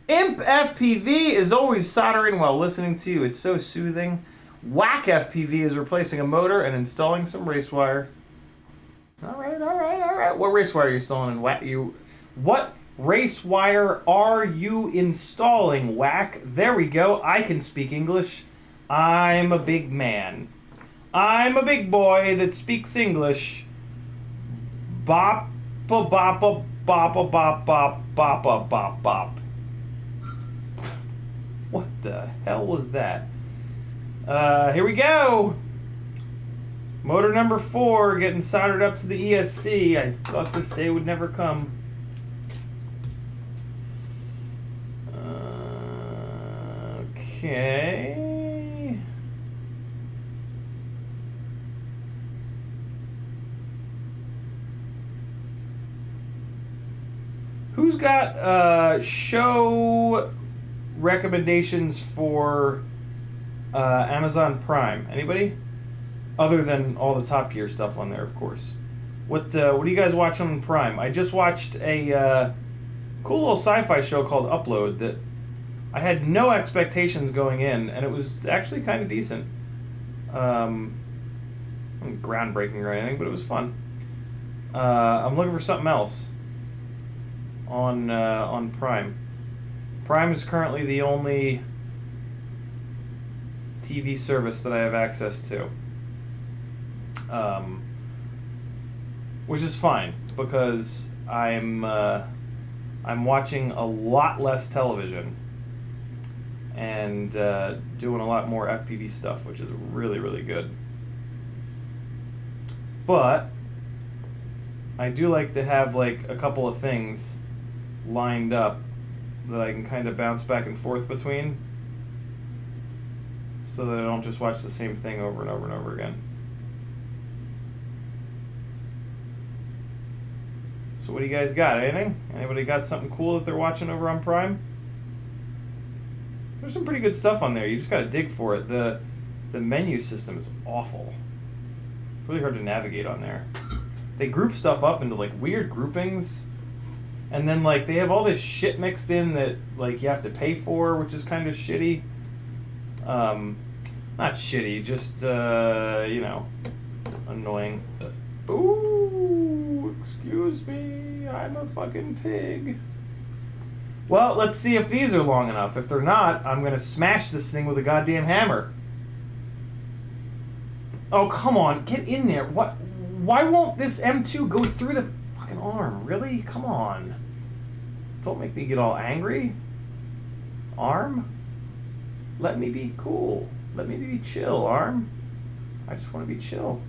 Imp FPV is always soldering while listening to you. It's so soothing. Whack FPV is replacing a motor and installing some race wire. Alright, alright, alright. What race wire are you installing? What race wire are you installing, Whack? There we go. I can speak English. I'm a big man. I'm a big boy that speaks English. Bop, bop, bop, bop, bop, bop, bop, bop, bop, bop. What the hell was that? Here we go. Motor number 4 getting soldered up to the ESC. I thought this day would never come. Okay. Who's got show recommendations for Amazon Prime? Anybody? Other than all the Top Gear stuff on there, of course. What are you guys watching on Prime? I just watched a cool little sci-fi show called Upload that I had no expectations going in, and it was actually kind of decent. Not groundbreaking or anything, but it was fun. I'm looking for something else on Prime. Prime is currently the only TV service that I have access to, which is fine because I'm watching a lot less television and doing a lot more FPV stuff, which is really, really good. But I do like to have like a couple of things lined up that I can kind of bounce back and forth between so that I don't just watch the same thing over and over and over again. So what do you guys got? Anything? Anybody got something cool that they're watching over on Prime? There's some pretty good stuff on there. You just gotta dig for it. The menu system is awful. It's really hard to navigate on there. They group stuff up into like weird groupings, and then like they have all this shit mixed in that like you have to pay for, which is kind of shitty. Not shitty, just you know, annoying. Ooh, excuse me, I'm a fucking pig. Well, let's see if these are long enough. If they're not, I'm gonna smash this thing with a goddamn hammer. Oh, come on, get in there. What? Why won't this M2 go through the fucking arm? Really? Come on. Don't make me get all angry. Arm? Let me be cool. Let me be chill, arm. I just want to be chill.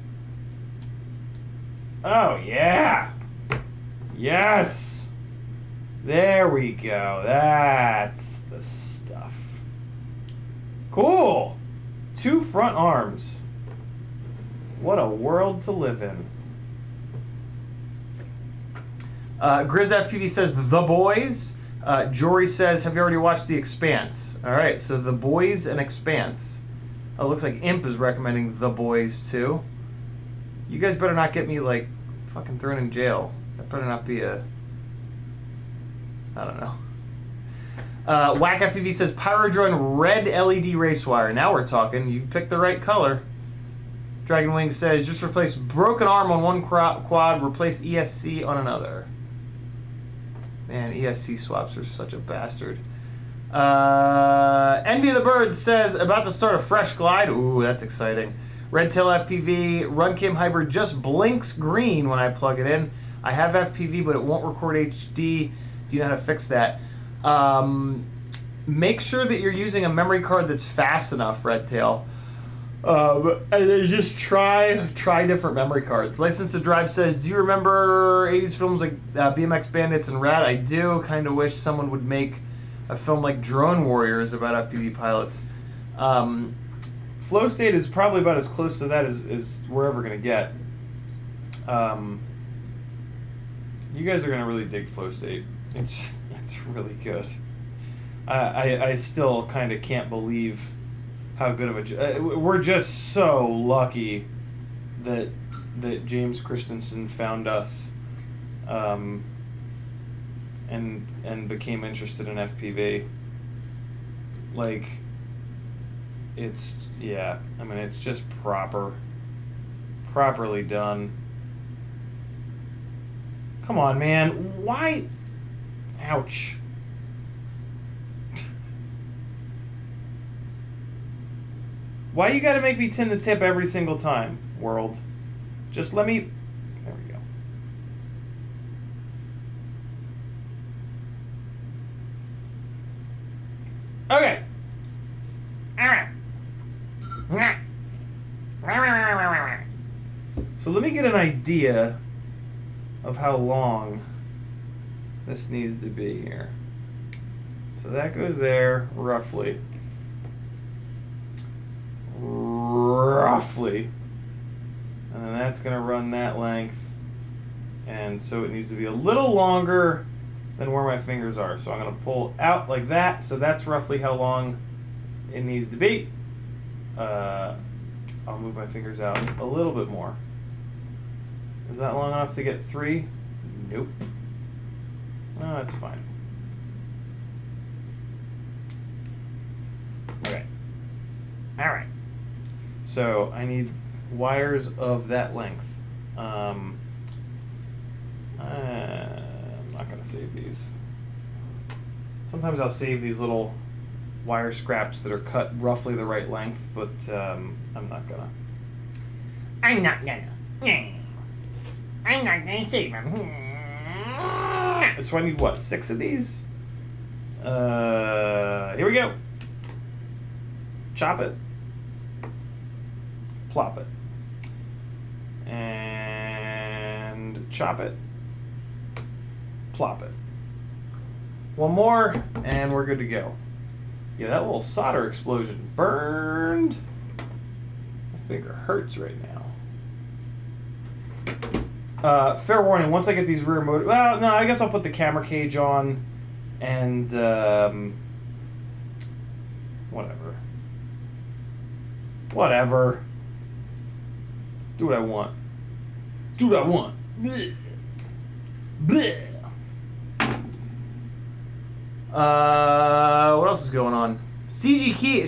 Oh, yeah. Yes. There we go. That's the stuff. Cool. 2 front arms. What a world to live in. Grizz FPV says, The Boys. Jory says, have you already watched The Expanse? All right, so The Boys and Expanse. Oh, it looks like Imp is recommending The Boys, too. You guys better not get me, like, fucking thrown in jail. That better not be a... I don't know. Whack FPV says, Pyrodrone red LED race wire. Now we're talking. You picked the right color. Dragon Wing says, just replace broken arm on one quad, replace ESC on another. Man, ESC swaps are such a bastard. Envy of the Bird says, about to start a fresh glide. Ooh, that's exciting. Red Tail FPV, Runcam Hybrid just blinks green when I plug it in. I have FPV, but it won't record HD. Do you know how to fix that? Make sure that you're using a memory card that's fast enough, Redtail. And then just try different memory cards. License to Drive says, do you remember 80s films like BMX Bandits and Rad? I do. Kind of wish someone would make a film like Drone Warriors about FPV pilots. Flow State is probably about as close to that as we're ever going to get. You guys are going to really dig Flow State. It's really good. I still kind of can't believe how good of a... we're just so lucky that James Christensen found us and became interested in FPV. Like, it's... yeah, I mean, it's just properly done. Come on, man. Why? Ouch. Why you gotta make me tin the tip every single time, world? Just let me... there we go. Okay. So let me get an idea of how long this needs to be here. So that goes there, roughly. And then that's going to run that length. And so it needs to be a little longer than where my fingers are. So I'm going to pull out like that. So that's roughly how long it needs to be. I'll move my fingers out a little bit more. Is that long enough to get 3? Nope. No, that's fine. Okay. All right. So I need wires of that length. I'm not going to save these. Sometimes I'll save these little wire scraps that are cut roughly the right length, but I'm not gonna. I'm not gonna save them. So I need what? 6 of these? Here we go. Chop it. Plop it. And chop it. Plop it. One more, and we're good to go. Yeah, that little solder explosion burned. My finger hurts right now. Fair warning, once I get these rear motor... well, no, I guess I'll put the camera cage on and... whatever. Whatever. Do what I want. Do what I want. Blech. Blech. What else is going on? CGK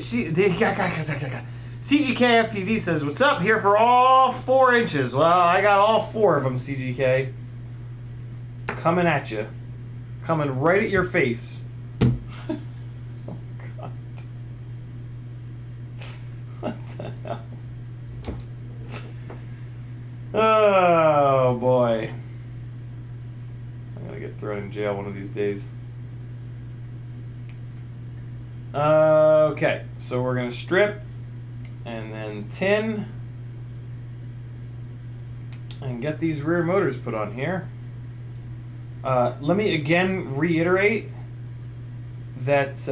FPV says, what's up? Here for all 4 inches. Well, I got all 4 of them, CGK. Coming at you. Coming right at your face. Oh, God. What the hell? Oh, boy. I'm going to get thrown in jail one of these days. Okay, so we're going to strip and then tin and get these rear motors put on here. Let me again reiterate that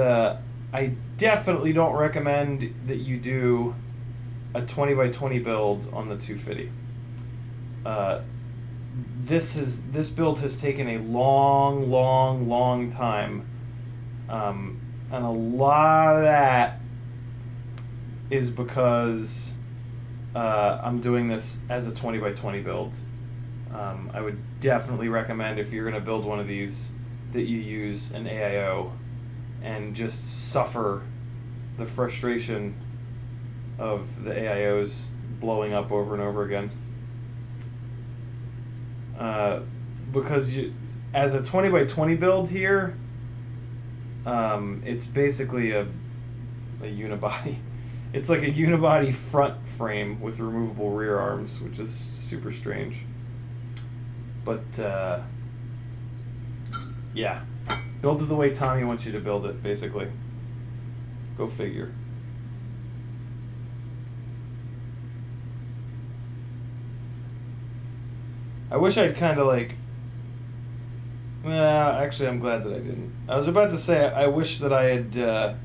I definitely don't recommend that you do a 20x20 build on the 250. This build has taken a long time. And a lot of that is because I'm doing this as a 20x20 build. I would definitely recommend, if you're going to build one of these, that you use an AIO and just suffer the frustration of the AIOs blowing up over and over again. Because as a 20x20 build here, it's basically a unibody. It's like a unibody front frame with removable rear arms, which is super strange. But, yeah. Build it the way Tommy wants you to build it, basically. Go figure. I wish I'd kind of like... actually, I'm glad that I didn't. I was about to say, I wish that I had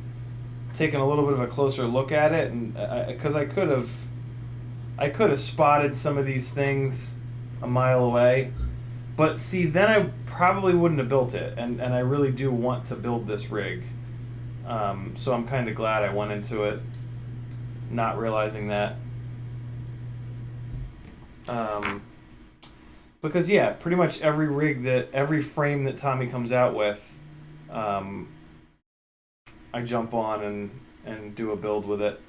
taken a little bit of a closer look at it, and because I could have spotted some of these things a mile away. But see, then I probably wouldn't have built it, and I really do want to build this rig. So I'm kind of glad I went into it, not realizing that. Because yeah, pretty much every frame that Tommy comes out with, I jump on and do a build with it.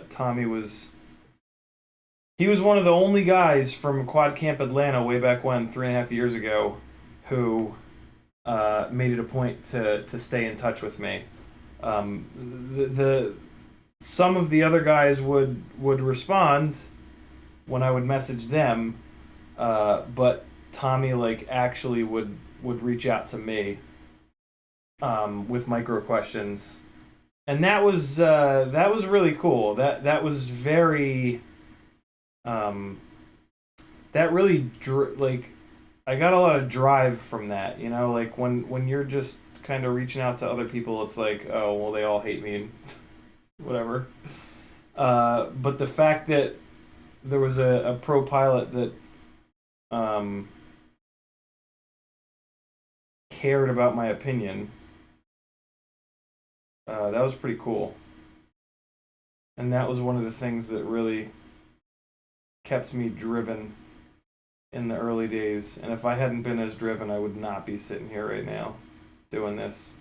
Tommy was one of the only guys from Quad Camp Atlanta way back when, 3.5 years ago, who made it a point to stay in touch with me. Some of the other guys would respond when I would message them, but Tommy actually would reach out to me with micro questions, and that was really cool. That was very that really I got a lot of drive from that, you know, when you're just kind of reaching out to other people, it's like, oh well, they all hate me and whatever. But the fact that there was a pro pilot that cared about my opinion, that was pretty cool. And that was one of the things that really kept me driven in the early days. And if I hadn't been as driven, I would not be sitting here right now doing this.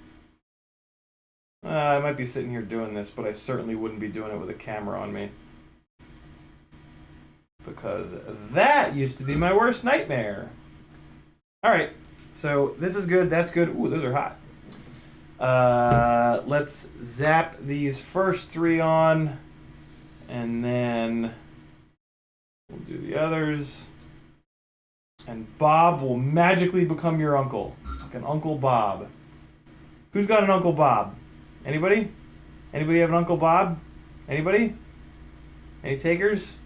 I might be sitting here doing this, but I certainly wouldn't be doing it with a camera on me. Because that used to be my worst nightmare. Alright, so this is good, that's good. Ooh, those are hot. Let's zap these first 3 on, and then we'll do the others. And Bob will magically become your uncle. Like an Uncle Bob. Who's got an Uncle Bob? Anybody? Anybody have an Uncle Bob? Anybody? Any takers?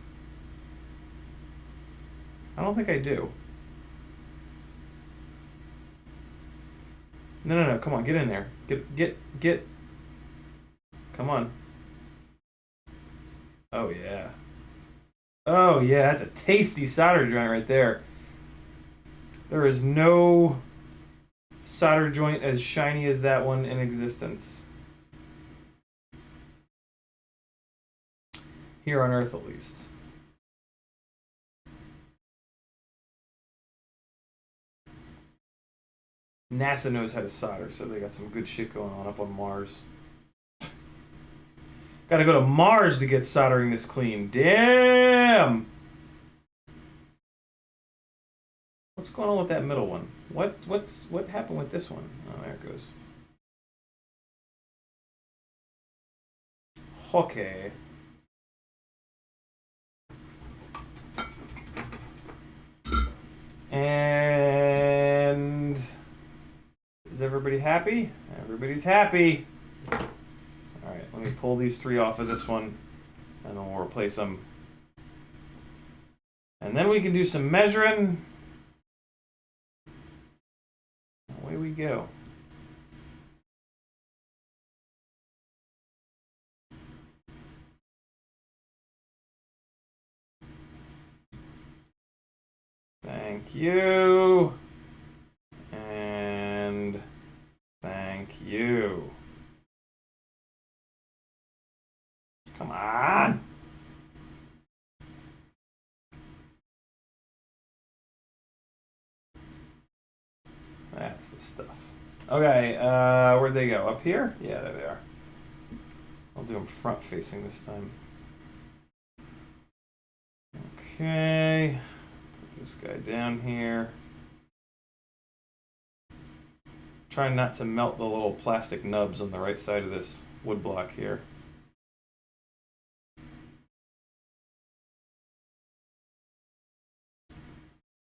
I don't think I do. No, come on, get in there. Get. Come on. Oh, yeah. Oh, yeah, that's a tasty solder joint right there. There is no solder joint as shiny as that one in existence. Here on Earth, at least. NASA knows how to solder, so they got some good shit going on up on Mars. Gotta go to Mars to get soldering this clean. Damn! What's going on with that middle one? What happened with this one? Oh, there it goes. Okay. And is everybody happy? Everybody's happy. Alright, let me pull these 3 off of this one, and then we'll replace them. And then we can do some measuring. Away we go. Thank you. And thank you. Come on. That's the stuff. Okay, where'd they go? Up here? Yeah, there they are. I'll do them front facing this time. Okay. Put this guy down here. Trying not to melt the little plastic nubs on the right side of this wood block here.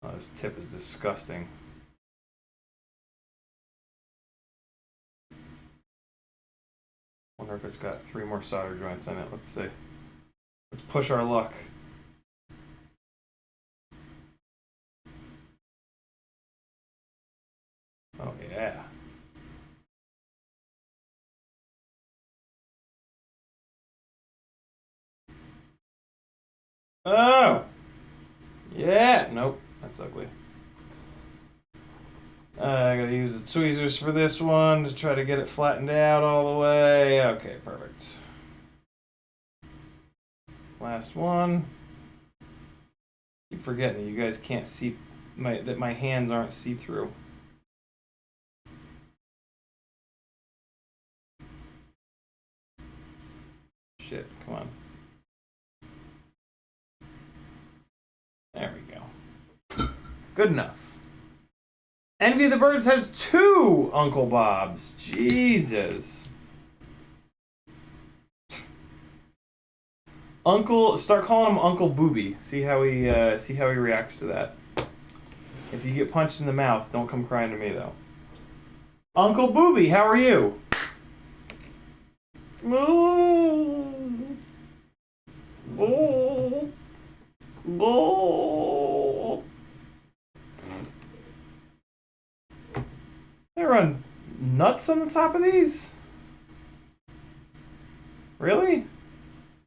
Oh, this tip is disgusting. or if it's got 3 more solder joints in it. Let's see. Let's push our luck. Oh, yeah. Oh! Yeah! Nope. That's ugly. I gotta use the tweezers for this one to try to get it flattened out all the way. Okay, perfect. Last one. Keep forgetting that you guys can't see that my hands aren't see-through. Shit, come on. There we go. Good enough. Envy of the Birds has 2 Uncle Bobs. Jesus. Start calling him Uncle Booby. See how he reacts to that. If you get punched in the mouth, don't come crying to me though. Uncle Booby, how are you? Boo. Boo. Boo. They run nuts on the top of these? Really?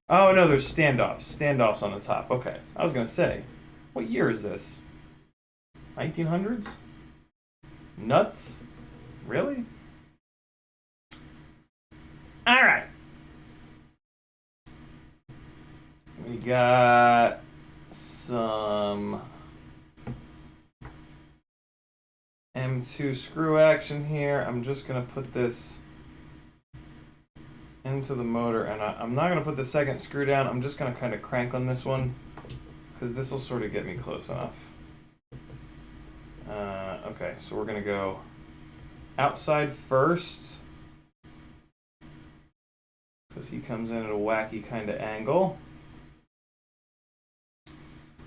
Oh no, there's standoffs. Standoffs on the top. Okay. I was gonna say, what year is this? 1900s? Nuts? Really? Alright. We got some M2 screw action here. I'm just gonna put this into the motor, and I'm not gonna put the second screw down. I'm just gonna kind of crank on this one because this will sort of get me close enough. Okay, so we're gonna go outside first because he comes in at a wacky kind of angle.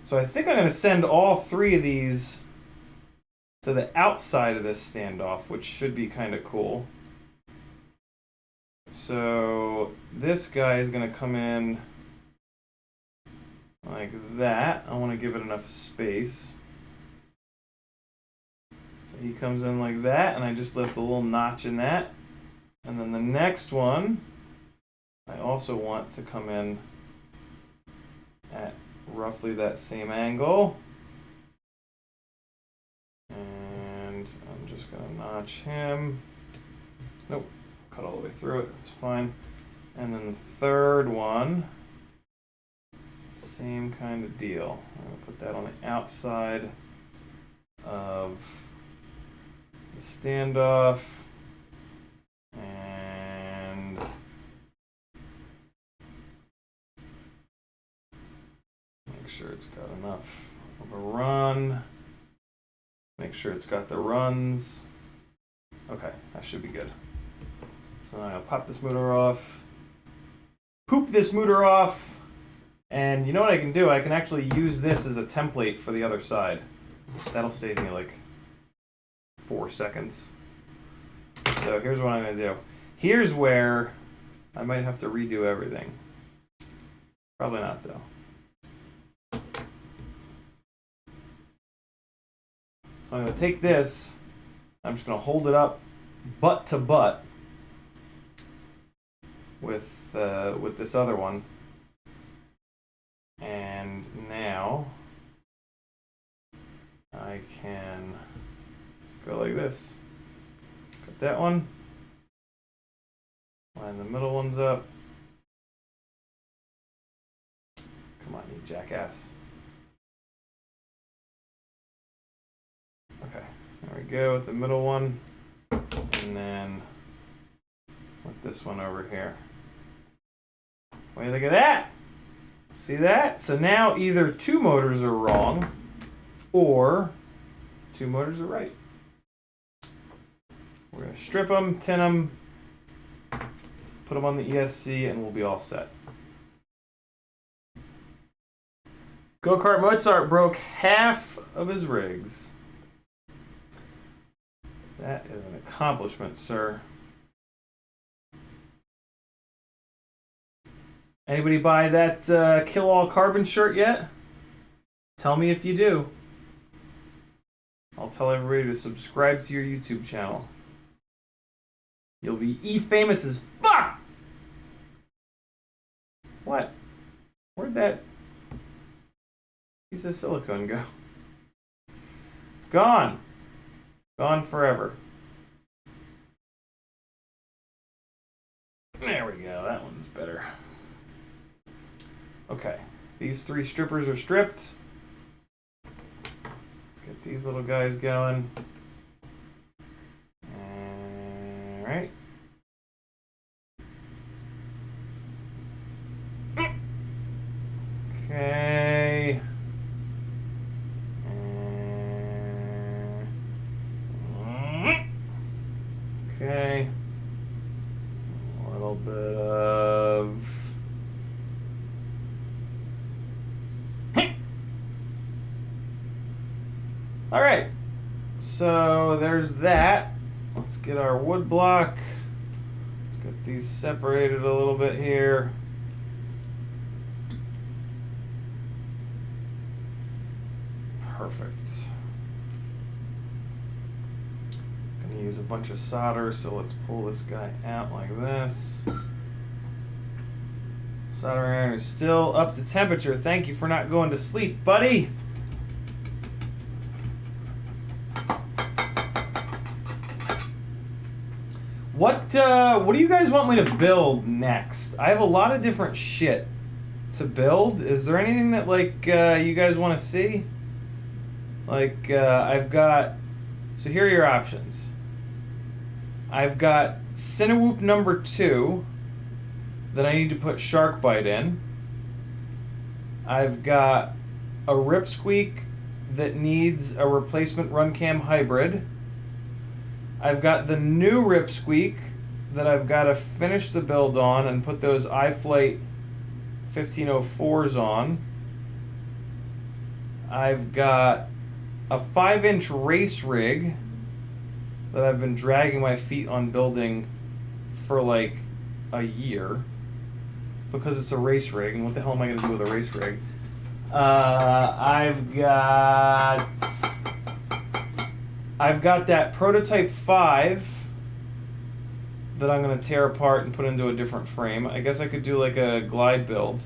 So I think I'm gonna send all 3 of these to the outside of this standoff, which should be kind of cool. So this guy is going to come in like that. I want to give it enough space. So he comes in like that, and I just left a little notch in that. And then the next one, I also want to come in at roughly that same angle. And I'm just going to notch him. Nope. Cut all the way through it. It's fine. And then the third one, same kind of deal. I'm going to put that on the outside of the standoff. And make sure it's got enough of a run. Make sure it's got the runs. Okay, that should be good. So now I'll pop this motor off, poop this motor off, and you know what I can do? I can actually use this as a template for the other side. That'll save me like 4 seconds. So here's what I'm going to do. Here's where I might have to redo everything. Probably not though. So I'm going to take this, I'm just going to hold it up butt to butt with this other one. And now I can go like this. Cut that one. Line the middle ones up. Come on, you jackass. Okay, there we go with the middle one, and then with this one over here. What do you think of that? See that? So now either 2 motors are wrong, or 2 motors are right. We're going to strip them, tin them, put them on the ESC, and we'll be all set. Go-Kart Mozart broke half of his rigs. That is an accomplishment, sir. Anybody buy that Kill All Carbon shirt yet? Tell me if you do. I'll tell everybody to subscribe to your YouTube channel. You'll be E-famous as fuck! What? Where'd that piece of silicone go? It's gone. Gone forever. There we go. That one's better. Okay. These 3 strippers are stripped. Let's get these little guys going. Alright. Okay. Okay. A little bit of... Alright. So there's that. Let's get our wood block. Let's get these separated a little bit here. Perfect. Gonna use a bunch of solder, so let's pull this guy out like this. Soldering iron is still up to temperature. Thank you for not going to sleep, buddy. What do you guys want me to build next? I have a lot of different shit to build. Is there anything that like you guys want to see? Like I've got, so here are your options. I've got Cinewoop number 2 that I need to put shark bite in. I've got a Ripsqueak that needs a replacement Runcam hybrid. I've got the new Ripsqueak that I've got to finish the build on and put those iFlight 1504s on. I've got a 5-inch race rig that I've been dragging my feet on building for like a year because it's a race rig, and what the hell am I going to do with a race rig? I've got that Prototype 5 that I'm going to tear apart and put into a different frame. I guess I could do like a glide build.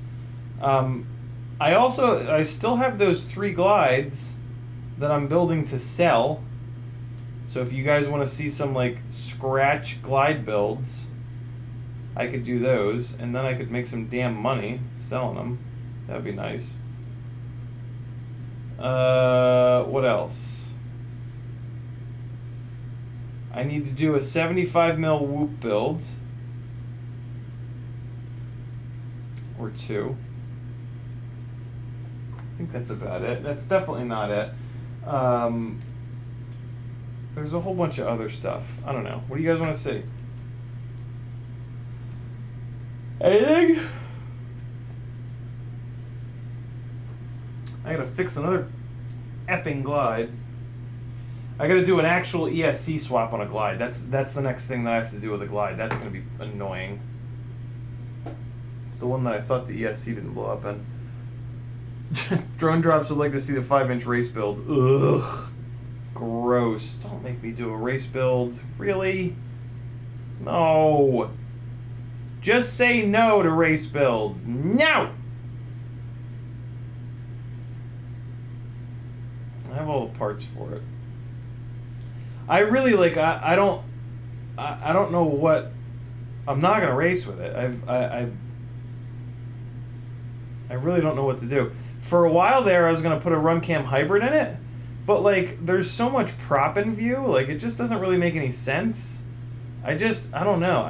I still have those 3 glides that I'm building to sell. So if you guys want to see some like scratch glide builds, I could do those, and then I could make some damn money selling them. That'd be nice. What else? I need to do a 75mm Whoop build. Or 2. I think that's about it. That's definitely not it. There's a whole bunch of other stuff. I don't know. What do you guys want to see? Anything? I gotta fix another effing glide. I gotta do an actual ESC swap on a glide. That's the next thing that I have to do with a glide. That's gonna be annoying. It's the one that I thought the ESC didn't blow up in. Drone Drops would like to see the 5-inch race build. Ugh. Gross. Don't make me do a race build. Really? No. Just say no to race builds. No! I have all the parts for it. I really like. I don't know what. I'm not gonna race with it. I really don't know what to do. For a while there, I was gonna put a Runcam hybrid in it, but like, there's so much prop in view. Like, it just doesn't really make any sense. I don't know.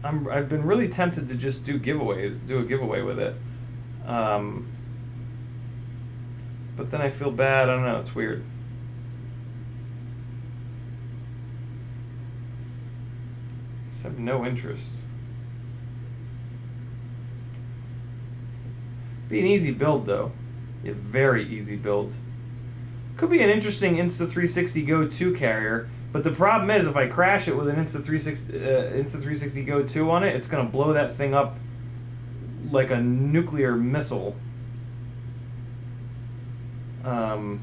I've been really tempted to just do giveaways, do a giveaway with it. But then I feel bad. I don't know. It's weird. Just have no interest. Be an easy build though. A very easy build. Could be an interesting Insta360 Go 2 carrier, but the problem is if I crash it with an Insta360 Go 2 on it, it's gonna blow that thing up like a nuclear missile. And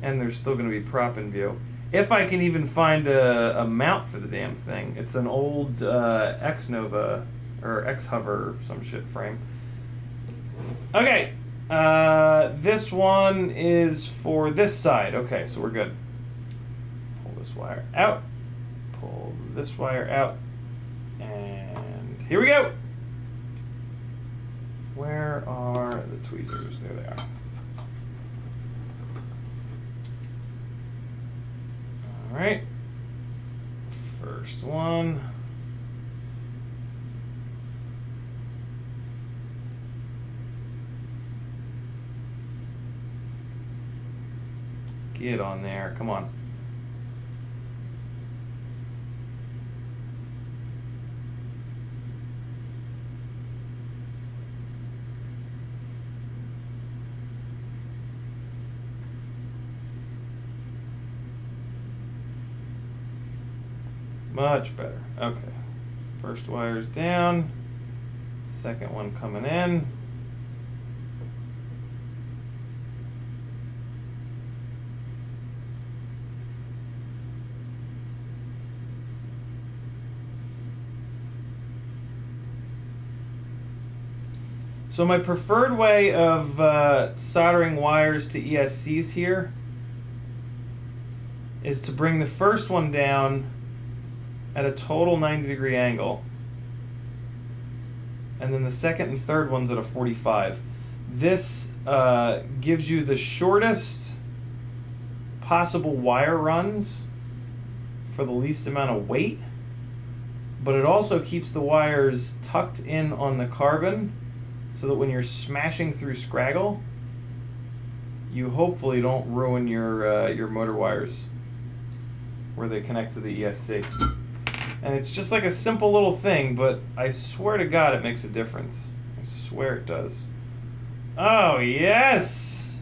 there's still going to be prop in view. If I can even find a mount for the damn thing. It's an old X-Nova or X-Hover some shit frame. Okay. This one is for this side. Okay, so we're good. Pull this wire out. Pull this wire out. And here we go. Where are the tweezers? There they are. All right. First one. Get on there. Come on. Much better. Okay. First wire's down. Second one coming in. So my preferred way of soldering wires to ESCs here is to bring the first one down at a total 90-degree angle, and then the second and third one's at a 45. This gives you the shortest possible wire runs for the least amount of weight, but it also keeps the wires tucked in on the carbon so that when you're smashing through scraggle, you hopefully don't ruin your motor wires where they connect to the ESC. And it's just like a simple little thing, but I swear to God it makes a difference. I swear it does. Oh, yes!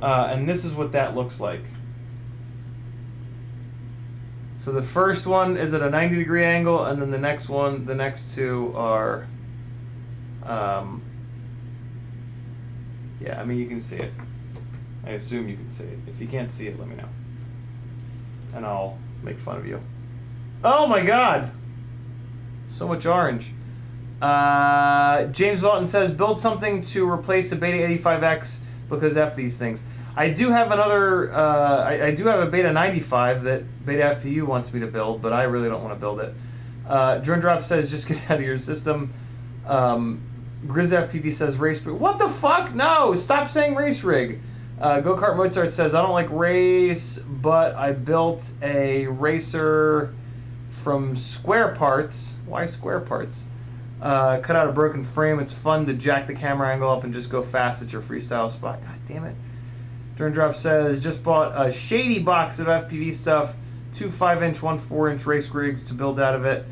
And this is what that looks like. So the first one is at a 90-degree angle, and then the next two are... yeah, I mean, you can see it. I assume you can see it. If you can't see it, let me know. And I'll make fun of you. Oh my God! So much orange. James Walton says, build something to replace the Beta 85X because F these things. I do have another, I do have a Beta 95 that Beta FPV wants me to build, but I really don't want to build it. Drone Drop says, just get out of your system. Grizz FPV says, race rig. What the fuck? No! Stop saying race rig. Go-Kart Mozart says, I don't like race, but I built a racer from square parts. Why square parts? Cut out a broken frame. It's fun to jack the camera angle up and just go fast at your freestyle spot. God damn it. Drone Drop says, just bought a shady box of FPV stuff, 2 5-inch, 1 4-inch race rigs to build out of it.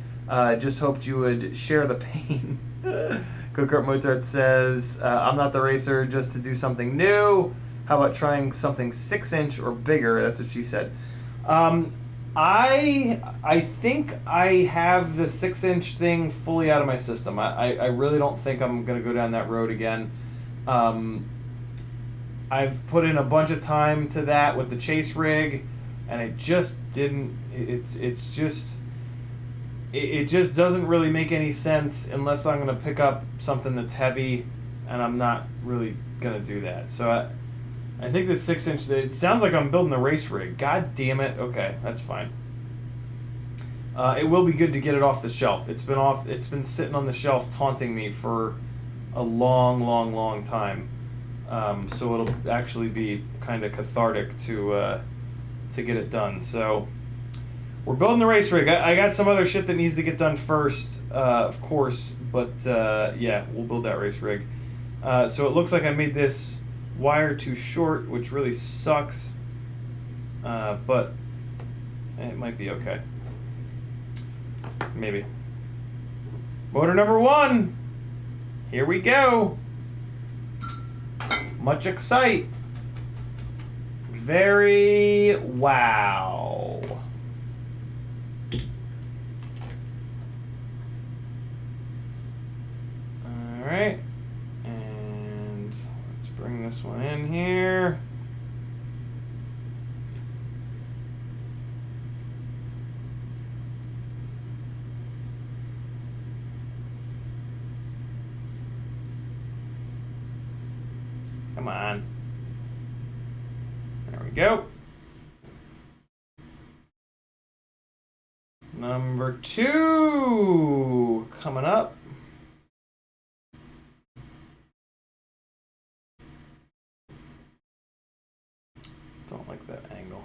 Just hoped you would share the pain. Go-Kart Mozart says, I'm not the racer, just to do something new. How about trying something 6-inch or bigger? That's what she said. I think I have the 6-inch thing fully out of my system. I really don't think I'm going to go down that road again. I've put in a bunch of time to that with the chase rig, and it just didn't. It just doesn't really make any sense unless I'm going to pick up something that's heavy, and I'm not really going to do that. So I think the 6-inch, it sounds like I'm building a race rig. God damn it. Okay, that's fine. It will be good to get it off the shelf. It's been sitting on the shelf taunting me for a long time. So it'll actually be kind of cathartic to get it done. So we're building the race rig. I got some other shit that needs to get done first, of course, but yeah, we'll build that race rig. So it looks like I made this wire too short, which really sucks, but it might be okay. Maybe. Motor number 1. Here we go. Much excite. Very wow. Come on. There we go. Number 2 coming up. Don't like that angle.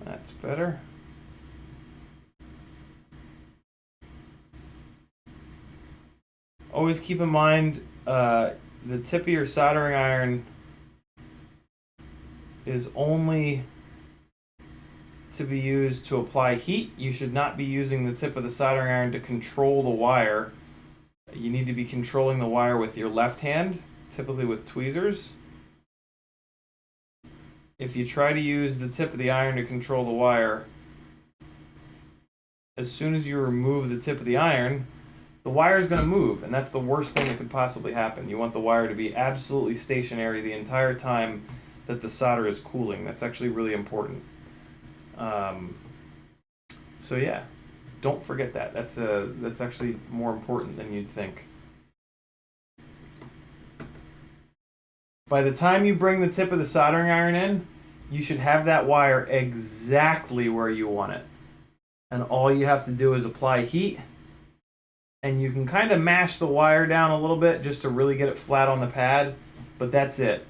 That's better. Always keep in mind the tip of your soldering iron is only to be used to apply heat. You should not be using the tip of the soldering iron to control the wire. You need to be controlling the wire with your left hand, typically with tweezers. If you try to use the tip of the iron to control the wire, as soon as you remove the tip of the iron, the wire is going to move, and that's the worst thing that could possibly happen. You want the wire to be absolutely stationary the entire time that the solder is cooling. That's actually really important. So yeah, don't forget that. That's actually more important than you'd think. By the time you bring the tip of the soldering iron in, you should have that wire exactly where you want it. And all you have to do is apply heat. And you can kind of mash the wire down a little bit just to really get it flat on the pad. But that's it.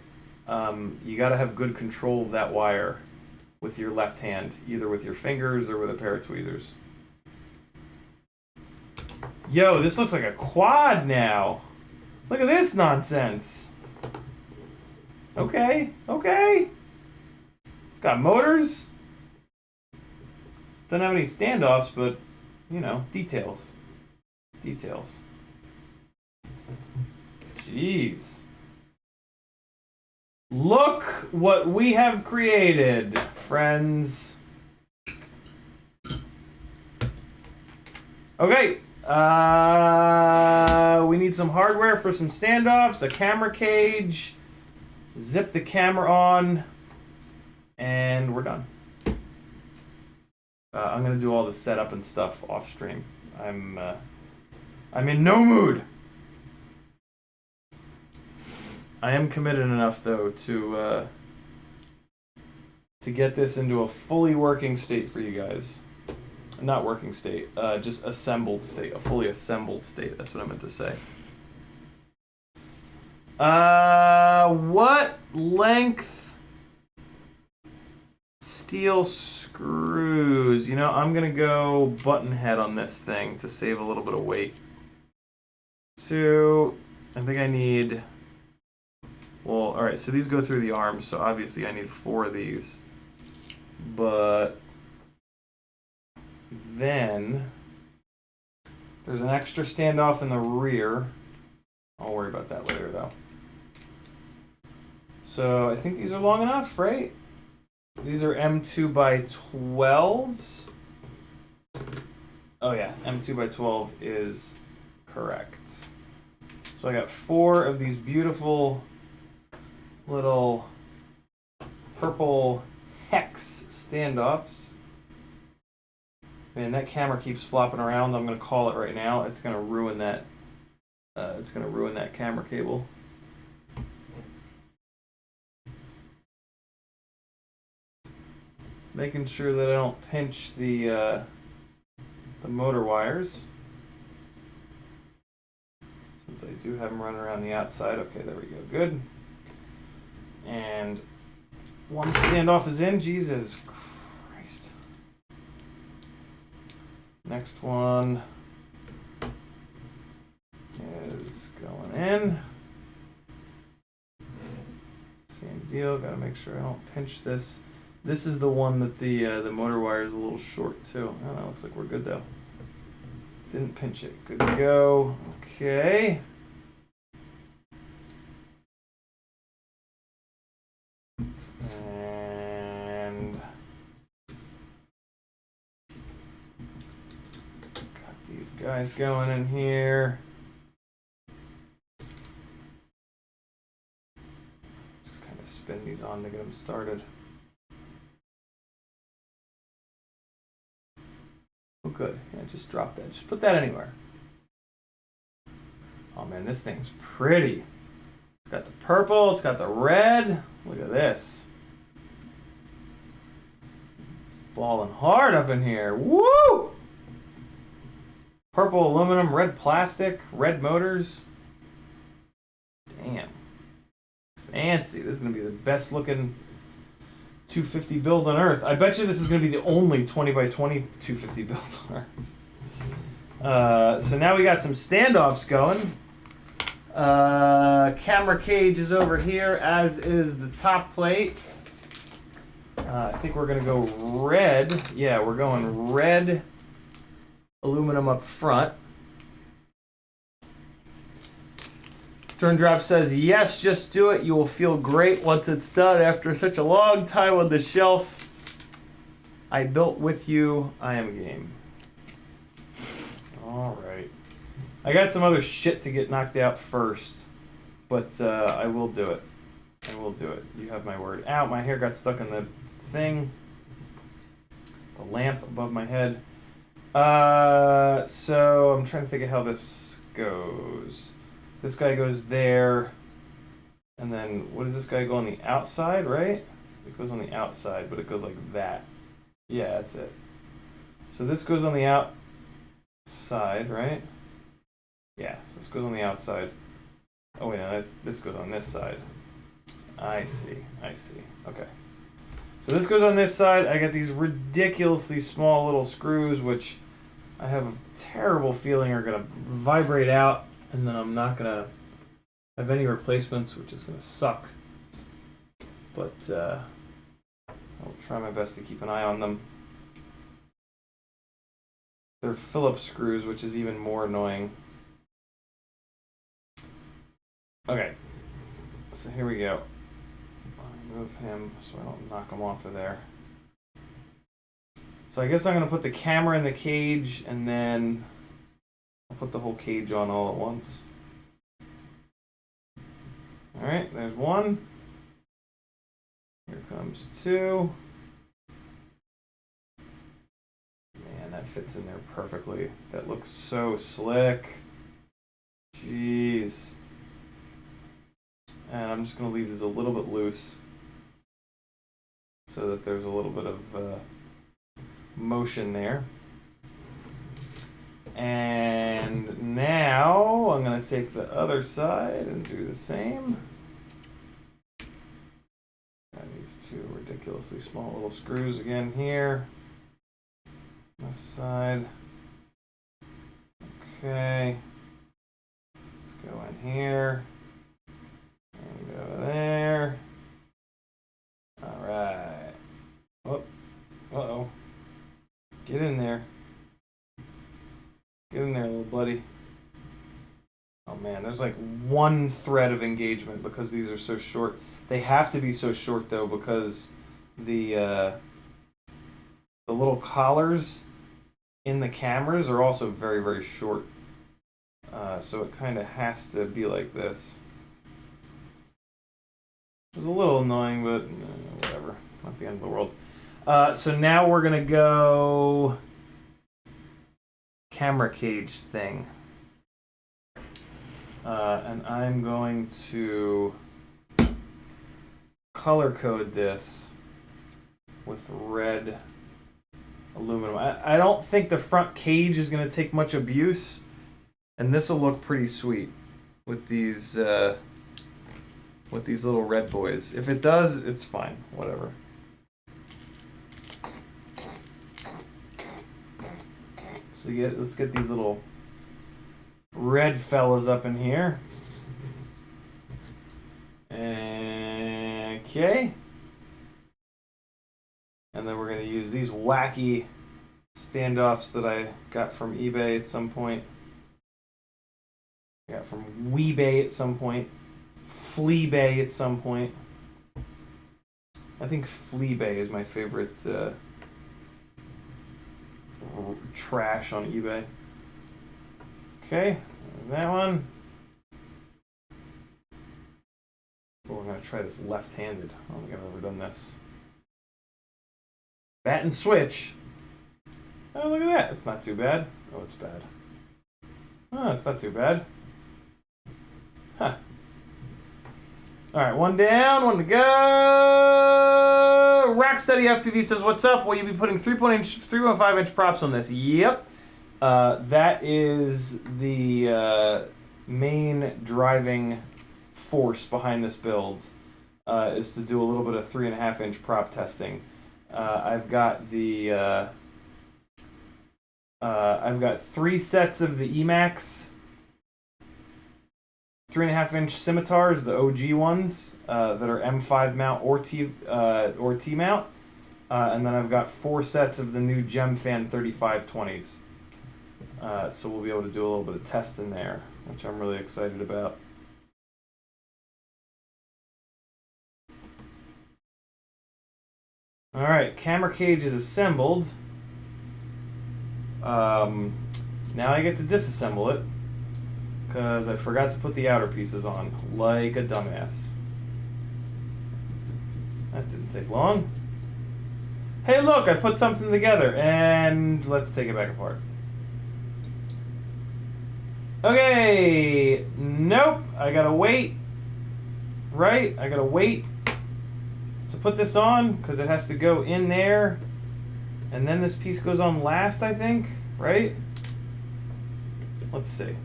You got to have good control of that wire with your left hand, either with your fingers or with a pair of tweezers. Yo, this looks like a quad now. Look at this nonsense. Okay, okay. It's got motors. Doesn't have any standoffs, but, you know, details. Details. Jeez. Look what we have created, friends. Okay. We need some hardware for some standoffs, a camera cage, zip the camera on, and we're done. I'm gonna do all the setup and stuff off stream. I'm in no mood. I am committed enough though to get this into a fully working state for you guys. Not working state, just assembled state, a fully assembled state. That's what I meant to say. What length steel screws? You know, I'm gonna go button head on this thing to save a little bit of weight. So, I think I need, well, alright, so these go through the arms, so obviously I need 4 of these. But then there's an extra standoff in the rear. I'll worry about that later though. So I think these are long enough, right? These are M2 by 12s. Oh yeah, M2 by 12 is correct. So I got 4 of these beautiful little purple hex standoffs. Man, that camera keeps flopping around. I'm gonna call it right now. It's gonna ruin that. It's gonna ruin that camera cable. Making sure that I don't pinch the motor wires. Since I do have them running around the outside. Okay, there we go. Good. And one standoff is in. Jesus Christ. Next one is going in. Same deal. Got to make sure I don't pinch this. This is the one that the motor wire is a little short too. I don't know. Looks like we're good though. Didn't pinch it. Good to go. Okay. And got these guys going in here. Just kind of spin these on to get them started. Oh, good. Yeah, just drop that. Just put that anywhere. Oh man, this thing's pretty. It's got the purple, it's got the red. Look at this. Balling hard up in here. Woo! Purple aluminum, red plastic, red motors. Damn. Fancy. This is going to be the best looking 250 build on Earth. I bet you this is going to be the only 20 by 20 250 build on Earth. So now we got some standoffs going. Camera cage is over here, as is the top plate. I think we're going to go red. Yeah, we're going red aluminum up front. Drone Drop says, yes, just do it. You will feel great once it's done after such a long time on the shelf. I built with you. I am game. All right. I got some other shit to get knocked out first, but I will do it. I will do it. You have my word. Ow, my hair got stuck in the thing. The lamp above my head. So I'm trying to think of how this goes. This guy goes there, and then what does this guy go on the outside, right? It goes on the outside, but it goes like that. Yeah, that's it. So this goes on the outside, right? Yeah, so this goes on the outside. Oh wait, no, this goes on this side. I see, I see. Okay. So this goes on this side. I got these ridiculously small little screws, which I have a terrible feeling are going to vibrate out, and then I'm not going to have any replacements, which is going to suck. But I'll try my best to keep an eye on them. They're Phillips screws, which is even more annoying. Okay, so here we go. Let me move him so I don't knock him off of there. So I guess I'm going to put the camera in the cage, and then I'll put the whole cage on all at once. Alright, there's one. Here comes two. Man, that fits in there perfectly. That looks so slick. Jeez. And I'm just going to leave these a little bit loose so that there's a little bit of motion there. And now I'm going to take the other side and do the same. Got these two ridiculously small little screws again here. This side. Okay. Let's go in here. And go there. Alright. Oh. Uh-oh. Get in there. Get in there, little buddy. Oh man, there's like one thread of engagement because these are so short. They have to be so short though because the little collars in the cameras are also very, very short. So it kind of has to be like this. It was a little annoying, but whatever. Not the end of the world. So now we're going to go camera cage thing. And I'm going to color code this with red aluminum. I don't think the front cage is going to take much abuse, and this will look pretty sweet with these little red boys. If it does, it's fine. Whatever. So let's get these little red fellas up in here. Okay. And then we're going to use these wacky standoffs that I got from eBay at some point. I got from Weebay at some point. Fleabay at some point. I think Fleabay is my favorite trash on eBay. Okay, that one. Oh, I'm going to try this left-handed. I don't think I've ever done this. Bat and switch. Oh, look at that. It's not too bad. Oh, it's bad. Oh, it's not too bad. Huh. Alright, one down, one to go. CiottiFPV says, what's up? Will you be putting 3.5 inch props on this? Yep. That is the main driving force behind this build, is to do a little bit of 3.5 inch prop testing. I've got I've got 3 sets of the Emax 3.5 inch scimitars, the OG ones, that are M5 mount or T mount, and then I've got 4 sets of the new Gemfan 3520s. So we'll be able to do a little bit of testing there, which I'm really excited about. All right, camera cage is assembled. Now I get to disassemble it, because I forgot to put the outer pieces on, like a dumbass. That didn't take long. Hey look, I put something together, and let's take it back apart. Okay, nope, I gotta wait. Right, I gotta wait to put this on, because it has to go in there, and then this piece goes on last, I think, right? Let's see.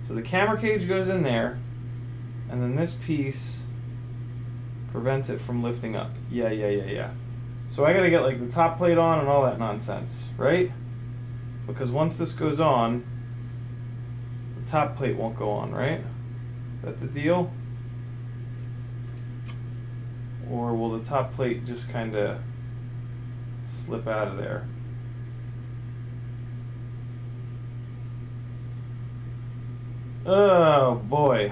So the camera cage goes in there, and then this piece prevents it from lifting up. Yeah. So I gotta get like the top plate on and all that nonsense, right? Because once this goes on, the top plate won't go on, right? Is that the deal? Or will the top plate just kind of slip out of there? Oh boy.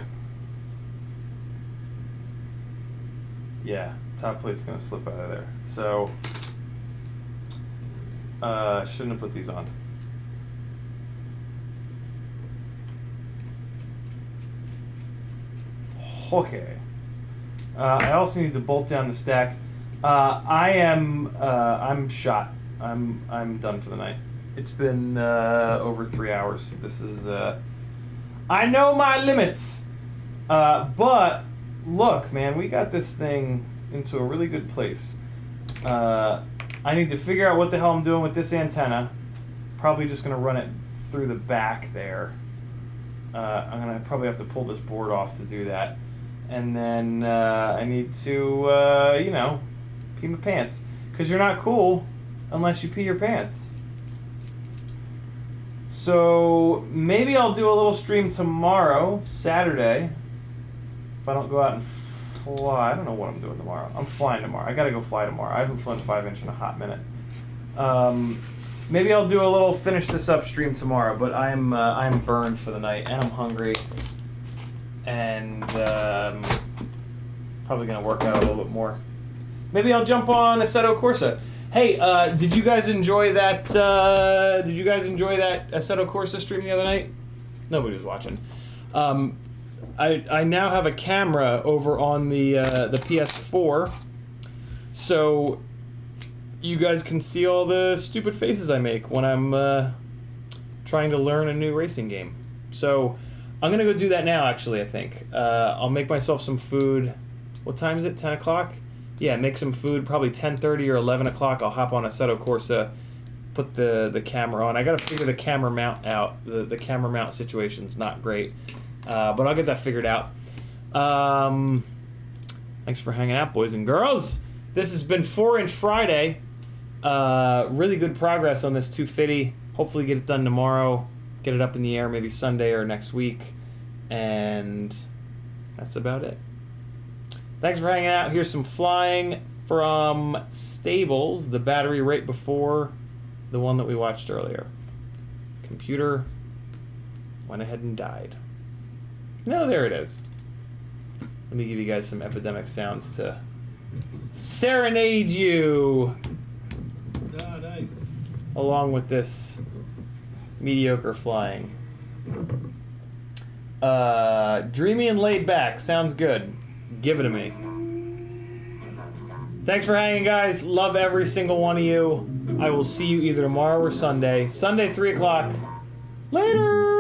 Yeah, top plate's gonna slip out of there. So, shouldn't have put these on. Okay. I also need to bolt down the stack. I'm shot. I'm done for the night. It's been over 3 hours. This is I know my limits. But look, man, we got this thing into a really good place. I need to figure out what the hell I'm doing with this antenna. Probably just gonna run it through the back there. I'm gonna probably have to pull this board off to do that. And then I need to, you know, pee my pants. Because you're not cool unless you pee your pants. So maybe I'll do a little stream tomorrow, Saturday. If I don't go out and fly. I don't know what I'm doing tomorrow. I'm flying tomorrow. I gotta go fly tomorrow. I haven't flown 5 inch in a hot minute. Maybe I'll do a little finish this up stream tomorrow, but I'm burned for the night and I'm hungry. And probably gonna work out a little bit more. Maybe I'll jump on Assetto Corsa. Hey, did you guys enjoy that? Assetto Corsa stream the other night? Nobody was watching. I now have a camera over on the PS4, so you guys can see all the stupid faces I make when I'm trying to learn a new racing game. So I'm gonna go do that now, actually, I think. I'll make myself some food. What time is it, 10 o'clock? Yeah, make some food, probably 10:30 or 11 o'clock. I'll hop on Assetto Corsa, put the camera on. I gotta figure the camera mount out. The camera mount situation's not great, but I'll get that figured out. Thanks for hanging out, boys and girls. This has been 4-inch Friday. Really good progress on this 250. Hopefully get it done tomorrow. Get it up in the air maybe Sunday or next week. And that's about it. Thanks for hanging out. Here's some flying from Stables, the battery right before the one that we watched earlier. Computer went ahead and died. No, there it is. Let me give you guys some epidemic sounds to serenade you. Ah, nice. Along with this mediocre flying. Dreamy and laid back. Sounds good. Give it to me. Thanks for hanging, guys. Love every single one of you. I will see you either tomorrow or Sunday. Sunday, 3 o'clock. Later!